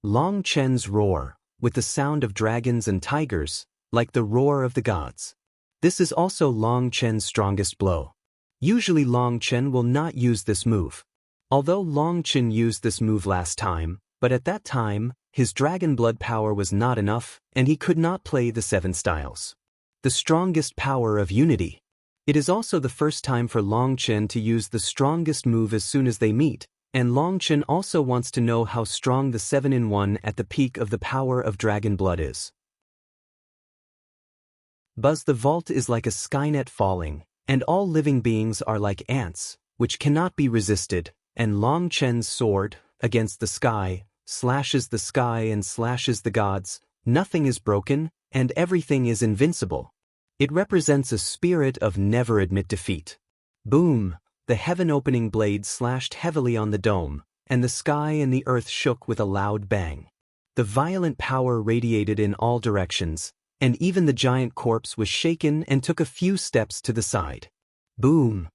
[SPEAKER 1] Long Chen's roar, with the sound of dragons and tigers, like the roar of the gods. This is also Long Chen's strongest blow. Usually Long Chen will not use this move. Although Long Chen used this move last time, but at that time, his dragon blood power was not enough, and he could not play the 7 styles. The strongest power of unity. It is also the first time for Long Chen to use the strongest move as soon as they meet, and Long Chen also wants to know how strong the 7-in-1 at the peak of the power of dragon blood is. Buzz, the vault is like a skynet falling, and all living beings are like ants, which cannot be resisted, and Long Chen's sword, against the sky, slashes the sky and slashes the gods. Nothing is broken, and everything is invincible. It represents a spirit of never admit defeat. Boom! The heaven-opening blade slashed heavily on the dome, and the sky and the earth shook with a loud bang. The violent power radiated in all directions, and even the giant corpse was shaken and took a few steps to the side. Boom!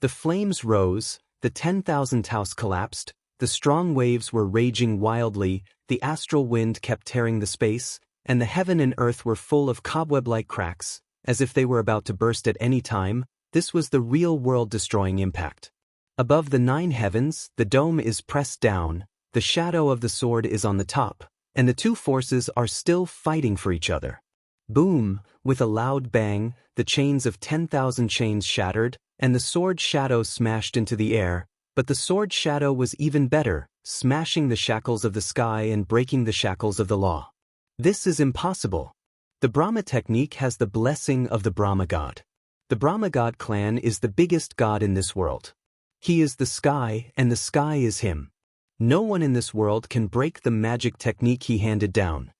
[SPEAKER 1] The flames rose, the 10,000 taus collapsed, the strong waves were raging wildly, the astral wind kept tearing the space, and the heaven and earth were full of cobweb-like cracks, as if they were about to burst at any time. This was the real world-destroying impact. Above the 9 heavens, the dome is pressed down, the shadow of the sword is on the top, and the 2 forces are still fighting for each other. Boom! With a loud bang, the chains of 10,000 chains shattered, and the sword shadow smashed into the air, but the sword shadow was even better, smashing the shackles of the sky and breaking the shackles of the law. This is impossible. The Brahma technique has the blessing of the Brahma god. The Brahma god clan is the biggest god in this world. He is the sky, and the sky is him. No one in this world can break the magic technique he handed down.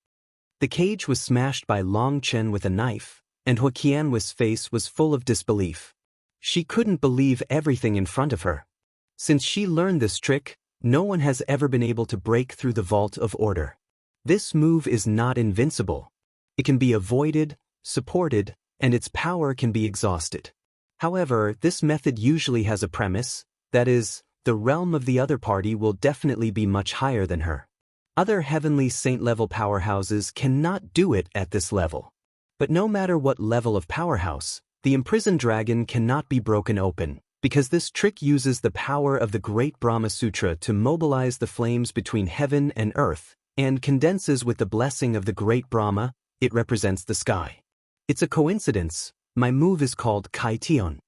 [SPEAKER 1] The cage was smashed by Long Chen with a knife, and Hua Qianwu's face was full of disbelief. She couldn't believe everything in front of her. Since she learned this trick, no one has ever been able to break through the vault of order. This move is not invincible. It can be avoided, supported, and its power can be exhausted. However, this method usually has a premise, that is, the realm of the other party will definitely be much higher than her. Other heavenly saint-level powerhouses cannot do it at this level. But no matter what level of powerhouse, the imprisoned dragon cannot be broken open, because this trick uses the power of the Great Brahma Sutra to mobilize the flames between heaven and earth, and condenses with the blessing of the Great Brahma. It represents the sky. It's a coincidence. My move is called Kai Tion.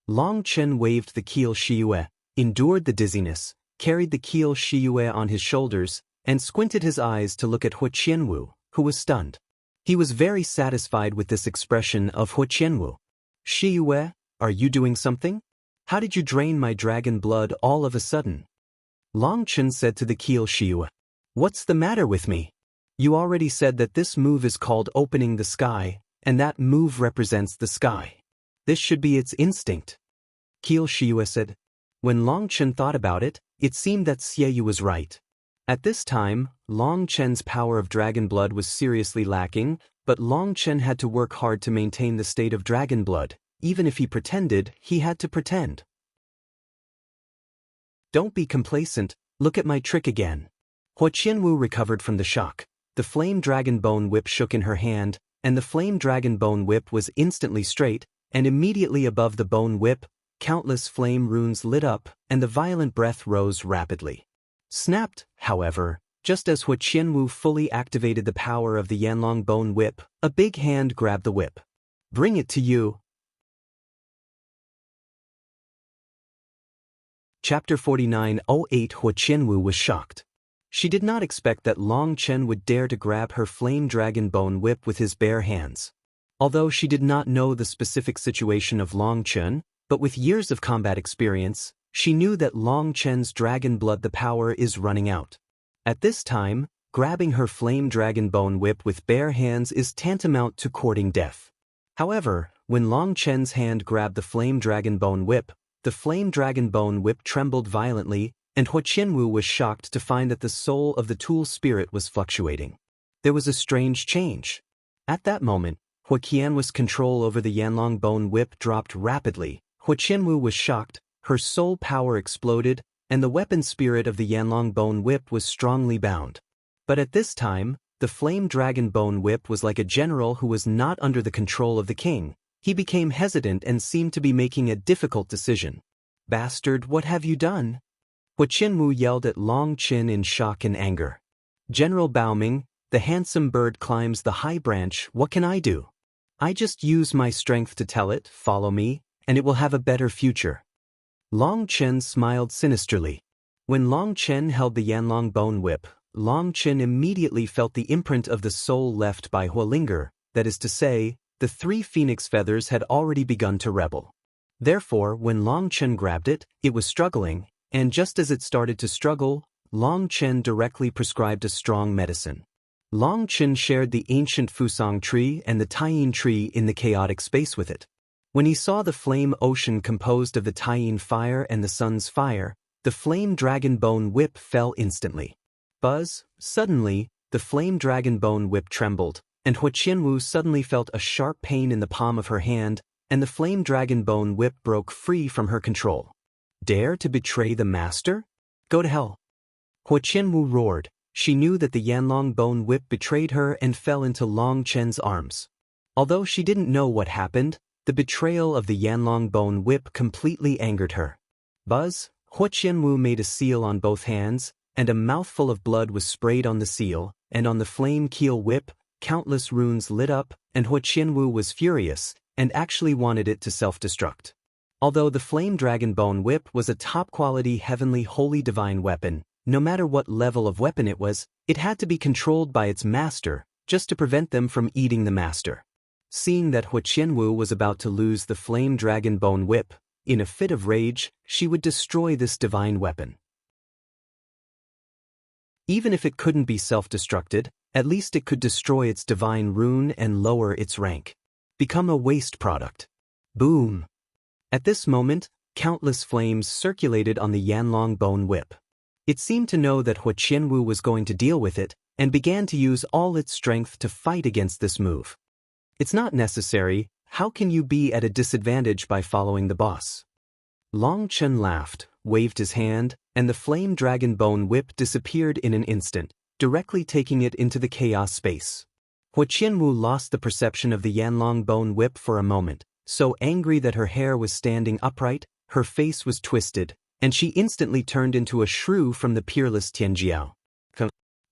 [SPEAKER 1] Long Chen waved the keel Shiyue, endured the dizziness, carried the keel Shiyue on his shoulders, and squinted his eyes to look at Hu Qianwu, who was stunned. He was very satisfied with this expression of Hu Qianwu. Shiyue, are you doing something? How did you drain my dragon blood all of a sudden? Long Chen said to the keel Shiyue. What's the matter with me? You already said that this move is called opening the sky, and that move represents the sky. This should be its instinct. Keel Shiyue said. When Long Chen thought about it, it seemed that Xieyu was right. At this time, Long Chen's power of dragon blood was seriously lacking, but Long Chen had to work hard to maintain the state of dragon blood. Even if he pretended, he had to pretend. Don't be complacent, look at my trick again. Hu Qianwu recovered from the shock. The flame dragon bone whip shook in her hand, and the flame dragon bone whip was instantly straight, and immediately above the bone whip, countless flame runes lit up, and the violent breath rose rapidly. Snapped, however, just as Hu Qianwu fully activated the power of the Yanlong bone whip, a big hand grabbed the whip. Bring it to you. Chapter 49:08 Hu Qianwu was shocked. She did not expect that Long Chen would dare to grab her flame dragon bone whip with his bare hands. Although she did not know the specific situation of Long Chen, but with years of combat experience, she knew that Long Chen's dragon blood the power is running out. At this time, grabbing her flame dragon bone whip with bare hands is tantamount to courting death. However, when Long Chen's hand grabbed the flame dragon bone whip, the flame dragon bone whip trembled violently, and Hu Qianwu was shocked to find that the soul of the tool spirit was fluctuating. There was a strange change. At that moment, Hu Qianwu's control over the Yanlong bone whip dropped rapidly. Hu Qianwu was shocked, her soul power exploded, and the weapon spirit of the Yanlong bone whip was strongly bound. But at this time, the flame dragon bone whip was like a general who was not under the control of the king. He became hesitant and seemed to be making a difficult decision. Bastard, what have you done? Hu Qianwu yelled at Long Chen in shock and anger. General Baoming, the handsome bird climbs the high branch, what can I do? I just use my strength to tell it, follow me, and it will have a better future. Long Chen smiled sinisterly. When Long Chen held the Yanlong bone whip, Long Chen immediately felt the imprint of the soul left by Huolinger, that is to say, the 3 phoenix feathers had already begun to rebel. Therefore, when Long Chen grabbed it, it was struggling, and just as it started to struggle, Long Chen directly prescribed a strong medicine. Long Chen shared the ancient Fusang tree and the Taiyin tree in the chaotic space with it. When he saw the flame ocean composed of the Taiyin fire and the sun's fire, the flame dragon bone whip fell instantly. Buzz, suddenly, the flame dragon bone whip trembled, and Hu Qianwu suddenly felt a sharp pain in the palm of her hand, and the flame dragon bone whip broke free from her control. Dare to betray the master? Go to hell. Hu Qianwu roared. She knew that the Yanlong bone whip betrayed her and fell into Long Chen's arms. Although she didn't know what happened, the betrayal of the Yanlong bone whip completely angered her. Buzz, Hu Qianwu made a seal on both hands, and a mouthful of blood was sprayed on the seal, and on the flame keel whip, countless runes lit up, and Hu Qianwu was furious, and actually wanted it to self-destruct. Although the flame dragon bone whip was a top-quality heavenly holy divine weapon, no matter what level of weapon it was, it had to be controlled by its master, just to prevent them from eating the master. Seeing that Hu Qianwu was about to lose the flame dragon bone whip, in a fit of rage, she would destroy this divine weapon. Even if it couldn't be self-destructed, at least it could destroy its divine rune and lower its rank. Become a waste product. Boom! At this moment, countless flames circulated on the Yanlong bone whip. It seemed to know that Hu Qianwu was going to deal with it, and began to use all its strength to fight against this move. It's not necessary. How can you be at a disadvantage by following the boss? Long Chen laughed, waved his hand, and the flame dragon bone whip disappeared in an instant, directly taking it into the chaos space. Hu Qianwu lost the perception of the Yanlong bone whip for a moment, so angry that her hair was standing upright, her face was twisted, and she instantly turned into a shrew from the peerless Tianjiao.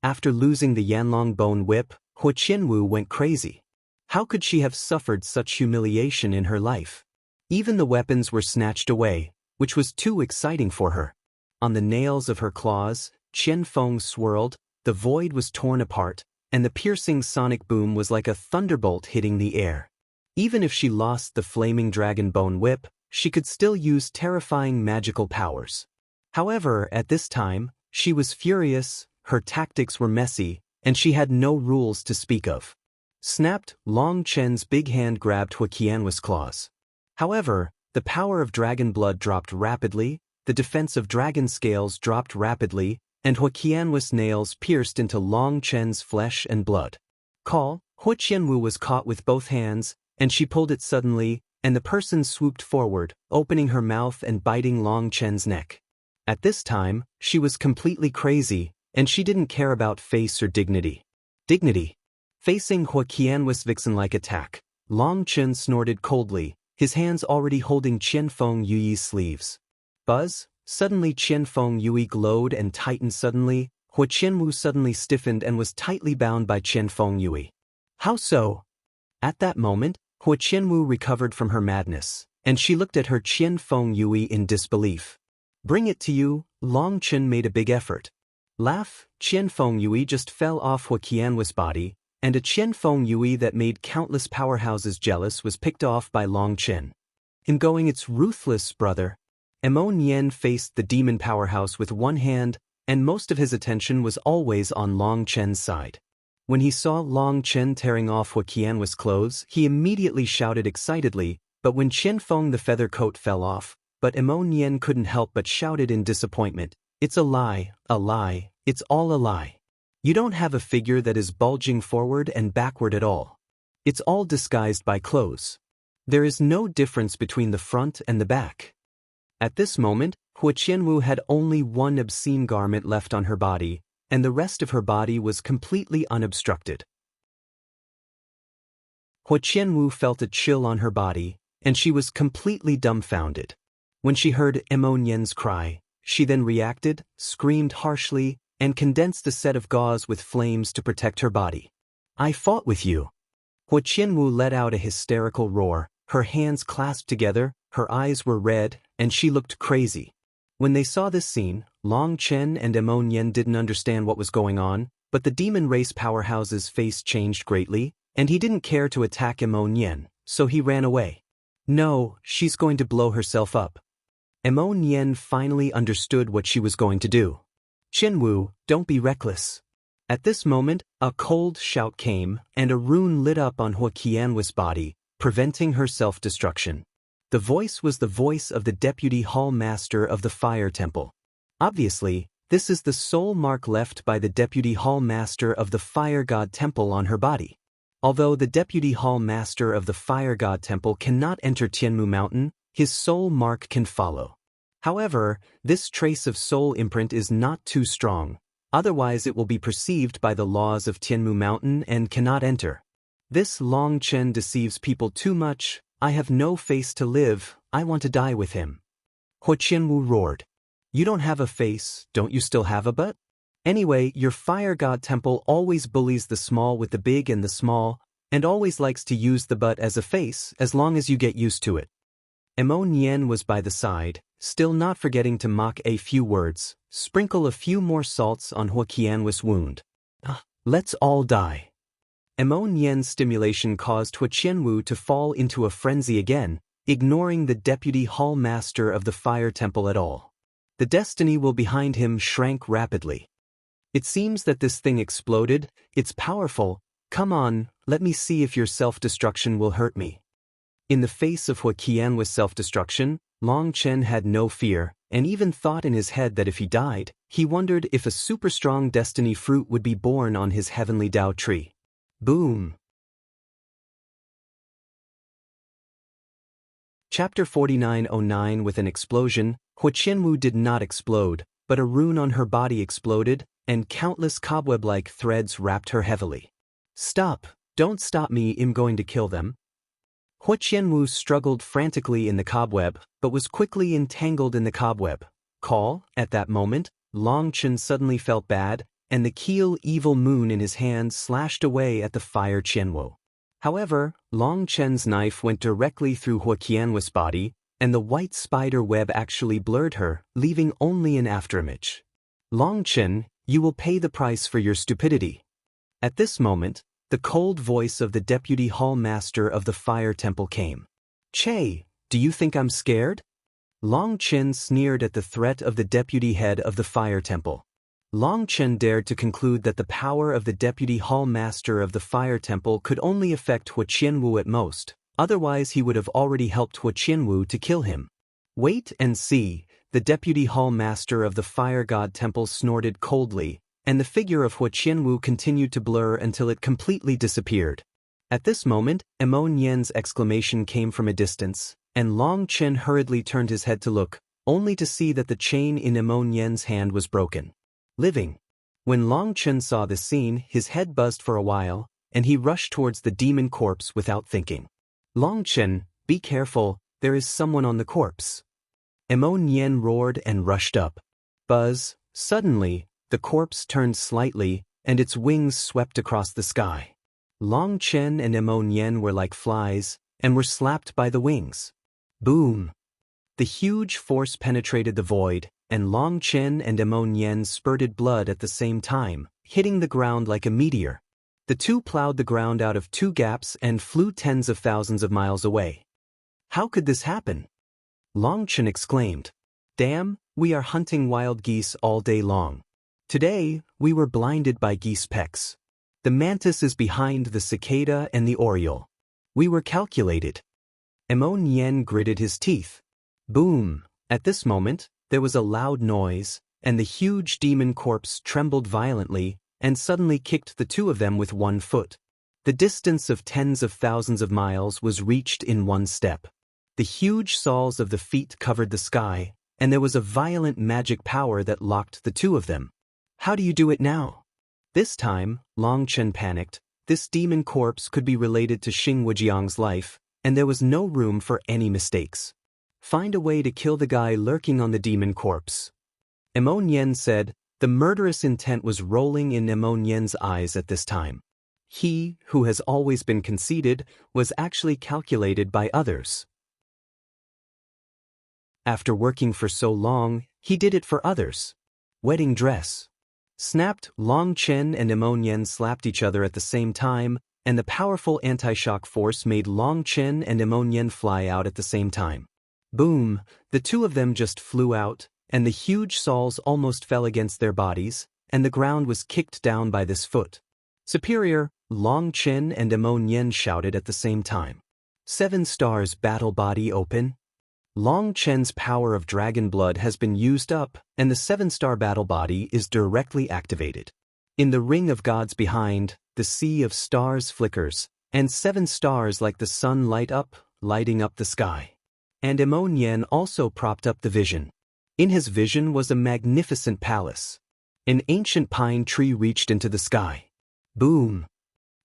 [SPEAKER 1] After losing the Yanlong bone whip, Hua Qianwu went crazy. How could she have suffered such humiliation in her life? Even the weapons were snatched away, which was too exciting for her. On the nails of her claws, Qianfeng swirled, the void was torn apart, and the piercing sonic boom was like a thunderbolt hitting the air. Even if she lost the flaming dragon bone whip, she could still use terrifying magical powers. However, at this time, she was furious, her tactics were messy, and she had no rules to speak of. Snapped, Long Chen's big hand grabbed Hua Qianwu's claws. However, the power of dragon blood dropped rapidly, the defense of dragon scales dropped rapidly, and Hua Qianwu's nails pierced into Long Chen's flesh and blood. Hua Qianwu was caught with both hands, and she pulled it suddenly, and the person swooped forward, opening her mouth and biting Long Chen's neck. At this time, she was completely crazy, and she didn't care about face or dignity. Facing Hua Qianwu's vixen-like attack, Long Chen snorted coldly, his hands already holding Qianfeng Yuyi's sleeves. Buzz! Suddenly Qianfeng Yui glowed and tightened suddenly, Hua Qianwu suddenly stiffened and was tightly bound by Qianfeng Yui. How so? At that moment, Hua Qianwu recovered from her madness, and she looked at her Qianfeng Yui in disbelief. Bring it to you, Long Chen made a big effort. Laugh, Qianfeng Yui just fell off Hua Qianwu's body, and a Qianfeng Yui that made countless powerhouses jealous was picked off by Long Chen. In going its ruthless brother, Mo Nian faced the demon powerhouse with one hand, and most of his attention was always on Long Chen's side. When he saw Long Chen tearing off Hua Qianwu's clothes, he immediately shouted excitedly, but when Qianfeng the feather coat fell off, but Mo Nian couldn't help but shouted in disappointment, "It's a lie, it's all a lie. You don't have a figure that is bulging forward and backward at all. It's all disguised by clothes. There is no difference between the front and the back." At this moment, Hua Qianwu had only one obscene garment left on her body, and the rest of her body was completely unobstructed. Hua Qianwu felt a chill on her body, and she was completely dumbfounded. When she heard Mo Nian's cry, she then reacted, screamed harshly, and condensed a set of gauze with flames to protect her body. "I fought with you." Hua Qianwu let out a hysterical roar, her hands clasped together, her eyes were red, and she looked crazy. When they saw this scene, Long Chen and Mo Nian didn't understand what was going on, but the demon race powerhouse's face changed greatly, and he didn't care to attack Mo Nian, so he ran away. No, she's going to blow herself up. Mo Nian finally understood what she was going to do. "Qianwu, don't be reckless." At this moment, a cold shout came, and a rune lit up on Hua Qianwu's body, preventing her self-destruction. The voice was the voice of the Deputy Hall Master of the Fire Temple. Obviously, this is the sole mark left by the Deputy Hall Master of the Fire God Temple on her body. Although the Deputy Hall Master of the Fire God Temple cannot enter Tianmu Mountain, his soul mark can follow. However, this trace of soul imprint is not too strong, otherwise it will be perceived by the laws of Tianmu Mountain and cannot enter. This Long Chen deceives people too much. "I have no face to live, I want to die with him." Hua Qianwu roared. "You don't have a face, don't you still have a butt? Anyway, your Fire God Temple always bullies the small with the big and the small, and always likes to use the butt as a face as long as you get used to it." Mo Nian was by the side, still not forgetting to mock a few words, "Sprinkle a few more salts on Hua Qianwu's wound. Let's all die." Mo Nian's stimulation caused Hua Qianwu to fall into a frenzy again, ignoring the Deputy Hall Master of the Fire Temple at all. The destiny will behind him shrank rapidly. "It seems that this thing exploded, it's powerful, come on, let me see if your self-destruction will hurt me." In the face of Hua Qianwu's self-destruction, Long Chen had no fear, and even thought in his head that if he died, he wondered if a super-strong destiny fruit would be born on his heavenly Dao tree. Boom! Chapter 4909. With an explosion, Hua Qianwu did not explode, but a rune on her body exploded, and countless cobweb-like threads wrapped her heavily. "Stop! Don't stop me, I'm going to kill them." Hua Qianwu struggled frantically in the cobweb, but was quickly entangled in the cobweb. At that moment, Long Chen suddenly felt bad, and the keel evil moon in his hand slashed away at the fire Qianwu. However, Long Chen's knife went directly through Hua Qianwu's body, and the white spider web actually blurred her, leaving only an afterimage. Long Chen, you will pay the price for your stupidity. At this moment, the cold voice of the deputy hall master of the fire temple came. Che, do you think I'm scared? Long Chen sneered at the threat of the deputy head of the fire temple. Long Chen dared to conclude that the power of the deputy hall master of the fire temple could only affect Hua Qianwu at most, otherwise he would have already helped Hua Qianwu to kill him. Wait and see, the deputy hall master of the fire god temple snorted coldly, and the figure of Hua Qianwu continued to blur until it completely disappeared. At this moment, Emo Nian's exclamation came from a distance, and Long Chen hurriedly turned his head to look, only to see that the chain in Emo Nian's hand was broken. Living. When Long Chen saw this scene, his head buzzed for a while, and he rushed towards the demon corpse without thinking. Long Chen, be careful, there is someone on the corpse. Emo Nian roared and rushed up. Buzz, suddenly, the corpse turned slightly, and its wings swept across the sky. Long Chen and Emo Nian were like flies, and were slapped by the wings. Boom! The huge force penetrated the void, and Long Chen and Emo Nian spurted blood at the same time, hitting the ground like a meteor. The two plowed the ground out of two gaps and flew tens of thousands of miles away. How could this happen? Long Chen exclaimed. Damn, we are hunting wild geese all day long. Today, we were blinded by geese pecks. The mantis is behind the cicada and the oriole. We were calculated. Emo Nian gritted his teeth. Boom! At this moment, there was a loud noise, and the huge demon corpse trembled violently, and suddenly kicked the two of them with one foot. The distance of tens of thousands of miles was reached in one step. The huge soles of the feet covered the sky, and there was a violent magic power that locked the two of them. How do you do it now? This time, Long Chen panicked. This demon corpse could be related to Xing Wujiang's life, and there was no room for any mistakes. Find a way to kill the guy lurking on the demon corpse. Emo Nian said. The murderous intent was rolling in Emo Nian's eyes at this time. He, who has always been conceited, was actually calculated by others. After working for so long, he did it for others. Wedding dress. Snapped, Long Chen and Emo Nian slapped each other at the same time, and the powerful anti-shock force made Long Chen and Emo Nian fly out at the same time. Boom, the two of them just flew out, and the huge soles almost fell against their bodies, and the ground was kicked down by this foot. Superior, Long Chen and Emo Nian shouted at the same time. 7 stars battle body open. Long Chen's power of dragon blood has been used up, and the 7-star battle body is directly activated. In the ring of gods behind, the sea of stars flickers, and 7 stars like the sun light up, lighting up the sky. And Emo Nian also propped up the vision. In his vision was a magnificent palace. An ancient pine tree reached into the sky. Boom!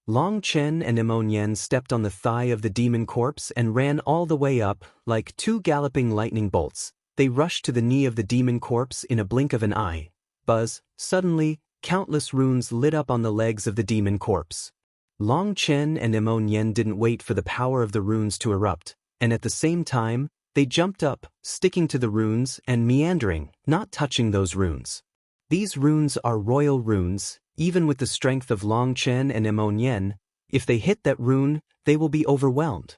[SPEAKER 1] Long Chen and Emo Nian stepped on the thigh of the demon corpse and ran all the way up, like 2 galloping lightning bolts. They rushed to the knee of the demon corpse in a blink of an eye. Buzz, suddenly, countless runes lit up on the legs of the demon corpse. Long Chen and Emo Nian didn't wait for the power of the runes to erupt, and at the same time, they jumped up, sticking to the runes and meandering, not touching those runes. These runes are royal runes. Even with the strength of Long Chen and Emo Nian, if they hit that rune, they will be overwhelmed.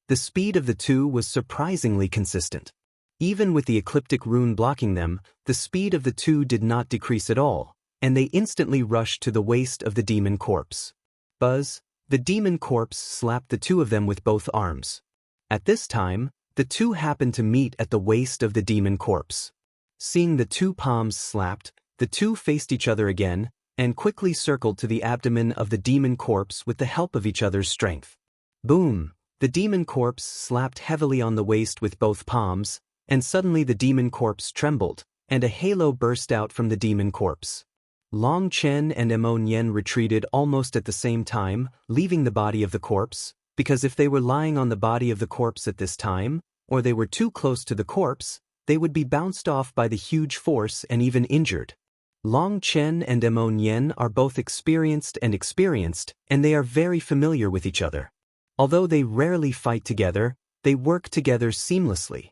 [SPEAKER 1] The speed of the two was surprisingly consistent. Even with the ecliptic rune blocking them, the speed of the two did not decrease at all, and they instantly rushed to the waist of the demon corpse. Buzz, the demon corpse slapped the two of them with both arms. At this time, the two happened to meet at the waist of the demon corpse. Seeing the two palms slapped, the two faced each other again, and quickly circled to the abdomen of the demon corpse with the help of each other's strength. Boom! The demon corpse slapped heavily on the waist with both palms, and suddenly the demon corpse trembled, and a halo burst out from the demon corpse. Long Chen and Emo Nian retreated almost at the same time, leaving the body of the corpse, because if they were lying on the body of the corpse at this time, or they were too close to the corpse, they would be bounced off by the huge force and even injured. Long Chen and Emon Yen are both experienced, and they are very familiar with each other. Although they rarely fight together, they work together seamlessly.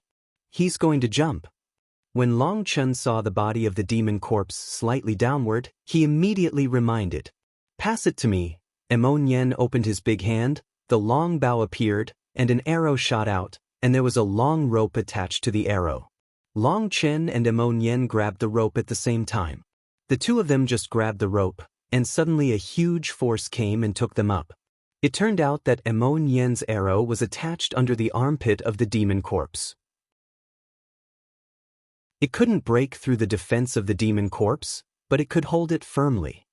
[SPEAKER 1] He's going to jump. When Long Chen saw the body of the demon corpse slightly downward, he immediately reminded. Pass it to me. Emon Yen opened his big hand, the long bow appeared, and an arrow shot out, and there was a long rope attached to the arrow. Long Chen and Emon Yen grabbed the rope at the same time. The two of them just grabbed the rope, and suddenly a huge force came and took them up. It turned out that Emon Yen's arrow was attached under the armpit of the demon corpse. It couldn't break through the defense of the demon corpse, but it could hold it firmly.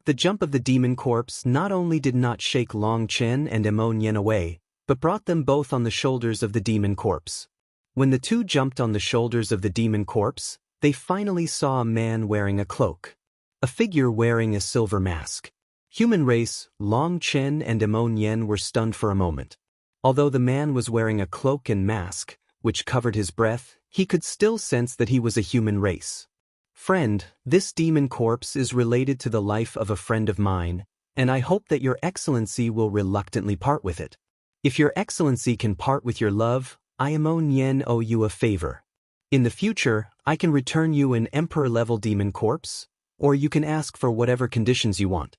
[SPEAKER 1] The jump of the demon corpse not only did not shake Long Chen and Emon Yen away, but brought them both on the shoulders of the demon corpse. When the two jumped on the shoulders of the demon corpse, they finally saw a man wearing a cloak. A figure wearing a silver mask. Human race, Long Chen and Emon Yen were stunned for a moment. Although the man was wearing a cloak and mask, which covered his breath, he could still sense that he was a human race. Friend, this demon corpse is related to the life of a friend of mine, and I hope that your excellency will reluctantly part with it. If your excellency can part with your love, I Emon Yen owe you a favor. In the future, I can return you an emperor-level demon corpse, or you can ask for whatever conditions you want.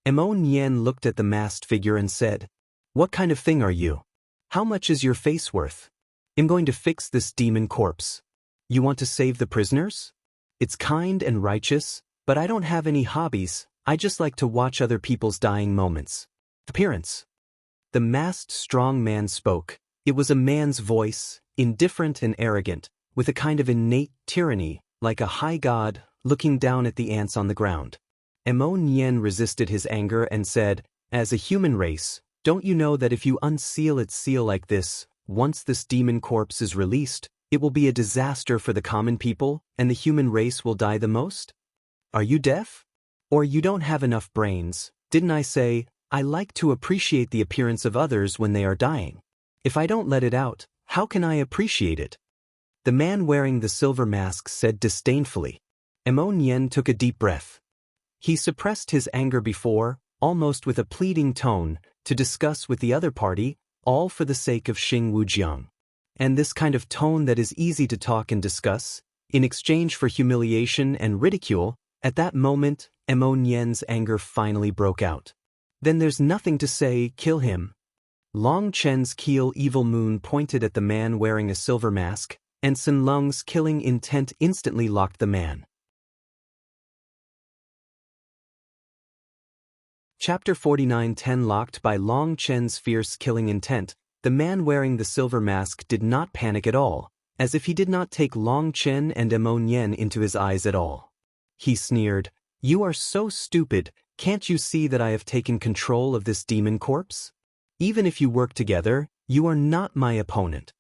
[SPEAKER 1] Emon Yen looked at the masked figure and said, What kind of thing are you? How much is your face worth? I'm going to fix this demon corpse. You want to save the prisoners? It's kind and righteous, but I don't have any hobbies, I just like to watch other people's dying moments. Appearance. The masked strong man spoke. It was a man's voice, indifferent and arrogant, with a kind of innate tyranny, like a high god, looking down at the ants on the ground. Emon Yen resisted his anger and said, As a human race, don't you know that if you unseal its seal like this, once this demon corpse is released, it will be a disaster for the common people, and the human race will die the most? Are you deaf? Or you don't have enough brains? Didn't I say, I like to appreciate the appearance of others when they are dying? If I don't let it out, how can I appreciate it? The man wearing the silver mask said disdainfully. Emon Yen took a deep breath. He suppressed his anger before, almost with a pleading tone, to discuss with the other party, all for the sake of Xing Wujiang. And this kind of tone that is easy to talk and discuss, in exchange for humiliation and ridicule, at that moment, Emon Yen's anger finally broke out. Then there's nothing to say, kill him. Long Chen's keel evil moon pointed at the man wearing a silver mask, and Sun Lung's killing intent instantly locked the man. Chapter 49:10 Locked by Long Chen's fierce killing intent, the man wearing the silver mask did not panic at all, as if he did not take Long Chen and Emon Yen into his eyes at all. He sneered, You are so stupid, can't you see that I have taken control of this demon corpse? Even if you work together, you are not my opponent.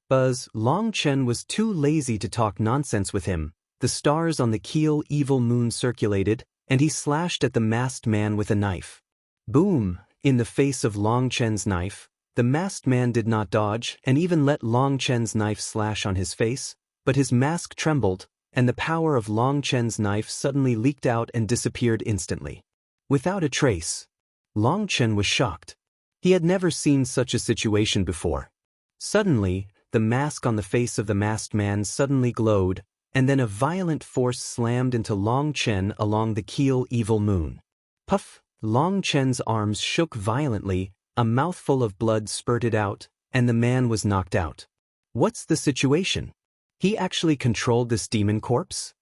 [SPEAKER 1] Long Chen was too lazy to talk nonsense with him. The stars on the keel evil moon circulated, and he slashed at the masked man with a knife. Boom! In the face of Long Chen's knife, the masked man did not dodge and even let Long Chen's knife slash on his face, but his mask trembled, and the power of Long Chen's knife suddenly leaked out and disappeared instantly. Without a trace. Long Chen was shocked. He had never seen such a situation before. Suddenly, the mask on the face of the masked man suddenly glowed, and then a violent force slammed into Long Chen along the keel evil moon. Puff! Long Chen's arms shook violently, a mouthful of blood spurted out, and the man was knocked out. What's the situation? He actually controlled this demon corpse?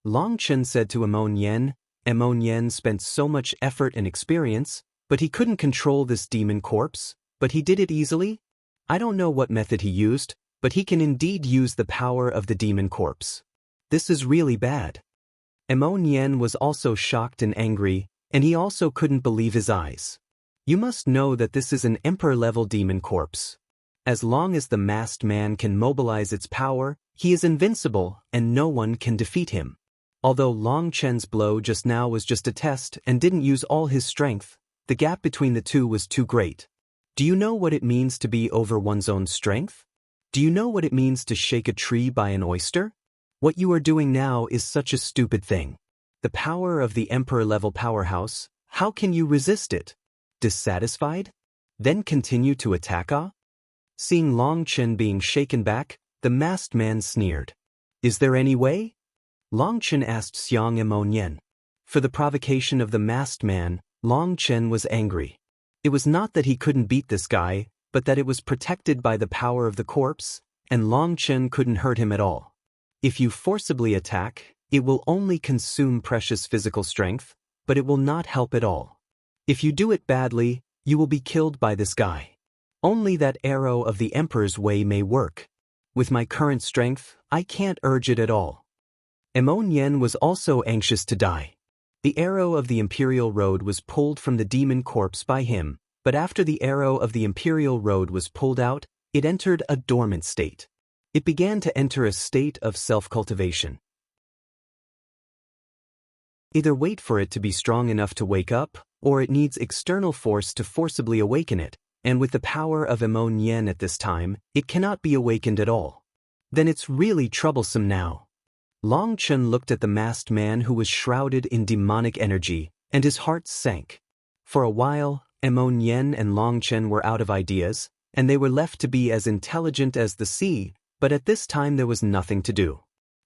[SPEAKER 1] Long Chen said to Emon Yen. Emon Yen spent so much effort and experience, but he couldn't control this demon corpse, but he did it easily? I don't know what method he used, but he can indeed use the power of the demon corpse. This is really bad. Emon Yen was also shocked and angry, and he also couldn't believe his eyes. You must know that this is an emperor-level demon corpse. As long as the masked man can mobilize its power, he is invincible and no one can defeat him. Although Long Chen's blow just now was just a test and didn't use all his strength, the gap between the two was too great. Do you know what it means to be over one's own strength? Do you know what it means to shake a tree by an oyster? What you are doing now is such a stupid thing. The power of the emperor-level powerhouse, how can you resist it? Dissatisfied? Then continue to attack? Seeing Long Chen being shaken back, the masked man sneered. Is there any way? Long Chen asked Xiang Emonyen. For the provocation of the masked man, Long Chen was angry. It was not that he couldn't beat this guy, but that it was protected by the power of the corpse, and Long Chen couldn't hurt him at all. If you forcibly attack, it will only consume precious physical strength, but it will not help at all. If you do it badly, you will be killed by this guy. Only that arrow of the Emperor's way may work. With my current strength, I can't urge it at all. Emonyen was also anxious to die. The arrow of the Imperial Road was pulled from the demon corpse by him, but after the arrow of the Imperial Road was pulled out, it entered a dormant state. It began to enter a state of self-cultivation. Either wait for it to be strong enough to wake up, or it needs external force to forcibly awaken it, and with the power of Emonyen at this time, it cannot be awakened at all. Then it's really troublesome now. Long Chen looked at the masked man who was shrouded in demonic energy, and his heart sank. For a while, Emonyen and Long Chen were out of ideas, and they were left to be as intelligent as the sea, but at this time there was nothing to do.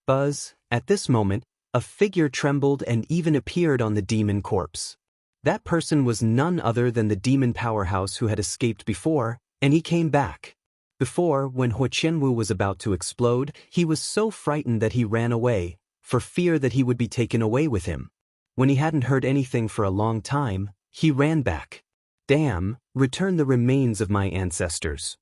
[SPEAKER 1] Buzz, at this moment, a figure trembled and even appeared on the demon corpse. That person was none other than the demon powerhouse who had escaped before, and he came back. Before, when Huo Qianwu was about to explode, he was so frightened that he ran away, for fear that he would be taken away with him. When he hadn't heard anything for a long time, he ran back. Damn, return the remains of my ancestors.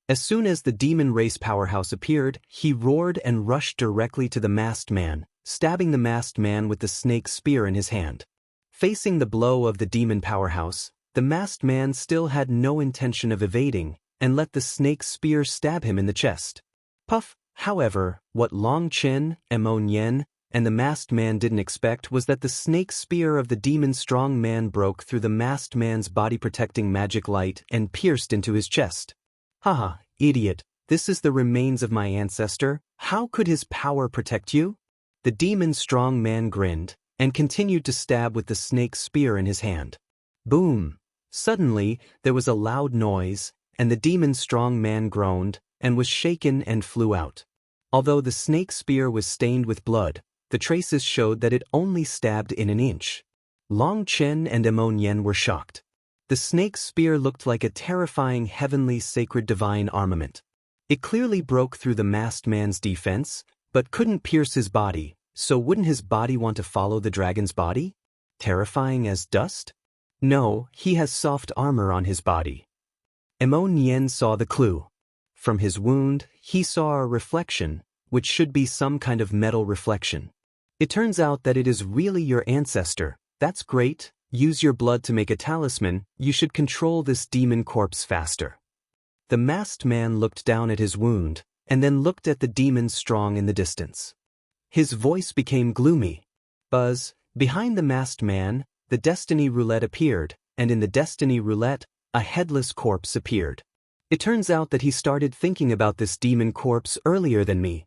[SPEAKER 1] As soon as the demon race powerhouse appeared, he roared and rushed directly to the masked man, stabbing the masked man with the snake spear in his hand. Facing the blow of the demon powerhouse, the masked man still had no intention of evading, and let the snake spear stab him in the chest. Puff, however, what Long Chen, Emonyen, and the masked man didn't expect was that the snake spear of the demon strong man broke through the masked man's body-protecting magic light and pierced into his chest. Haha, idiot, this is the remains of my ancestor, how could his power protect you? The demon strong man grinned, and continued to stab with the snake spear in his hand. Boom! Suddenly, there was a loud noise, and the demon strong man groaned, and was shaken and flew out. Although the snake spear was stained with blood, the traces showed that it only stabbed in an inch. Long Chen and Emonyen were shocked. The snake spear looked like a terrifying heavenly sacred divine armament. It clearly broke through the masked man's defense, but couldn't pierce his body, so wouldn't his body want to follow the dragon's body? Terrifying as dust? No, he has soft armor on his body. Emonyen saw the clue. From his wound, he saw a reflection, which should be some kind of metal reflection. It turns out that it is really your ancestor. That's great. Use your blood to make a talisman. You should control this demon corpse faster. The masked man looked down at his wound, and then looked at the demon strong in the distance. His voice became gloomy. Buzz, behind the masked man, the destiny roulette appeared, and in the destiny roulette, a headless corpse appeared. It turns out that he started thinking about this demon corpse earlier than me.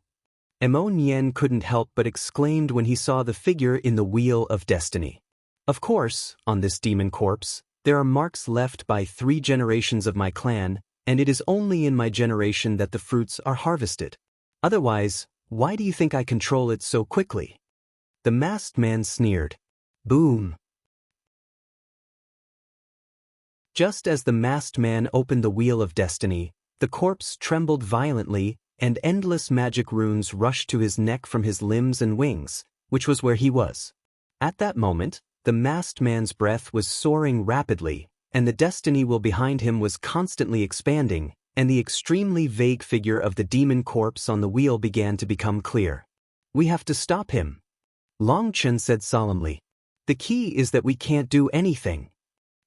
[SPEAKER 1] Emonyen couldn't help but exclaimed when he saw the figure in the Wheel of Destiny. Of course, on this demon corpse, there are marks left by 3 generations of my clan, and it is only in my generation that the fruits are harvested. Otherwise, why do you think I control it so quickly? The masked man sneered. Boom! Just as the masked man opened the Wheel of Destiny, the corpse trembled violently, and endless magic runes rushed to his neck from his limbs and wings, which was where he was. At that moment, the masked man's breath was soaring rapidly, and the destiny wheel behind him was constantly expanding, and the extremely vague figure of the demon corpse on the wheel began to become clear. We have to stop him. Long Chen said solemnly. The key is that we can't do anything.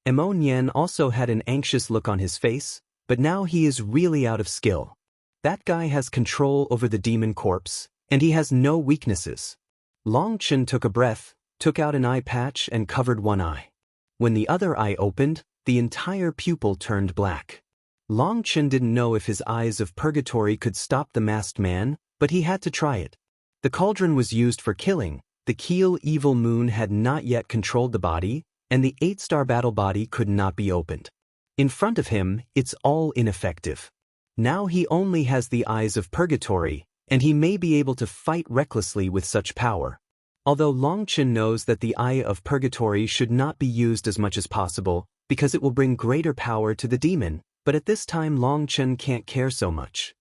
[SPEAKER 1] Emonyen also had an anxious look on his face, but now he is really out of skill. That guy has control over the demon corpse, and he has no weaknesses. Long Chen took a breath, took out an eye patch and covered one eye. When the other eye opened, the entire pupil turned black. Long Chen didn't know if his eyes of purgatory could stop the masked man, but he had to try it. The cauldron was used for killing, the Keel evil moon had not yet controlled the body, and the 8-star battle body could not be opened. In front of him, it's all ineffective. Now he only has the eyes of purgatory, and he may be able to fight recklessly with such power. Although Long Chen knows that the eye of purgatory should not be used as much as possible, because it will bring greater power to the demon, but at this time Long Chen can't care so much.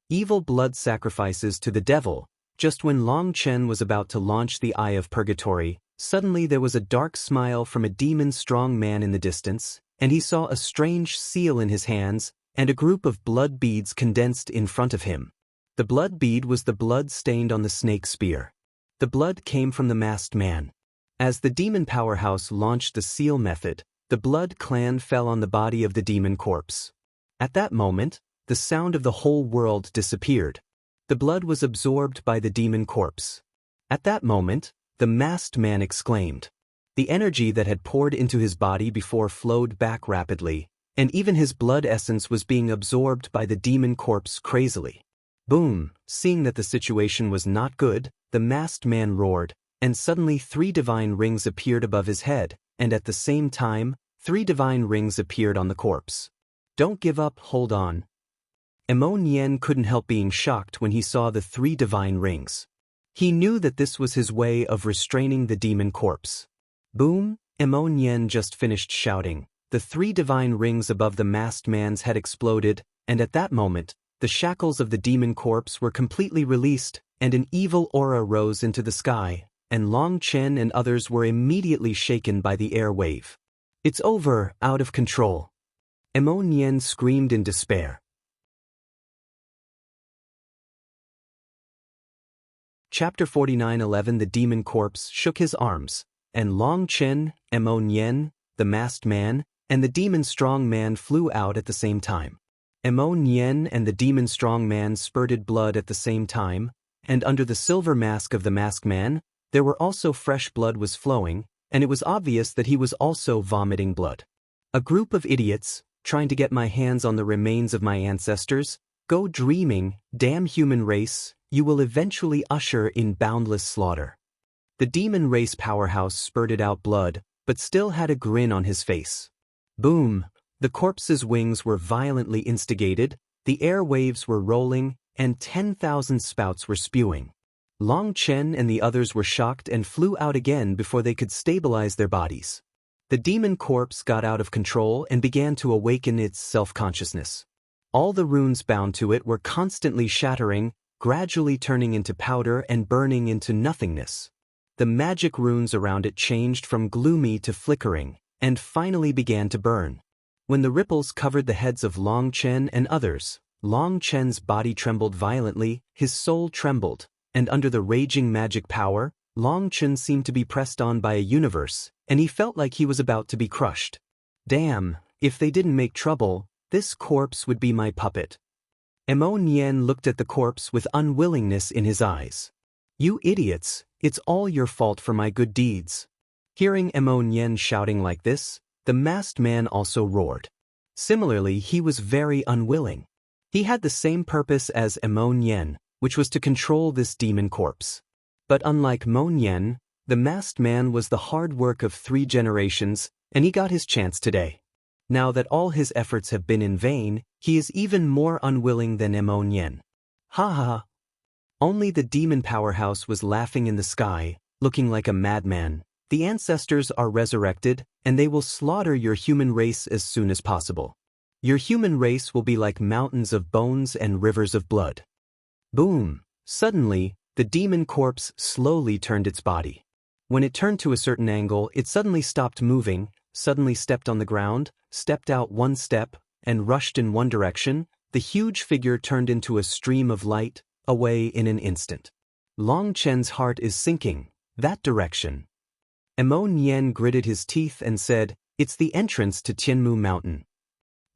[SPEAKER 1] Evil blood sacrifices to the devil. Just when Long Chen was about to launch the eye of purgatory, suddenly there was a dark smile from a demon-strong man in the distance, and he saw a strange seal in his hands, and a group of blood beads condensed in front of him. The blood bead was the blood stained on the snake spear. The blood came from the masked man. As the demon powerhouse launched the seal method, the blood clan fell on the body of the demon corpse. At that moment, the sound of the whole world disappeared. The blood was absorbed by the demon corpse. At that moment, the masked man exclaimed. The energy that had poured into his body before flowed back rapidly, and even his blood essence was being absorbed by the demon corpse crazily. Boom! Seeing that the situation was not good, the masked man roared, and suddenly 3 divine rings appeared above his head, and at the same time, 3 divine rings appeared on the corpse. Don't give up, hold on. Emon Yen couldn't help being shocked when he saw the 3 divine rings. He knew that this was his way of restraining the demon corpse. Boom! Emon Yen just finished shouting. The 3 divine rings above the masked man's head exploded, and at that moment, the shackles of the demon corpse were completely released, and an evil aura rose into the sky, and Long Chen and others were immediately shaken by the air wave. It's over, out of control. Emon Yen screamed in despair. Chapter 49:11 The demon corpse shook his arms, and Long Chen, Emon Yen, the masked man, and the demon strong man flew out at the same time. Emon Yen and the demon strong man spurted blood at the same time, and under the silver mask of the masked man, there were also fresh blood was flowing, and it was obvious that he was also vomiting blood. A group of idiots, trying to get my hands on the remains of my ancestors, go dreaming, damn human race, you will eventually usher in boundless slaughter. The demon race powerhouse spurted out blood, but still had a grin on his face. Boom! The corpse's wings were violently instigated, the air waves were rolling, and 10,000 spouts were spewing. Long Chen and the others were shocked and flew out again before they could stabilize their bodies. The demon corpse got out of control and began to awaken its self-consciousness. All the runes bound to it were constantly shattering, gradually turning into powder and burning into nothingness. The magic runes around it changed from gloomy to flickering, and finally began to burn. When the ripples covered the heads of Long Chen and others, Long Chen's body trembled violently, his soul trembled, and under the raging magic power, Long Chen seemed to be pressed on by a universe, and he felt like he was about to be crushed. Damn, if they didn't make trouble, this corpse would be my puppet. Emon Yen looked at the corpse with unwillingness in his eyes. You idiots, it's all your fault for my good deeds. Hearing Emon Yen shouting like this, the masked man also roared. Similarly, he was very unwilling. He had the same purpose as Emon Yen, which was to control this demon corpse. But unlike Emon Yen, the masked man was the hard work of 3 generations, and he got his chance today. Now that all his efforts have been in vain, he is even more unwilling than Emon Yen. Ha ha! Only the demon powerhouse was laughing in the sky, looking like a madman. The ancestors are resurrected, and they will slaughter your human race as soon as possible. Your human race will be like mountains of bones and rivers of blood. Boom! Suddenly, the demon corpse slowly turned its body. When it turned to a certain angle, it suddenly stopped moving, suddenly stepped on the ground, stepped out 1 step, and rushed in one direction. The huge figure turned into a stream of light, away in an instant. Long Chen's heart is sinking, that direction. Emon Yen gritted his teeth and said, it's the entrance to Tianmu Mountain.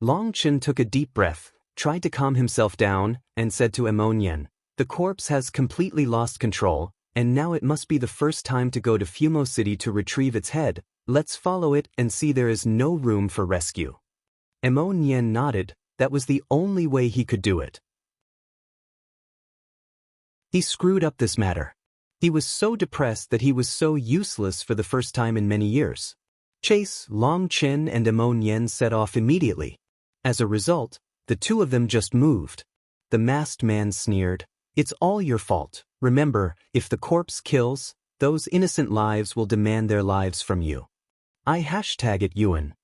[SPEAKER 1] Long Chen took a deep breath, tried to calm himself down, and said to Emon Yen, the corpse has completely lost control, and now it must be the first time to go to Fumo City to retrieve its head, Let's follow it and see there is no room for rescue. Emo Nien nodded. That was the only way he could do it. He screwed up this matter. He was so depressed that he was so useless for the first time in many years. Chase, Long Chen and Emo Nien set off immediately. As a result, the two of them just moved. The masked man sneered, "It's all your fault. Remember, if the corpse kills, those innocent lives will demand their lives from you. I hashtag it Yuan."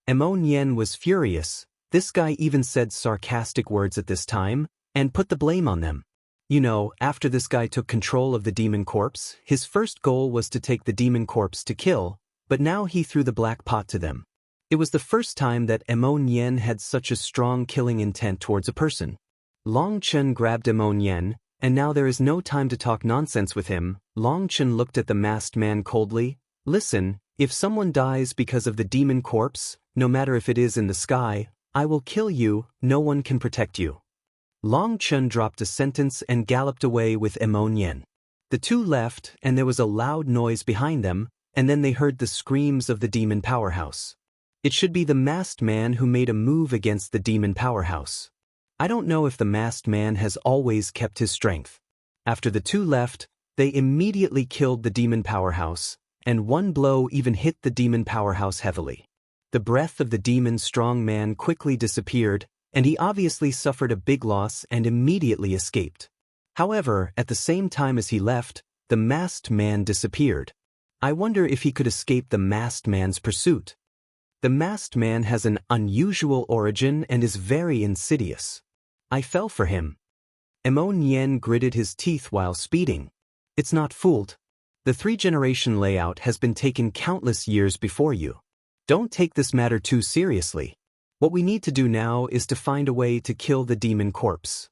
[SPEAKER 1] Emo Nien was furious. This guy even said sarcastic words at this time, and put the blame on them. You know, after this guy took control of the demon corpse, his first goal was to take the demon corpse to kill, but now he threw the black pot to them. It was the first time that Emo Nien had such a strong killing intent towards a person. Long Chen grabbed Emo Nien, and now there is no time to talk nonsense with him. Long Chen looked at the masked man coldly. "Listen, if someone dies because of the demon corpse, no matter if it is in the sky, I will kill you, no one can protect you." Long Chen dropped a sentence and galloped away with Emo Nien. The two left, and there was a loud noise behind them, and then they heard the screams of the demon powerhouse. It should be the masked man who made a move against the demon powerhouse. I don't know if the masked man has always kept his strength. After the two left, they immediately killed the demon powerhouse, and one blow even hit the demon powerhouse heavily. The breath of the demon strong man quickly disappeared, and he obviously suffered a big loss and immediately escaped. However, at the same time as he left, the masked man disappeared. I wonder if he could escape the masked man's pursuit. The masked man has an unusual origin and is very insidious. I fell for him. Emo Nien gritted his teeth while speeding. It's not fooled. The 3-generation layout has been taken countless years before you. Don't take this matter too seriously. What we need to do now is to find a way to kill the demon corpse.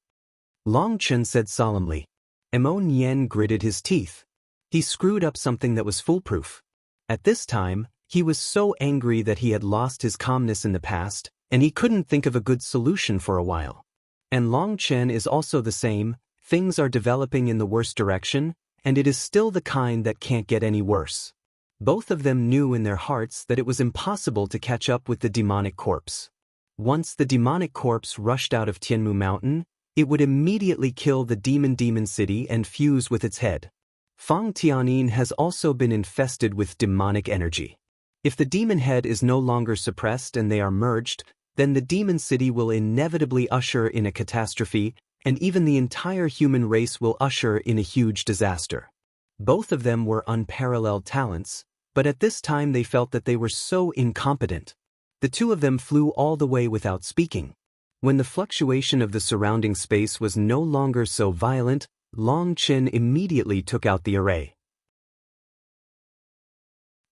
[SPEAKER 1] Long Chen said solemnly. Emo Nien gritted his teeth. He screwed up something that was foolproof. At this time, he was so angry that he had lost his calmness in the past, and he couldn't think of a good solution for a while. And Long Chen is also the same. Things are developing in the worst direction, and it is still the kind that can't get any worse. Both of them knew in their hearts that it was impossible to catch up with the demonic corpse. Once the demonic corpse rushed out of Tianmu Mountain, it would immediately kill the demon city and fuse with its head. Fang Tianin has also been infested with demonic energy. If the demon head is no longer suppressed and they are merged, then the demon city will inevitably usher in a catastrophe, and even the entire human race will usher in a huge disaster. Both of them were unparalleled talents, but at this time they felt that they were so incompetent. The two of them flew all the way without speaking. When the fluctuation of the surrounding space was no longer so violent, Long Chen immediately took out the array.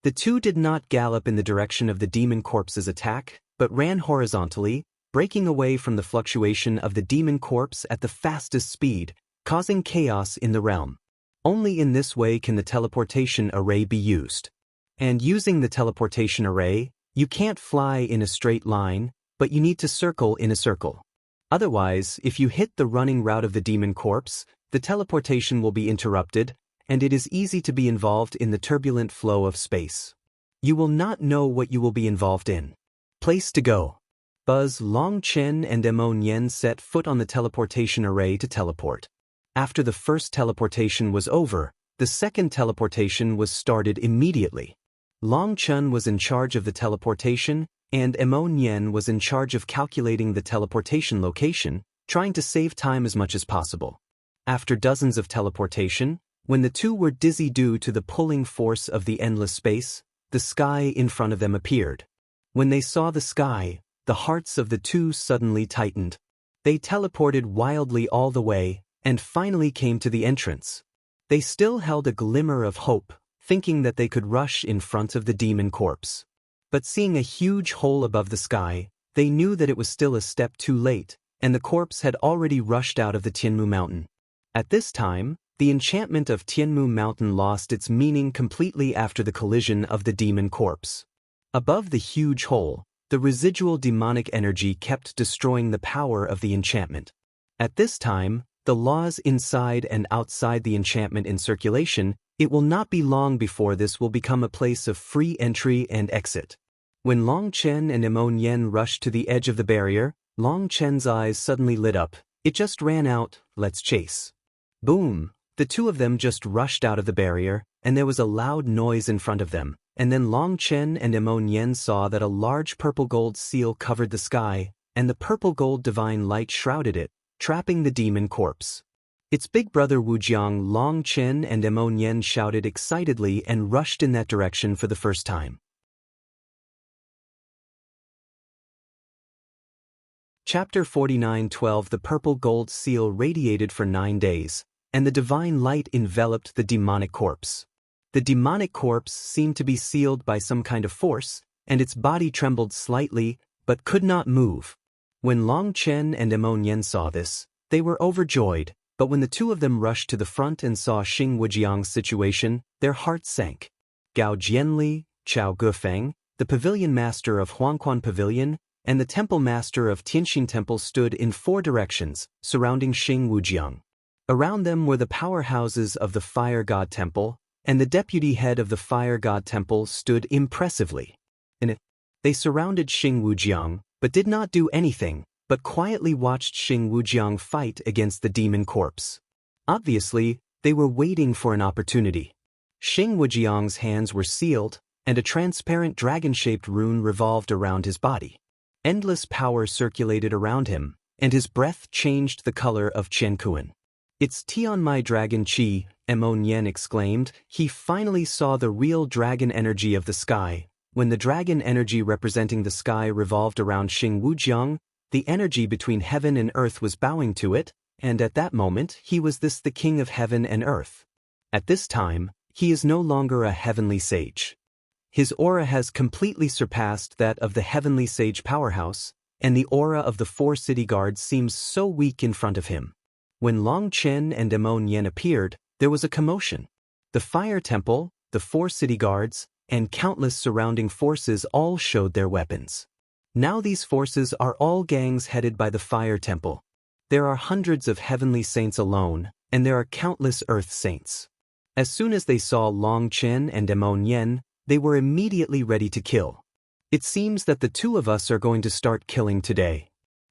[SPEAKER 1] The two did not gallop in the direction of the demon corpse's attack, but ran horizontally, breaking away from the fluctuation of the demon corpse at the fastest speed, causing chaos in the realm. Only in this way can the teleportation array be used. And using the teleportation array, you can't fly in a straight line, but you need to circle in a circle. Otherwise, if you hit the running route of the demon corpse, the teleportation will be interrupted, and it is easy to be involved in the turbulent flow of space. You will not know what you will be involved in. Place to go. Buzz, Long Chen and Emo Nien set foot on the teleportation array to teleport. After the first teleportation was over, the second teleportation was started immediately. Long Chen was in charge of the teleportation, and Emo Nien was in charge of calculating the teleportation location, trying to save time as much as possible. After dozens of teleportation, when the two were dizzy due to the pulling force of the endless space, the sky in front of them appeared. When they saw the sky, the hearts of the two suddenly tightened. They teleported wildly all the way, and finally came to the entrance. They still held a glimmer of hope, thinking that they could rush in front of the demon corpse. But seeing a huge hole above the sky, they knew that it was still a step too late, and the corpse had already rushed out of the Tianmu Mountain. At this time, the enchantment of Tianmu Mountain lost its meaning completely after the collision of the demon corpse. Above the huge hole, the residual demonic energy kept destroying the power of the enchantment. At this time, the laws inside and outside the enchantment in circulation, it will not be long before this will become a place of free entry and exit. When Long Chen and Emon Yen rushed to the edge of the barrier, Long Chen's eyes suddenly lit up. It just ran out, "Let's chase." Boom! The two of them just rushed out of the barrier, and there was a loud noise in front of them, and then Long Chen and Emon Yen saw that a large purple-gold seal covered the sky, and the purple-gold divine light shrouded it, trapping the demon corpse. Its big brother Wujiang, Long Chen and Emon Yen shouted excitedly and rushed in that direction for the first time. Chapter 49:12 The purple gold seal radiated for 9 days, and the divine light enveloped the demonic corpse. The demonic corpse seemed to be sealed by some kind of force, and its body trembled slightly, but could not move. When Long Chen and Emon Yen saw this, they were overjoyed, but when the two of them rushed to the front and saw Xing Wujiang's situation, their hearts sank. Gao Jianli, Chao Gufeng, the pavilion master of Huangquan Pavilion, and the temple master of Tianxin Temple stood in 4 directions, surrounding Xing Wujiang. Around them were the powerhouses of the Fire God Temple, and the deputy head of the Fire God Temple stood impressively. They surrounded Xing Wujiang, but did not do anything, but quietly watched Xing Wujiang fight against the demon corpse. Obviously, they were waiting for an opportunity. Xing Wujiang's hands were sealed, and a transparent dragon-shaped rune revolved around his body. Endless power circulated around him, and his breath changed the color of Qiankuan. "It's Tianmai Dragon Qi," Emon Yen exclaimed. He finally saw the real dragon energy of the sky. When the dragon energy representing the sky revolved around Xing Wujiang, the energy between heaven and earth was bowing to it, and at that moment he was the king of heaven and earth. At this time, he is no longer a heavenly sage. His aura has completely surpassed that of the heavenly sage powerhouse, and the aura of the 4 city guards seems so weak in front of him. When Long Chen and Emon Yen appeared, there was a commotion. The Fire Temple, the 4 city guards, and countless surrounding forces all showed their weapons. Now these forces are all gangs headed by the Fire Temple. There are hundreds of heavenly saints alone, and there are countless earth saints. As soon as they saw Long Chen and Emon Yen, they were immediately ready to kill. "It seems that the two of us are going to start killing today."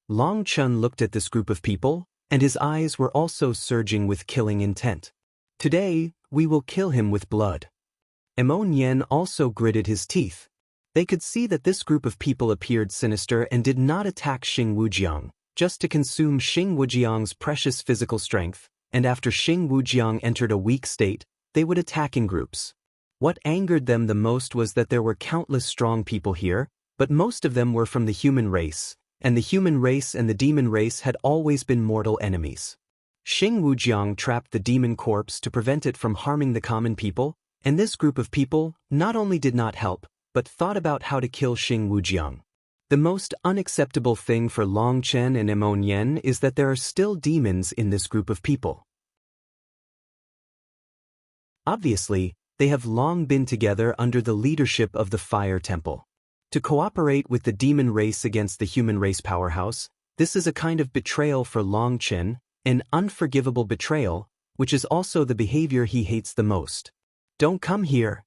[SPEAKER 1] Long Chen looked at this group of people, and his eyes were also surging with killing intent. "Today, we will kill him with blood." Emon Yen also gritted his teeth. They could see that this group of people appeared sinister and did not attack Xing Wujiang, just to consume Xing Wujiang's precious physical strength, and after Xing Wujiang entered a weak state, they would attack in groups. What angered them the most was that there were countless strong people here, but most of them were from the human race, and the human race and the demon race had always been mortal enemies. Xing Wujiang trapped the demon corpse to prevent it from harming the common people, and this group of people not only did not help, but thought about how to kill Xing Wujiang. The most unacceptable thing for Long Chen and Emon Yen is that there are still demons in this group of people. Obviously, they have long been together under the leadership of the Fire Temple. To cooperate with the demon race against the human race powerhouse, this is a kind of betrayal for Long Chen, an unforgivable betrayal, which is also the behavior he hates the most. "Don't come here."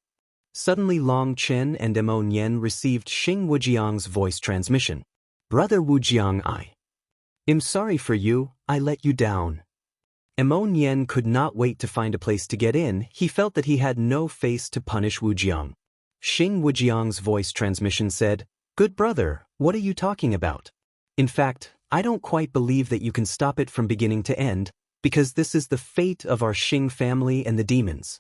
[SPEAKER 1] Suddenly Long Chen and Emon Yen received Xing Wujiang's voice transmission. "Brother Wujiang, I'm sorry for you, I let you down." Emon Yen could not wait to find a place to get in. He felt that he had no face to punish Wujiang. Xing Wujiang's voice transmission said, "Good brother, what are you talking about? In fact, I don't quite believe that you can stop it from beginning to end, because this is the fate of our Xing family and the demons.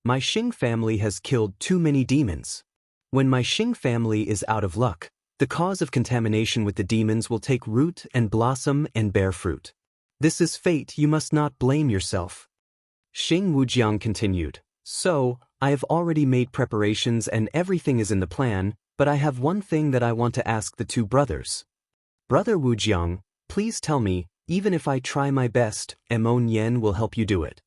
[SPEAKER 1] My Xing family has killed too many demons. When my Xing family is out of luck, the cause of contamination with the demons will take root and blossom and bear fruit. This is fate, you must not blame yourself." Xing Wujiang continued, "So, I have already made preparations and everything is in the plan, but I have one thing that I want to ask the two brothers. Brother Wujiang, please tell me, even if I try my best, Emon Yen will help you do it."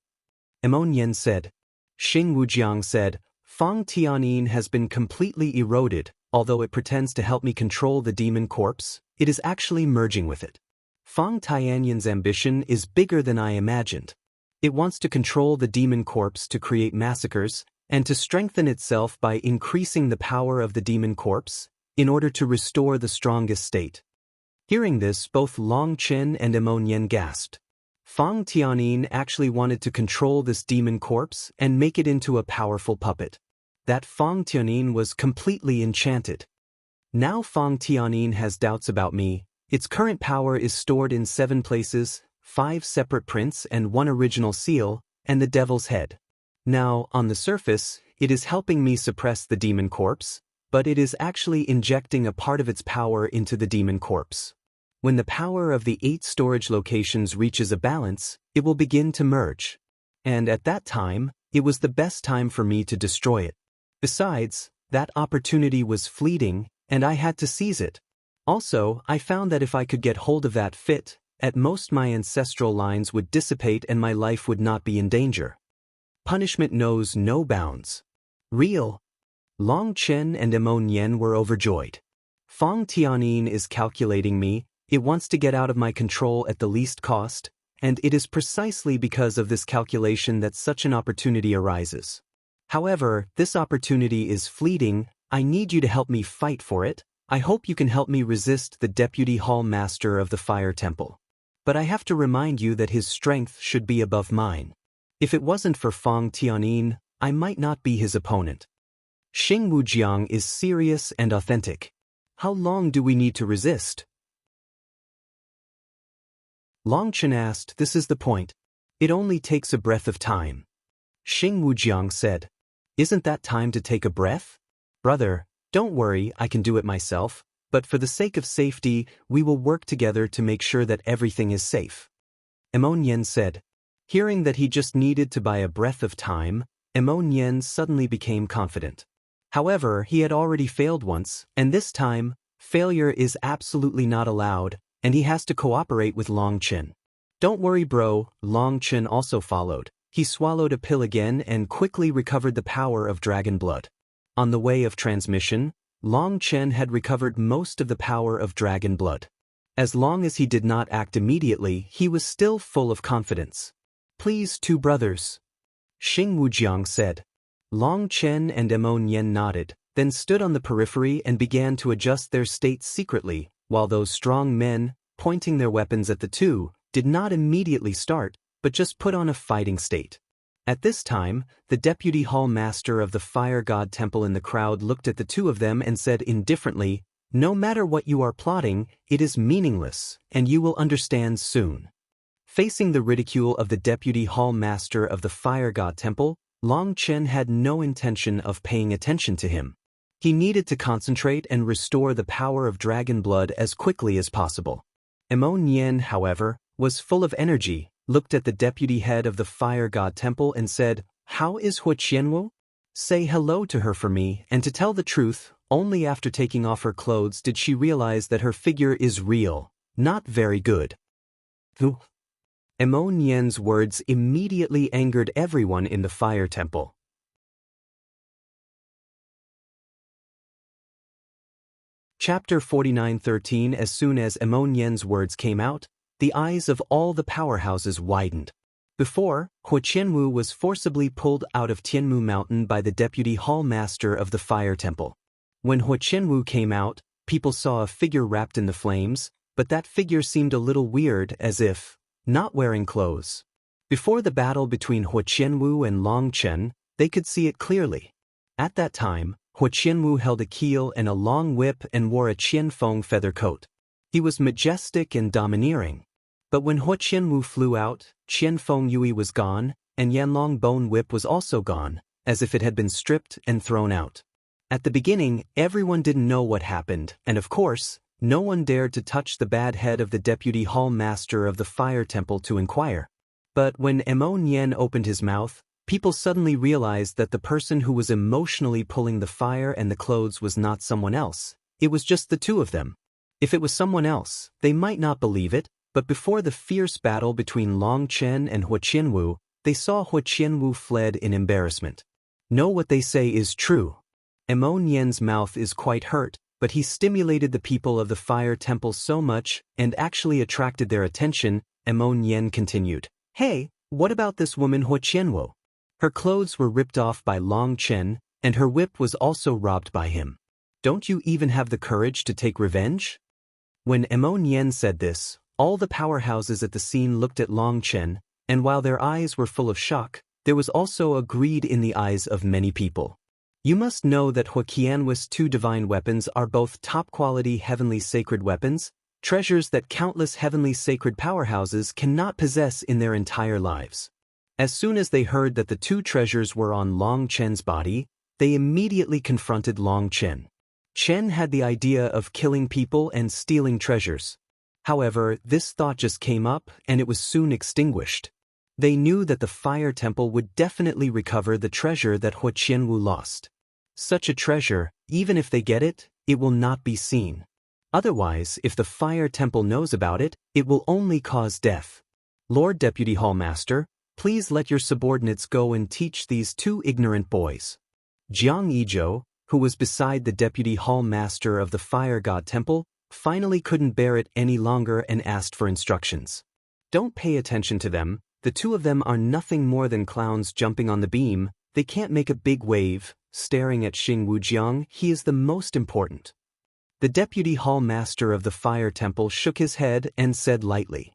[SPEAKER 1] Emon Yen said. Xing Wujiang said, "Fang Tianyin has been completely eroded, although it pretends to help me control the demon corpse, it is actually merging with it. Fang Tianyan's ambition is bigger than I imagined. It wants to control the demon corpse to create massacres, and to strengthen itself by increasing the power of the demon corpse, in order to restore the strongest state. Hearing this, both Long Chen and Emonian gasped. Fang Tianyin actually wanted to control this demon corpse and make it into a powerful puppet. That Fang Tianyin was completely enchanted. Now Fang Tianyin has doubts about me. Its current power is stored in 7 places, 5 separate prints and 1 original seal, and the devil's head. Now, on the surface, it is helping me suppress the demon corpse, but it is actually injecting a part of its power into the demon corpse. When the power of the 8 storage locations reaches a balance, it will begin to merge. And at that time, it was the best time for me to destroy it. Besides, that opportunity was fleeting, and I had to seize it. Also, I found that if I could get hold of that fit, at most my ancestral lines would dissipate and my life would not be in danger. Punishment knows no bounds. Real. Long Chen and Emon Yen were overjoyed. Fang Tianyin is calculating me, it wants to get out of my control at the least cost, and it is precisely because of this calculation that such an opportunity arises. However, this opportunity is fleeting. I need you to help me fight for it. I hope you can help me resist the Deputy Hall Master of the Fire Temple. But I have to remind you that his strength should be above mine. If it wasn't for Fang Tianyin, I might not be his opponent. Xing Wujiang is serious and authentic. How long do we need to resist? Long Chen asked. This is the point. It only takes a breath of time. Xing Wujiang said. Isn't that time to take a breath? Brother, don't worry, I can do it myself, but for the sake of safety, we will work together to make sure that everything is safe. Emon Yen said. Hearing that he just needed to buy a breath of time, Emon Yen suddenly became confident. However, he had already failed once, and this time, failure is absolutely not allowed, and he has to cooperate with Long Chen. Don't worry, bro, Long Chen also followed. He swallowed a pill again and quickly recovered the power of dragon blood. On the way of transmission, Long Chen had recovered most of the power of dragon blood. As long as he did not act immediately, he was still full of confidence. Please, 2 brothers. Xing Wujiang said. Long Chen and Emon Yen nodded, then stood on the periphery and began to adjust their states secretly, while those strong men, pointing their weapons at the 2, did not immediately start, but just put on a fighting state. At this time, the Deputy Hall Master of the Fire God Temple in the crowd looked at the 2 of them and said indifferently, no matter what you are plotting, it is meaningless, and you will understand soon. Facing the ridicule of the Deputy Hall Master of the Fire God Temple, Long Chen had no intention of paying attention to him. He needed to concentrate and restore the power of dragon blood as quickly as possible. Emon Yen, however, was full of energy, looked at the deputy head of the Fire God Temple and said, How is Hu Qianwu? Say hello to her for me, and to tell the truth, only after taking off her clothes did she realize that her figure is real, not very good. Emon Yen's words immediately angered everyone in the Fire Temple. Chapter 49:13. As soon as Emon Yen's words came out, the eyes of all the powerhouses widened. Before, Hu Qianwu was forcibly pulled out of Tianmu Mountain by the Deputy Hall Master of the Fire Temple. When Hu Qianwu came out, people saw a figure wrapped in the flames, but that figure seemed a little weird, as if not wearing clothes. Before the battle between Hu Qianwu and Long Chen, they could see it clearly. At that time, Hu Qianwu held a keel and a long whip and wore a Qianfeng feather coat. He was majestic and domineering. But when Hu Qianwu flew out, Qianfeng Yui was gone, and Yanlong Bone Whip was also gone, as if it had been stripped and thrown out. At the beginning, everyone didn't know what happened, and of course, no one dared to touch the bad head of the Deputy Hall Master of the Fire Temple to inquire. But when Emon Yen opened his mouth, people suddenly realized that the person who was emotionally pulling the fire and the clothes was not someone else. It was just the 2 of them. If it was someone else, they might not believe it, but before the fierce battle between Long Chen and Hu Qianwu, they saw Hu Qianwu fled in embarrassment. Know what they say is true. Emon Yen's mouth is quite hurt, but he stimulated the people of the fire temple so much and actually attracted their attention. Emon Yen continued. Hey, what about this woman Huo Qianwo? Her clothes were ripped off by Long Chen, and her whip was also robbed by him. Don't you even have the courage to take revenge? When Emon Yen said this, all the powerhouses at the scene looked at Long Chen, and while their eyes were full of shock, there was also a greed in the eyes of many people. You must know that Huo Qianwu's two divine weapons are both top-quality heavenly sacred weapons, treasures that countless heavenly sacred powerhouses cannot possess in their entire lives. As soon as they heard that the two treasures were on Long Chen's body, they immediately confronted Long Chen. Chen had the idea of killing people and stealing treasures. However, this thought just came up and it was soon extinguished. They knew that the fire temple would definitely recover the treasure that Huo Qianwu lost. Such a treasure, even if they get it, it will not be seen. Otherwise, if the fire temple knows about it, it will only cause death. Lord Deputy Hallmaster, please let your subordinates go and teach these two ignorant boys. Jiang Yizhou, who was beside the Deputy Hallmaster of the Fire God Temple, finally couldn't bear it any longer and asked for instructions. Don't pay attention to them, the two of them are nothing more than clowns jumping on the beam, they can't make a big wave. Staring at Xing Wujiang, he is the most important. The Deputy Hallmaster of the Fire Temple shook his head and said lightly.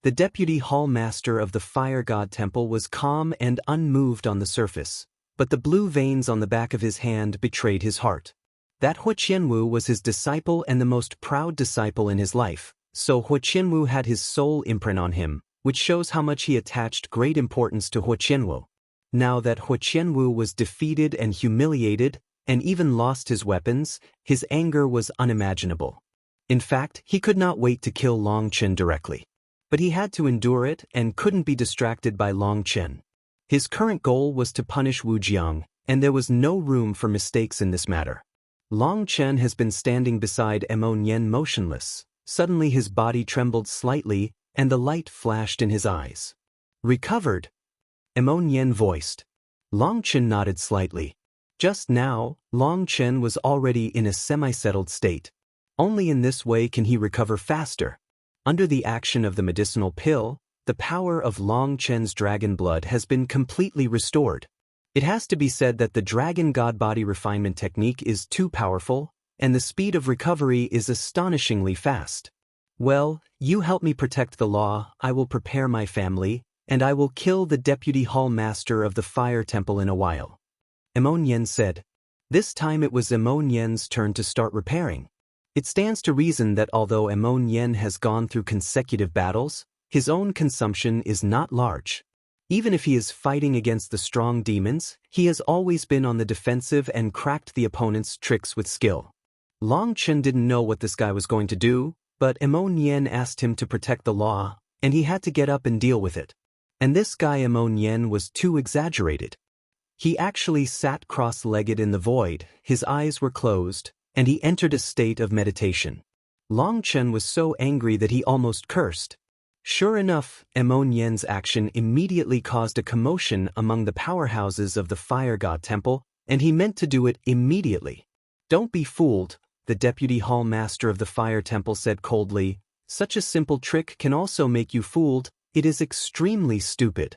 [SPEAKER 1] The Deputy Hallmaster of the Fire God Temple was calm and unmoved on the surface, but the blue veins on the back of his hand betrayed his heart. That Huo Qianwu was his disciple and the most proud disciple in his life, so Huo Qianwu had his soul imprint on him, which shows how much he attached great importance to Huo Qianwu. Now that Huo Qianwu was defeated and humiliated, and even lost his weapons, his anger was unimaginable. In fact, he could not wait to kill Long Chen directly. But he had to endure it and couldn't be distracted by Long Chen. His current goal was to punish Wu Jiang, and there was no room for mistakes in this matter. Long Chen has been standing beside Emon Yen motionless. Suddenly his body trembled slightly, and the light flashed in his eyes. Recovered? Emon Yen voiced. Long Chen nodded slightly. Just now, Long Chen was already in a semi-settled state. Only in this way can he recover faster. Under the action of the medicinal pill, the power of Long Chen's dragon blood has been completely restored. It has to be said that the dragon god body refinement technique is too powerful, and the speed of recovery is astonishingly fast. Well, you help me protect the law, I will prepare my family, and I will kill the Deputy Hallmaster of the Fire Temple in a while. Emon Yen said. This time it was Emon Yen's turn to start repairing. It stands to reason that although Emon Yen has gone through consecutive battles, his own consumption is not large. Even if he is fighting against the strong demons, he has always been on the defensive and cracked the opponent's tricks with skill. Long Chen didn't know what this guy was going to do, but Emon Yen asked him to protect the law, and he had to get up and deal with it. And this guy Emon Yen was too exaggerated. He actually sat cross-legged in the void, his eyes were closed, and he entered a state of meditation. Long Chen was so angry that he almost cursed. Sure enough, Emon Yen's action immediately caused a commotion among the powerhouses of the Fire God Temple, and he meant to do it immediately. Don't be fooled, the Deputy Hallmaster of the Fire Temple said coldly. Such a simple trick can also make you fooled, it is extremely stupid.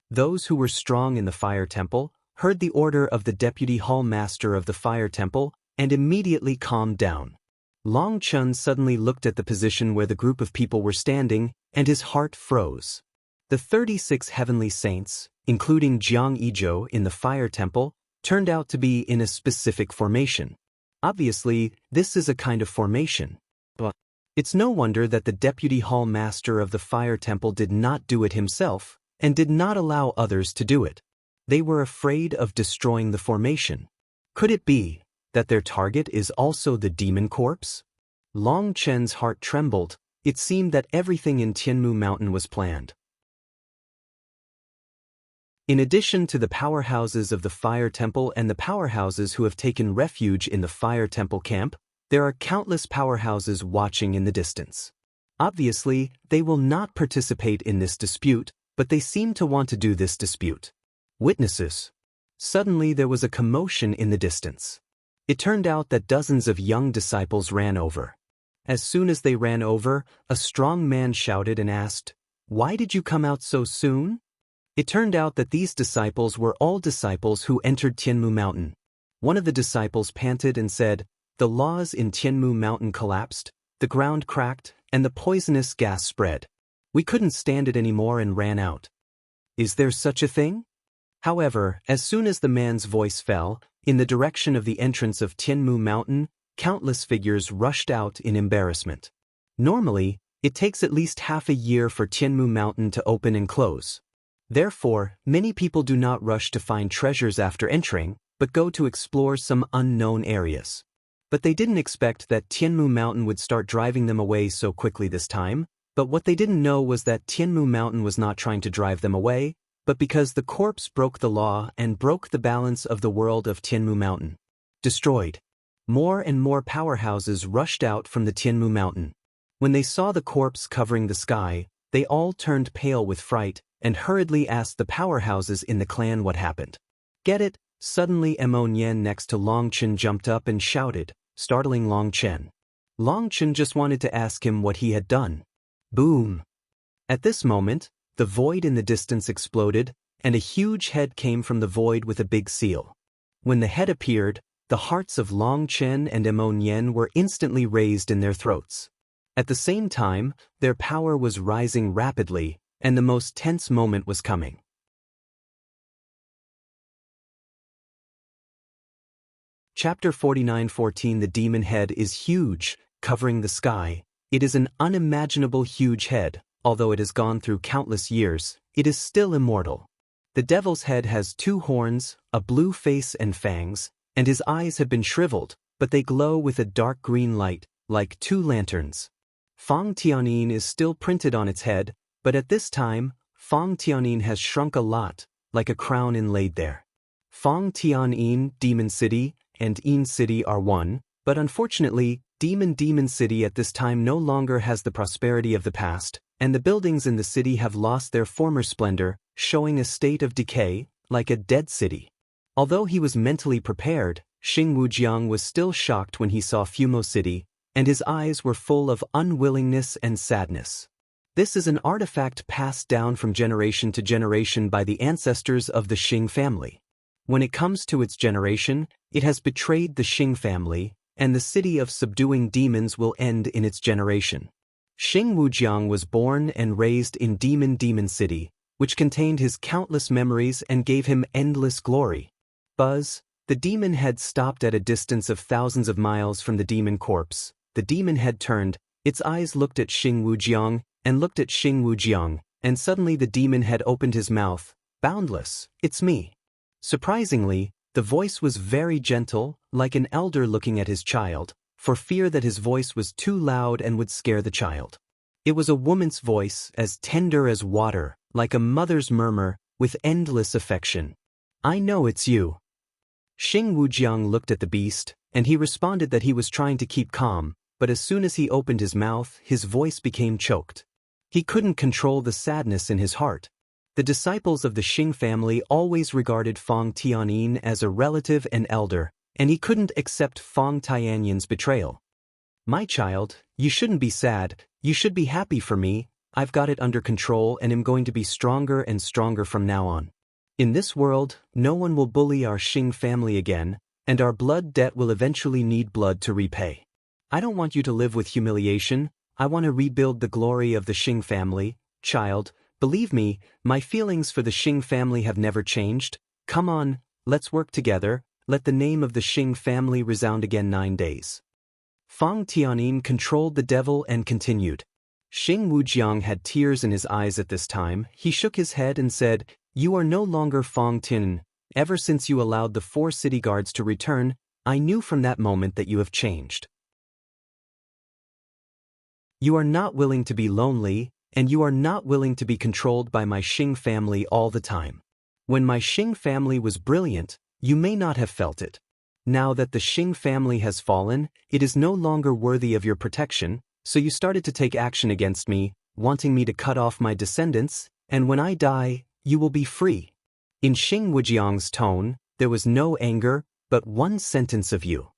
[SPEAKER 1] Those who were strong in the Fire Temple heard the order of the Deputy Hallmaster of the Fire Temple and immediately calmed down. Long Chen suddenly looked at the position where the group of people were standing, and his heart froze. The 36 heavenly saints, including Jiang Yizhou in the Fire Temple, turned out to be in a specific formation. Obviously, this is a kind of formation. But it's no wonder that the Deputy Hallmaster of the Fire Temple did not do it himself, and did not allow others to do it. They were afraid of destroying the formation. Could it be that their target is also the demon corpse? Long Chen's heart trembled. It seemed that everything in Tianmu Mountain was planned. In addition to the powerhouses of the Fire Temple and the powerhouses who have taken refuge in the Fire Temple camp, there are countless powerhouses watching in the distance. Obviously, they will not participate in this dispute, but they seem to want to do this dispute. Witnesses. Suddenly there was a commotion in the distance. It turned out that dozens of young disciples ran over. As soon as they ran over, a strong man shouted and asked, "Why did you come out so soon?" It turned out that these disciples were all disciples who entered Tianmu Mountain. One of the disciples panted and said, "The laws in Tianmu Mountain collapsed, the ground cracked, and the poisonous gas spread. We couldn't stand it anymore and ran out." Is there such a thing? However, as soon as the man's voice fell, in the direction of the entrance of Tianmu Mountain, countless figures rushed out in embarrassment. Normally, it takes at least half a year for Tianmu Mountain to open and close. Therefore, many people do not rush to find treasures after entering, but go to explore some unknown areas. But they didn't expect that Tianmu Mountain would start driving them away so quickly this time, but what they didn't know was that Tianmu Mountain was not trying to drive them away, but because the corpse broke the law and broke the balance of the world of Tianmu Mountain. Destroyed. More and more powerhouses rushed out from the Tianmu Mountain. When they saw the corpse covering the sky, they all turned pale with fright and hurriedly asked the powerhouses in the clan what happened. Get it? Suddenly Mo Nian next to Long Chen jumped up and shouted, startling Long Chen. Long Chen just wanted to ask him what he had done. Boom! At this moment, the void in the distance exploded, and a huge head came from the void with a big seal. When the head appeared, the hearts of Long Chen and Mo Nian were instantly raised in their throats. At the same time, their power was rising rapidly, and the most tense moment was coming. Chapter 49:14 The demon head is huge, covering the sky. It is an unimaginable huge head. Although it has gone through countless years, it is still immortal. The devil's head has 2 horns, a blue face and fangs, and his eyes have been shriveled, but they glow with a dark green light, like 2 lanterns. Fang Tianin is still printed on its head, but at this time, Fang Tianin has shrunk a lot, like a crown inlaid there. Fang Tianin, Demon City, and Yin City are one, but unfortunately, Demon City at this time no longer has the prosperity of the past, and the buildings in the city have lost their former splendor, showing a state of decay, like a dead city. Although he was mentally prepared, Xing Wujiang was still shocked when he saw Fumo City, and his eyes were full of unwillingness and sadness. This is an artifact passed down from generation to generation by the ancestors of the Xing family. When it comes to its generation, it has betrayed the Xing family, and the city of subduing demons will end in its generation. Xing Wujiang was born and raised in Demon City, which contained his countless memories and gave him endless glory. Buzz, the demon head stopped at a distance of thousands of miles from the demon corpse. The demon head turned, its eyes looked at Xing Wujiang, and looked at Xing Wujiang, and suddenly the demon head opened his mouth. Boundless, it's me. Surprisingly, the voice was very gentle, like an elder looking at his child, for fear that his voice was too loud and would scare the child. It was a woman's voice, as tender as water, like a mother's murmur, with endless affection. I know it's you. Xing Wujiang looked at the beast, and he responded that he was trying to keep calm, but as soon as he opened his mouth, his voice became choked. He couldn't control the sadness in his heart. The disciples of the Xing family always regarded Fang Tianin as a relative and elder, and he couldn't accept Fang Tianyan's betrayal. My child, you shouldn't be sad, you should be happy for me. I've got it under control and am going to be stronger and stronger from now on. In this world, no one will bully our Xing family again, and our blood debt will eventually need blood to repay. I don't want you to live with humiliation. I want to rebuild the glory of the Xing family. Child, believe me, my feelings for the Xing family have never changed. Come on, let's work together. Let the name of the Xing family resound again 9 days. Fang Tianin controlled the devil and continued. Xing Wujiang had tears in his eyes at this time. He shook his head and said, You are no longer Fang Tianin. Ever since you allowed the 4 city guards to return, I knew from that moment that you have changed. You are not willing to be lonely, and you are not willing to be controlled by my Xing family all the time. When my Xing family was brilliant, you may not have felt it. Now that the Xing family has fallen, it is no longer worthy of your protection, so you started to take action against me, wanting me to cut off my descendants, and when I die, you will be free. In Xing Wujiang's tone, there was no anger, but one sentence of you.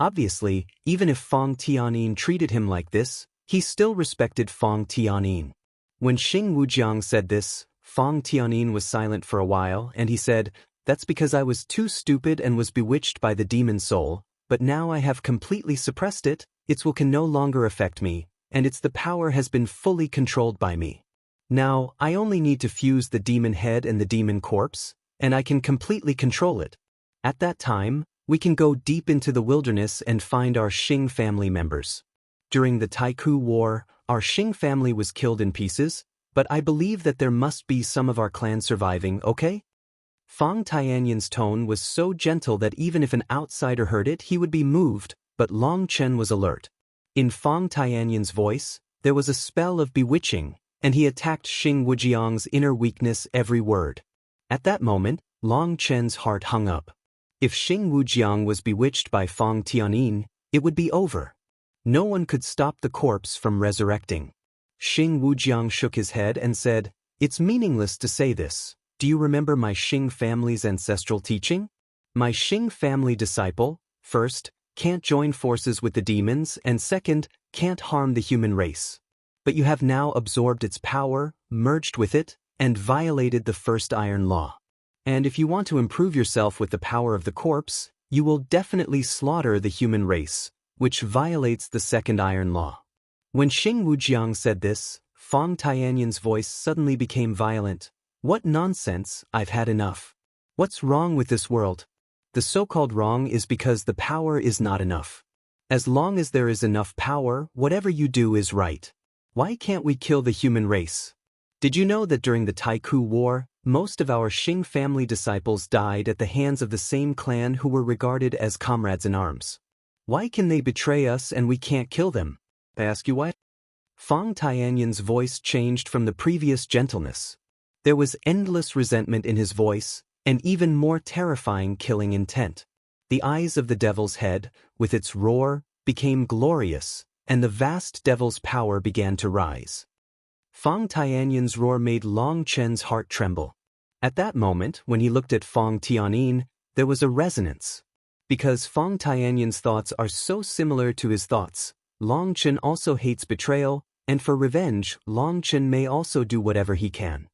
[SPEAKER 1] Obviously, even if Fang Tianyin treated him like this, he still respected Fang Tianyin. When Xing Wujiang said this, Fang Tianyin was silent for a while, and he said, "That's because I was too stupid and was bewitched by the demon soul, but now I have completely suppressed it, its will can no longer affect me, and the power has been fully controlled by me. Now, I only need to fuse the demon head and the demon corpse, and I can completely control it. At that time, we can go deep into the wilderness and find our Xing family members. During the Taiku War, our Xing family was killed in pieces, but I believe that there must be some of our clan surviving, okay?" Fang Tianyin's tone was so gentle that even if an outsider heard it he would be moved, but Long Chen was alert. In Fang Tianyin's voice, there was a spell of bewitching, and he attacked Xing Wujiang's inner weakness every word. At that moment, Long Chen's heart hung up. If Xing Wujiang was bewitched by Fang Tianyin, it would be over. No one could stop the corpse from resurrecting. Xing Wujiang shook his head and said, "It's meaningless to say this. Do you remember my Xing family's ancestral teaching? My Xing family disciple, first, can't join forces with the demons, and second, can't harm the human race. But you have now absorbed its power, merged with it, and violated the first iron law. And if you want to improve yourself with the power of the corpse, you will definitely slaughter the human race, which violates the second iron law." When Xing Wujiang said this, Fang Tianyin's voice suddenly became violent. "What nonsense, I've had enough. What's wrong with this world? The so-called wrong is because the power is not enough. As long as there is enough power, whatever you do is right. Why can't we kill the human race? Did you know that during the Taiku War, most of our Xing family disciples died at the hands of the same clan who were regarded as comrades in arms? Why can they betray us and we can't kill them? I ask you why?" Fang Tianyin's voice changed from the previous gentleness. There was endless resentment in his voice, and even more terrifying killing intent. The eyes of the devil's head, with its roar, became glorious, and the vast devil's power began to rise. Fang Tianyin's roar made Long Chen's heart tremble. At that moment, when he looked at Fang Tianyin, there was a resonance. Because Fang Tianyin's thoughts are so similar to his thoughts, Long Chen also hates betrayal, and for revenge, Long Chen may also do whatever he can.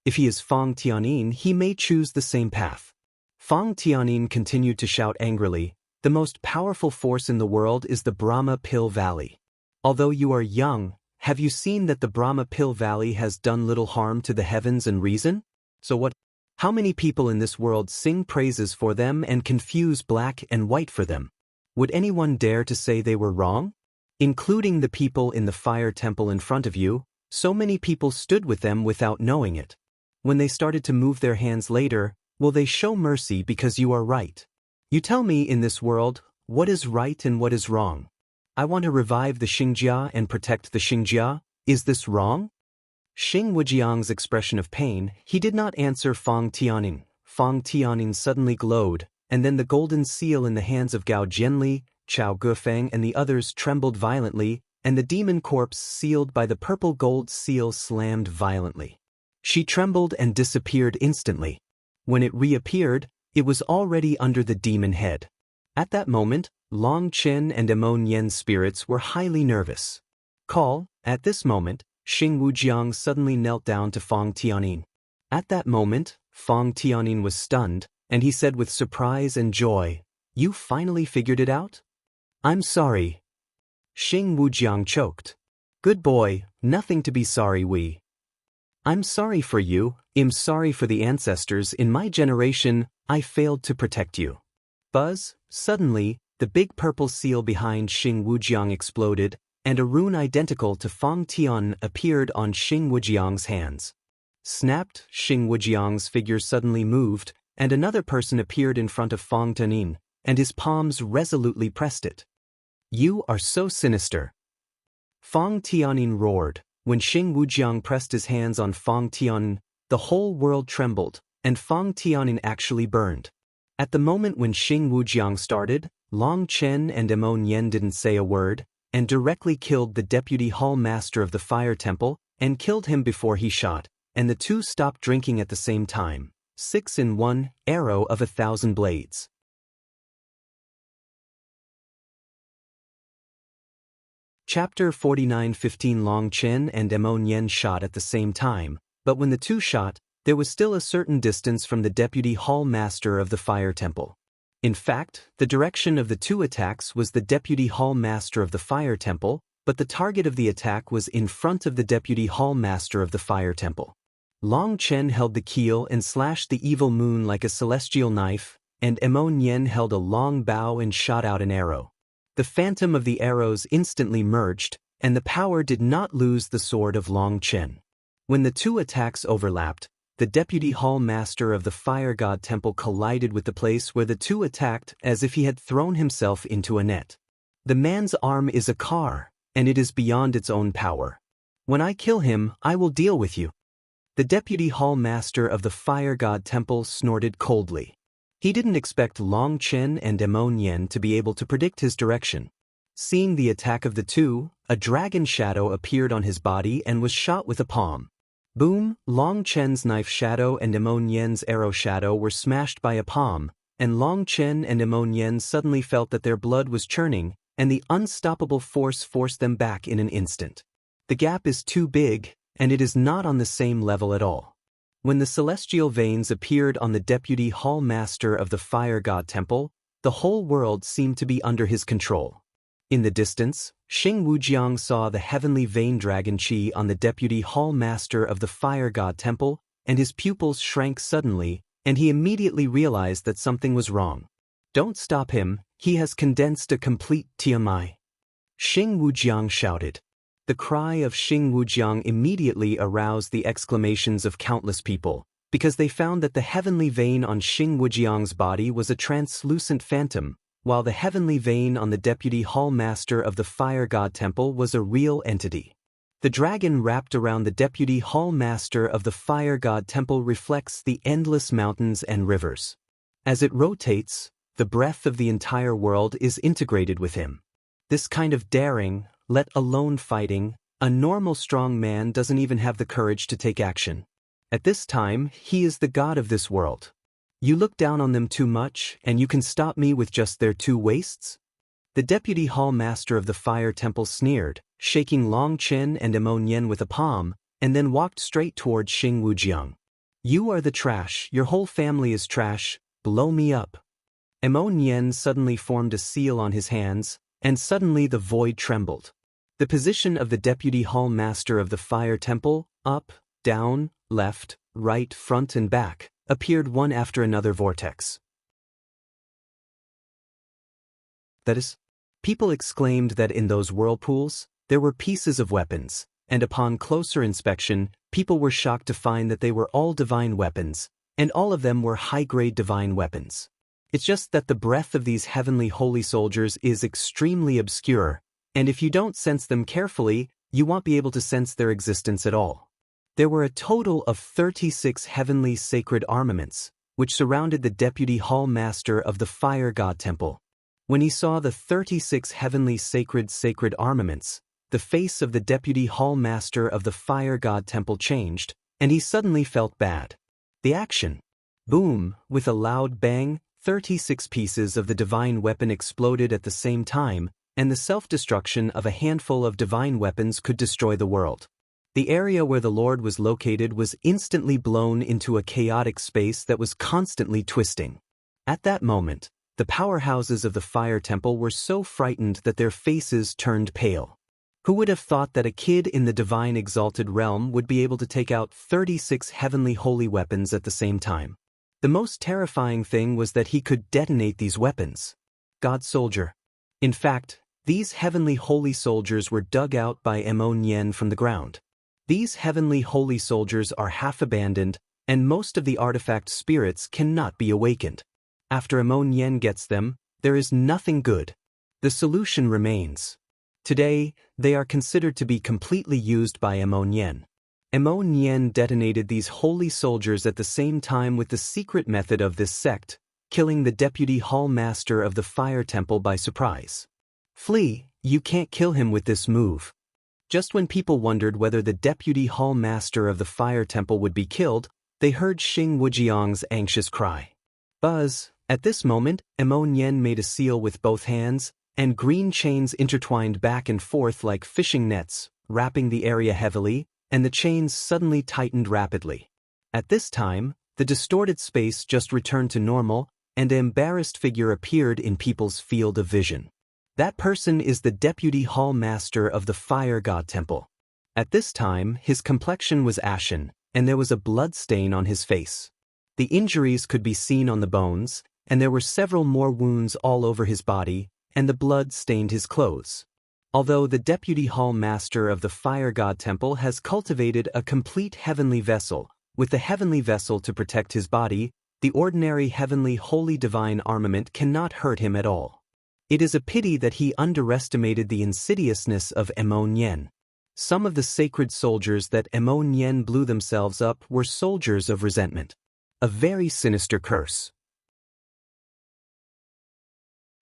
[SPEAKER 1] If he is Fang Tianyin, he may choose the same path. Fang Tianyin continued to shout angrily, "The most powerful force in the world is the Brahma Pill Valley. Although you are young, have you seen that the Brahma Pill Valley has done little harm to the heavens and reason? So what? How many people in this world sing praises for them and confuse black and white for them? Would anyone dare to say they were wrong? Including the people in the fire temple in front of you, so many people stood with them without knowing it. When they started to move their hands later, will they show mercy because you are right? You tell me in this world, what is right and what is wrong? I want to revive the Xingjia and protect the Xingjia. Is this wrong?" Xing Wujiang's expression of pain, he did not answer Fang Tianyin. Fang Tianyin suddenly glowed, and then the golden seal in the hands of Gao Jianli, Chao Gufeng and the others trembled violently, and the demon corpse sealed by the purple gold seal slammed violently. She trembled and disappeared instantly. When it reappeared, it was already under the demon head. At that moment, Long Chen and Emon Yen's spirits were highly nervous. At this moment, Xing Wujiang suddenly knelt down to Fang Tianyin. At that moment, Fang Tianyin was stunned, and he said with surprise and joy, "You finally figured it out? I'm sorry." Xing Wujiang choked. "Good boy, nothing to be sorry I'm sorry for you, I'm sorry for the ancestors in my generation, I failed to protect you." Buzz, suddenly, the big purple seal behind Xing Wujiang exploded, and a rune identical to Fang Tian appeared on Xing Wujiang's hands. Snapped, Xing Wujiang's figure suddenly moved, and another person appeared in front of Fang Tianyin, and his palms resolutely pressed it. "You are so sinister." Fang Tianyin roared. When Xing Wujiang pressed his hands on Fang Tianyin, the whole world trembled, and Fang Tianyin actually burned. At the moment when Xing Wujiang started, Long Chen and Emon Yen didn't say a word, and directly killed the deputy hall master of the fire temple, and killed him before he shot, and the two stopped drinking at the same time. 6 in 1, arrow of 1,000 blades. Chapter 49:15 Long Chen and Mo Nian shot at the same time, but when the two shot, there was still a certain distance from the deputy hall master of the fire temple. In fact, the direction of the two attacks was the deputy hall master of the fire temple, but the target of the attack was in front of the deputy hall master of the fire temple. Long Chen held the keel and slashed the evil moon like a celestial knife, and Mo Nian held a long bow and shot out an arrow. The phantom of the arrows instantly merged, and the power did not lose the sword of Long Chen. When the two attacks overlapped, the deputy hall master of the fire god temple collided with the place where the two attacked as if he had thrown himself into a net. The man's arm is a car, and it is beyond its own power. When I kill him, I will deal with you. The deputy hall master of the fire god temple snorted coldly. He didn't expect Long Chen and Mo Nian to be able to predict his direction. Seeing the attack of the two, a dragon shadow appeared on his body and was shot with a palm. Boom! Long Chen's knife shadow and Mo Nian's arrow shadow were smashed by a palm, and Long Chen and Mo Nian suddenly felt that their blood was churning, and the unstoppable force forced them back in an instant. The gap is too big, and it is not on the same level at all. When the celestial veins appeared on the deputy hall master of the fire god temple, the whole world seemed to be under his control. In the distance, Xing Wujiang saw the heavenly vein dragon Qi on the deputy hall master of the fire god temple, and his pupils shrank suddenly, and he immediately realized that something was wrong. Don't stop him, he has condensed a complete Tiamai. Xing Wujiang shouted. The cry of Xing Wujiang immediately aroused the exclamations of countless people, because they found that the heavenly vein on Xing Wujiang's body was a translucent phantom, while the heavenly vein on the deputy hall master of the fire god temple was a real entity. The dragon wrapped around the deputy hall master of the fire god temple reflects the endless mountains and rivers. As it rotates, the breath of the entire world is integrated with him. This kind of daring, let alone fighting, a normal strong man doesn't even have the courage to take action. At this time, he is the god of this world. You look down on them too much, and you can stop me with just their two waists? The deputy hall master of the fire temple sneered, shaking Long Chen and Mo Nian with a palm, and then walked straight toward Xing Wujiang. You are the trash, your whole family is trash, blow me up. Mo Nian suddenly formed a seal on his hands, and suddenly the void trembled. The position of the deputy hall master of the fire temple, up, down, left, right, front and back, appeared one after another vortex. That is, people exclaimed that in those whirlpools, there were pieces of weapons, and upon closer inspection, people were shocked to find that they were all divine weapons, and all of them were high-grade divine weapons. It's just that the breath of these heavenly holy soldiers is extremely obscure, and if you don't sense them carefully, you won't be able to sense their existence at all. There were a total of 36 heavenly sacred armaments, which surrounded the deputy hall master of the fire god temple. When he saw the 36 heavenly sacred armaments, the face of the deputy hall master of the fire god temple changed, and he suddenly felt bad. The action. Boom, with a loud bang, 36 pieces of the divine weapon exploded at the same time, and the self-destruction of a handful of divine weapons could destroy the world. The area where the Lord was located was instantly blown into a chaotic space that was constantly twisting. At that moment, the powerhouses of the fire temple were so frightened that their faces turned pale. Who would have thought that a kid in the divine exalted realm would be able to take out 36 heavenly holy weapons at the same time? The most terrifying thing was that he could detonate these weapons. God soldier. In fact, these heavenly holy soldiers were dug out by Mo Nian from the ground. These heavenly holy soldiers are half abandoned, and most of the artifact spirits cannot be awakened. After Mo Nian gets them, there is nothing good. The solution remains. Today, they are considered to be completely used by Mo Nian. Mo Nian detonated these holy soldiers at the same time with the secret method of this sect, killing the deputy hall master of the fire temple by surprise. Flee, you can't kill him with this move. Just when people wondered whether the deputy hall master of the fire temple would be killed, they heard Xing Wujiang's anxious cry. Buzz. At this moment, Mo Nian made a seal with both hands, and green chains intertwined back and forth like fishing nets, wrapping the area heavily, and the chains suddenly tightened rapidly. At this time, the distorted space just returned to normal, and an embarrassed figure appeared in people's field of vision. That person is the deputy hall master of the fire god temple. At this time, his complexion was ashen, and there was a blood stain on his face. The injuries could be seen on the bones, and there were several more wounds all over his body, and the blood stained his clothes. Although the deputy hall master of the fire god temple has cultivated a complete heavenly vessel, with the heavenly vessel to protect his body, the ordinary heavenly holy divine armament cannot hurt him at all. It is a pity that he underestimated the insidiousness of Emon. Some of the sacred soldiers that Emon blew themselves up were soldiers of resentment. A very sinister curse.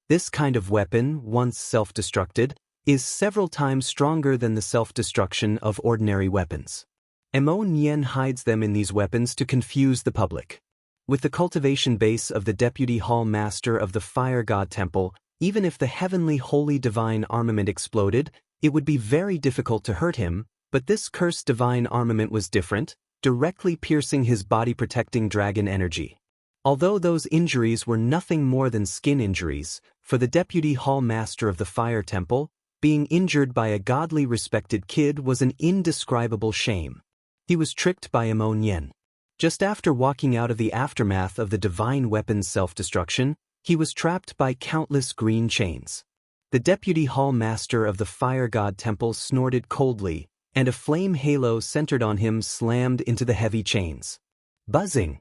[SPEAKER 1] This kind of weapon, once self-destructed, is several times stronger than the self-destruction of ordinary weapons. Emon hides them in these weapons to confuse the public. With the cultivation base of the deputy hall master of the fire god temple, even if the heavenly holy divine armament exploded, it would be very difficult to hurt him, but this cursed divine armament was different, directly piercing his body, protecting dragon energy. Although those injuries were nothing more than skin injuries, for the deputy hall master of the fire temple, being injured by a godly respected kid was an indescribable shame. He was tricked by Emon. Just after walking out of the aftermath of the divine weapon's self-destruction, he was trapped by countless green chains. The deputy hall master of the fire god temple snorted coldly, and a flame halo centered on him slammed into the heavy chains. Buzzing.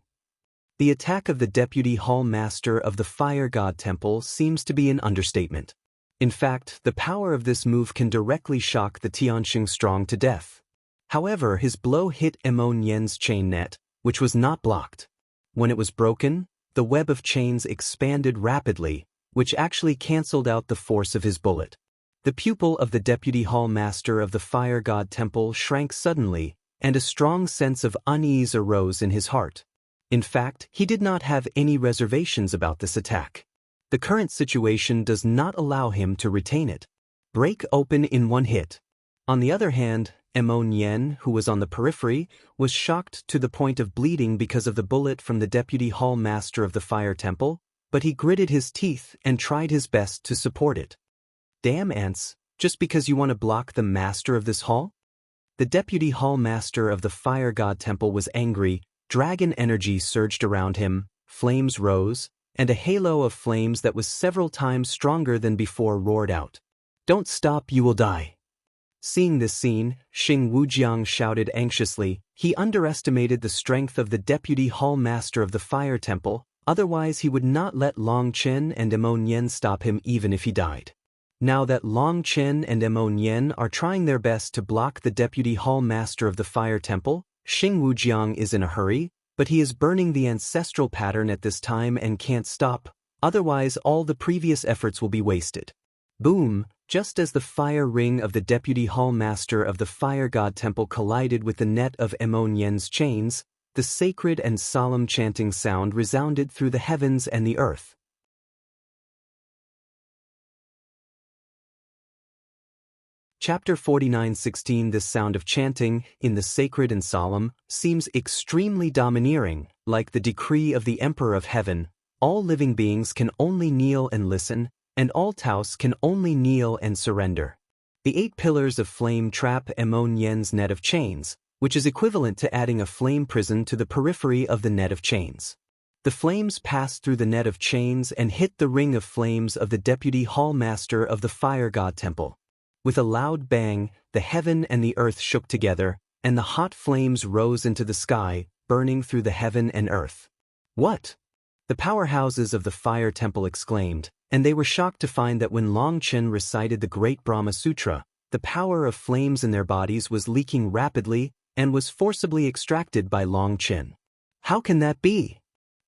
[SPEAKER 1] The attack of the deputy hall master of the fire god temple seems to be an understatement. In fact, the power of this move can directly shock the Tianxing Strong to death. However, his blow hit Emon's chain net, which was not blocked. When it was broken, the web of chains expanded rapidly, which actually cancelled out the force of his bullet. The pupil of the deputy hall master of the fire god temple shrank suddenly, and a strong sense of unease arose in his heart. In fact, he did not have any reservations about this attack. The current situation does not allow him to retain it. Break open in one hit. On the other hand, Emon, who was on the periphery, was shocked to the point of bleeding because of the bullet from the deputy hall master of the fire temple, but he gritted his teeth and tried his best to support it. Damn ants, just because you want to block the master of this hall? The deputy hall master of the fire god temple was angry, dragon energy surged around him, flames rose, and a halo of flames that was several times stronger than before roared out. Don't stop, you will die. Seeing this scene, Xing Wujiang shouted anxiously. He underestimated the strength of the deputy hall master of the fire temple, otherwise he would not let Long Chen and Emon stop him even if he died. Now that Long Chen and Emon are trying their best to block the deputy hall master of the fire temple, Xing Wujiang is in a hurry, but he is burning the ancestral pattern at this time and can't stop, otherwise all the previous efforts will be wasted. Boom! Just as the fire ring of the deputy hall master of the fire god temple collided with the net of Emon's chains, the sacred and solemn chanting sound resounded through the heavens and the earth. Chapter 49:16. This sound of chanting, in the sacred and solemn, seems extremely domineering, like the decree of the Emperor of Heaven. All living beings can only kneel and listen, and all Taos can only kneel and surrender. The 8 pillars of flame trap Emon's net of chains, which is equivalent to adding a flame prison to the periphery of the net of chains. The flames passed through the net of chains and hit the ring of flames of the deputy hall master of the fire god temple. With a loud bang, the heaven and the earth shook together, and the hot flames rose into the sky, burning through the heaven and earth. What? The powerhouses of the fire temple exclaimed, and they were shocked to find that when Long Chen recited the Great Brahma Sutra, the power of flames in their bodies was leaking rapidly and was forcibly extracted by Long Chen. How can that be?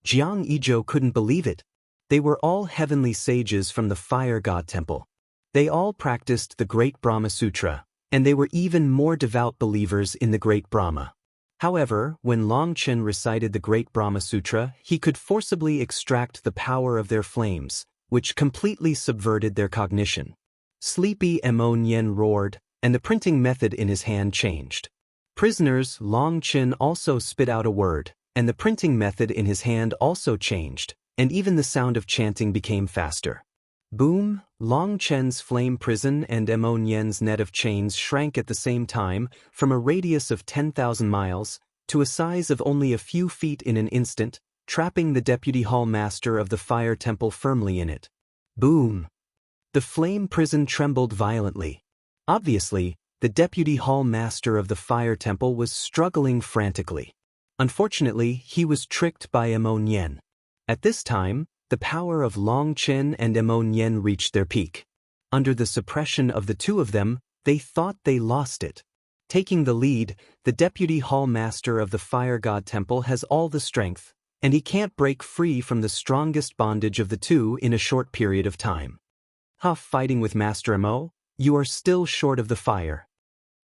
[SPEAKER 1] Jiang Yizhou couldn't believe it. They were all heavenly sages from the fire god temple. They all practiced the Great Brahma Sutra, and they were even more devout believers in the Great Brahma. However, when Long Chen recited the Great Brahma Sutra, he could forcibly extract the power of their flames, which completely subverted their cognition. Sleepy Mo Nien roared, and the printing method in his hand changed. Prisoners Long Chin also spit out a word, and the printing method in his hand also changed, and even the sound of chanting became faster. Boom! Long Chen's flame prison and Mo Nien's net of chains shrank at the same time from a radius of 10,000 miles to a size of only a few feet in an instant, trapping the deputy hall master of the fire temple firmly in it. Boom! The flame prison trembled violently. Obviously, the deputy hall master of the fire temple was struggling frantically. Unfortunately, he was tricked by Mo Nien. At this time, the power of Long Chin and Mo Nien reached their peak. Under the suppression of the two of them, they thought they lost it. Taking the lead, the deputy hall master of the fire god temple has all the strength, and he can't break free from the strongest bondage of the two in a short period of time. Fighting with Master Mo, you are still short of the fire.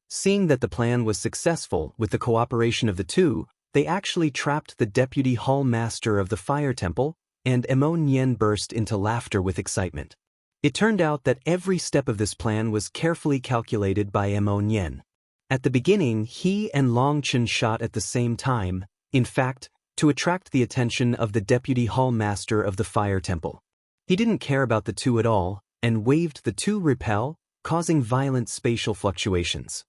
[SPEAKER 1] Seeing that the plan was successful with the cooperation of the two, they actually trapped the deputy hall master of the fire temple, and Mo Nien burst into laughter with excitement. It turned out that every step of this plan was carefully calculated by Mo Nien. At the beginning, he and Long Chin shot at the same time, in fact, to attract the attention of the deputy hall master of the fire temple. He didn't care about the two at all, and waved the two repel, causing violent spatial fluctuations.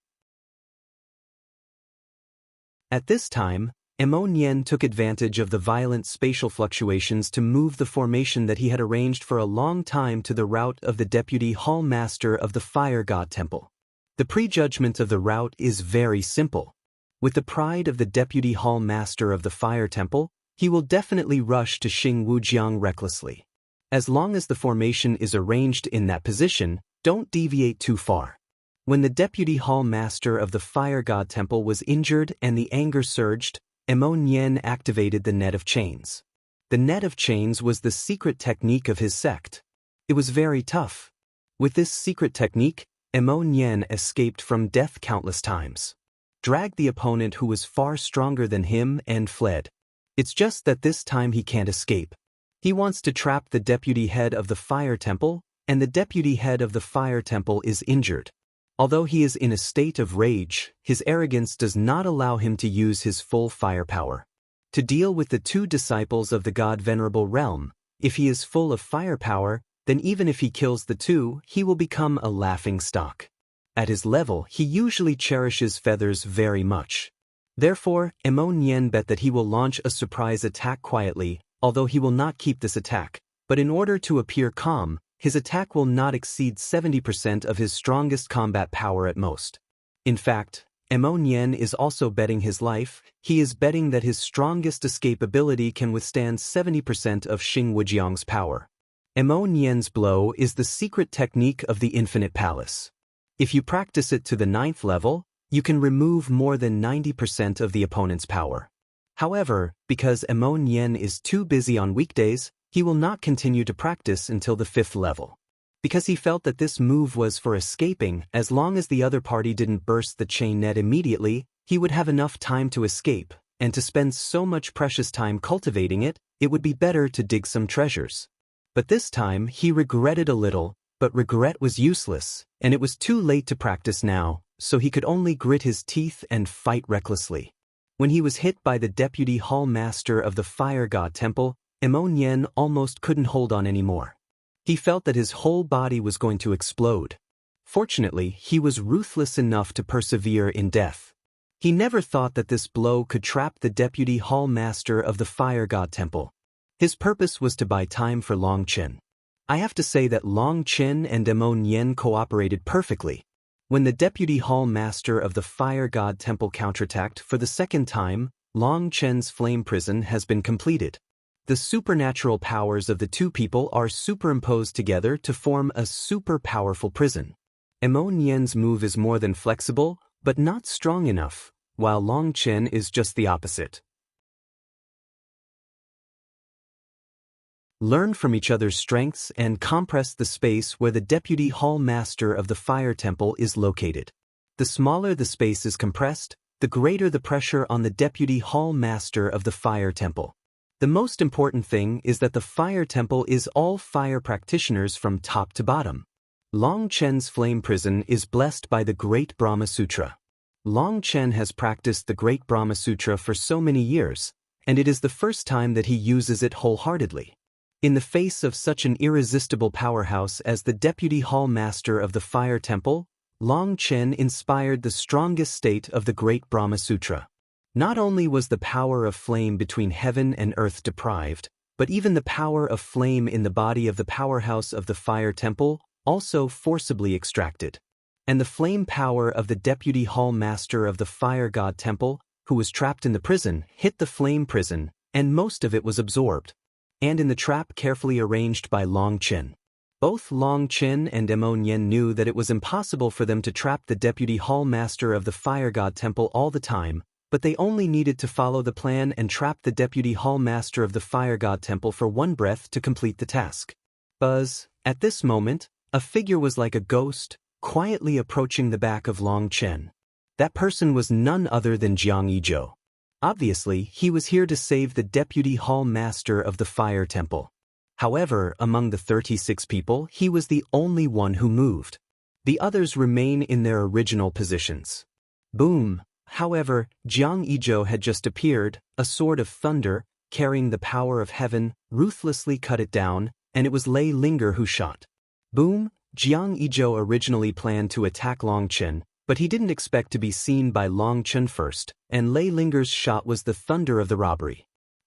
[SPEAKER 1] At this time, Mo Nien took advantage of the violent spatial fluctuations to move the formation that he had arranged for a long time to the route of the deputy hall master of the fire god temple. The prejudgment of the route is very simple. With the pride of the deputy hall master of the fire temple, he will definitely rush to Xing Wujiang recklessly. As long as the formation is arranged in that position, don't deviate too far. When the deputy hall master of the fire god temple was injured and the anger surged, Mo Nien activated the net of chains. The net of chains was the secret technique of his sect. It was very tough. With this secret technique, Mo Nien escaped from death countless times, dragged the opponent who was far stronger than him and fled. It's just that this time he can't escape. He wants to trap the deputy head of the fire temple, and the deputy head of the fire temple is injured. Although he is in a state of rage, his arrogance does not allow him to use his full firepower. To deal with the two disciples of the god Venerable Realm, if he is full of firepower, then even if he kills the two, he will become a laughing stock. At his level, he usually cherishes feathers very much. Therefore, Mo Nien bet that he will launch a surprise attack quietly, although he will not keep this attack, but in order to appear calm, his attack will not exceed 70% of his strongest combat power at most. In fact, Mo Nien is also betting his life. He is betting that his strongest escape ability can withstand 70% of Xing Wujiang's power. Mo Nien's blow is the secret technique of the Infinite Palace. If you practice it to the 9th level, you can remove more than 90% of the opponent's power. However, because Mo Nien is too busy on weekdays, he will not continue to practice until the 5th level. Because he felt that this move was for escaping, as long as the other party didn't burst the chain net immediately, he would have enough time to escape, and to spend so much precious time cultivating it, it would be better to dig some treasures. But this time he regretted a little, but regret was useless, and it was too late to practice now, so he could only grit his teeth and fight recklessly. When he was hit by the deputy hall master of the fire god temple, Mo Nien almost couldn't hold on anymore. He felt that his whole body was going to explode. Fortunately, he was ruthless enough to persevere in death. He never thought that this blow could trap the deputy hall master of the fire god temple. His purpose was to buy time for Long Chin. I have to say that Long Chin and Mo Nien cooperated perfectly. When the deputy hall master of the fire god temple counterattacked for the second time, Long Chin's flame prison has been completed. The supernatural powers of the two people are superimposed together to form a super powerful prison. Mo Nien's move is more than flexible, but not strong enough, while Long Chin is just the opposite. Learn from each other's strengths and compress the space where the deputy hall master of the fire temple is located. The smaller the space is compressed, the greater the pressure on the deputy hall master of the fire temple. The most important thing is that the fire temple is all fire practitioners from top to bottom. Long Chen's flame prison is blessed by the Great Brahma Sutra. Long Chen has practiced the Great Brahma Sutra for so many years, and it is the first time that he uses it wholeheartedly. In the face of such an irresistible powerhouse as the Deputy Hall Master of the Fire Temple, Long Chen inspired the strongest state of the Great Brahma Sutra. Not only was the power of flame between heaven and earth deprived, but even the power of flame in the body of the powerhouse of the Fire Temple also forcibly extracted. And the flame power of the Deputy Hall Master of the Fire God Temple, who was trapped in the prison, hit the flame prison, and most of it was absorbed. And in the trap carefully arranged by Long Chen. Both Long Chen and Mo Nian knew that it was impossible for them to trap the Deputy Hall Master of the Fire God Temple all the time, but they only needed to follow the plan and trap the Deputy Hall Master of the Fire God Temple for one breath to complete the task. Buzz, at this moment, a figure was like a ghost, quietly approaching the back of Long Chen. That person was none other than Jiang Yizhou. Obviously, he was here to save the Deputy Hall Master of the Fire Temple. However, among the 36 people, he was the only one who moved. The others remain in their original positions. Boom! However, Jiang Yizhou had just appeared, a sword of thunder, carrying the power of heaven, ruthlessly cut it down, and it was Lei Linger who shot. Boom! Jiang Yizhou originally planned to attack Long Chen, but he didn't expect to be seen by Long Chen first, and Lei Linger's shot was the thunder of the robbery.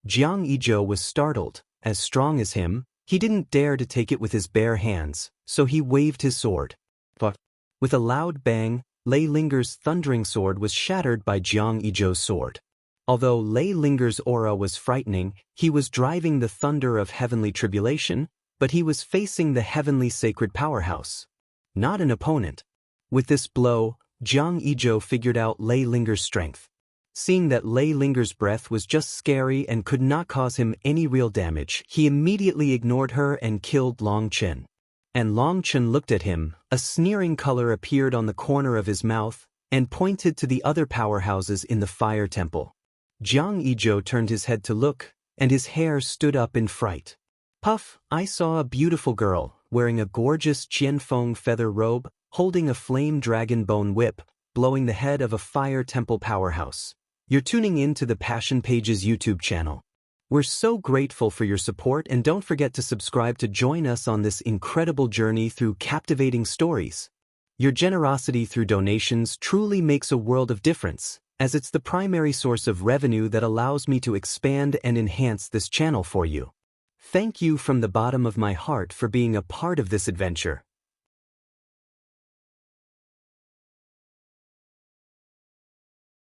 [SPEAKER 1] Jiang Yizhou was startled. As strong as him, he didn't dare to take it with his bare hands, so he waved his sword. But with a loud bang, Lei Linger's thundering sword was shattered by Jiang Yizhou's sword. Although Lei Linger's aura was frightening, he was driving the thunder of heavenly tribulation, but he was facing the heavenly sacred powerhouse. Not an opponent. With this blow, Jiang Yizhou figured out Lei Linger's strength. Seeing that Lei Linger's breath was just scary and could not cause him any real damage, he immediately ignored her and killed Long Chen. And Long Chen looked at him, a sneering color appeared on the corner of his mouth, and pointed to the other powerhouses in the Fire Temple. Jiang Yizhou turned his head to look, and his hair stood up in fright. Puff, I saw a beautiful girl, wearing a gorgeous Qianfeng feather robe, holding a flame dragon bone whip, blowing the head of a Fire Temple powerhouse. You're tuning in to the Passion Pages YouTube channel. We're so grateful for your support, and don't forget to subscribe to join us on this incredible journey through captivating stories. Your generosity through donations truly makes a world of difference, as it's the primary source of revenue that allows me to expand and enhance this channel for you. Thank you from the bottom of my heart for being a part of this adventure.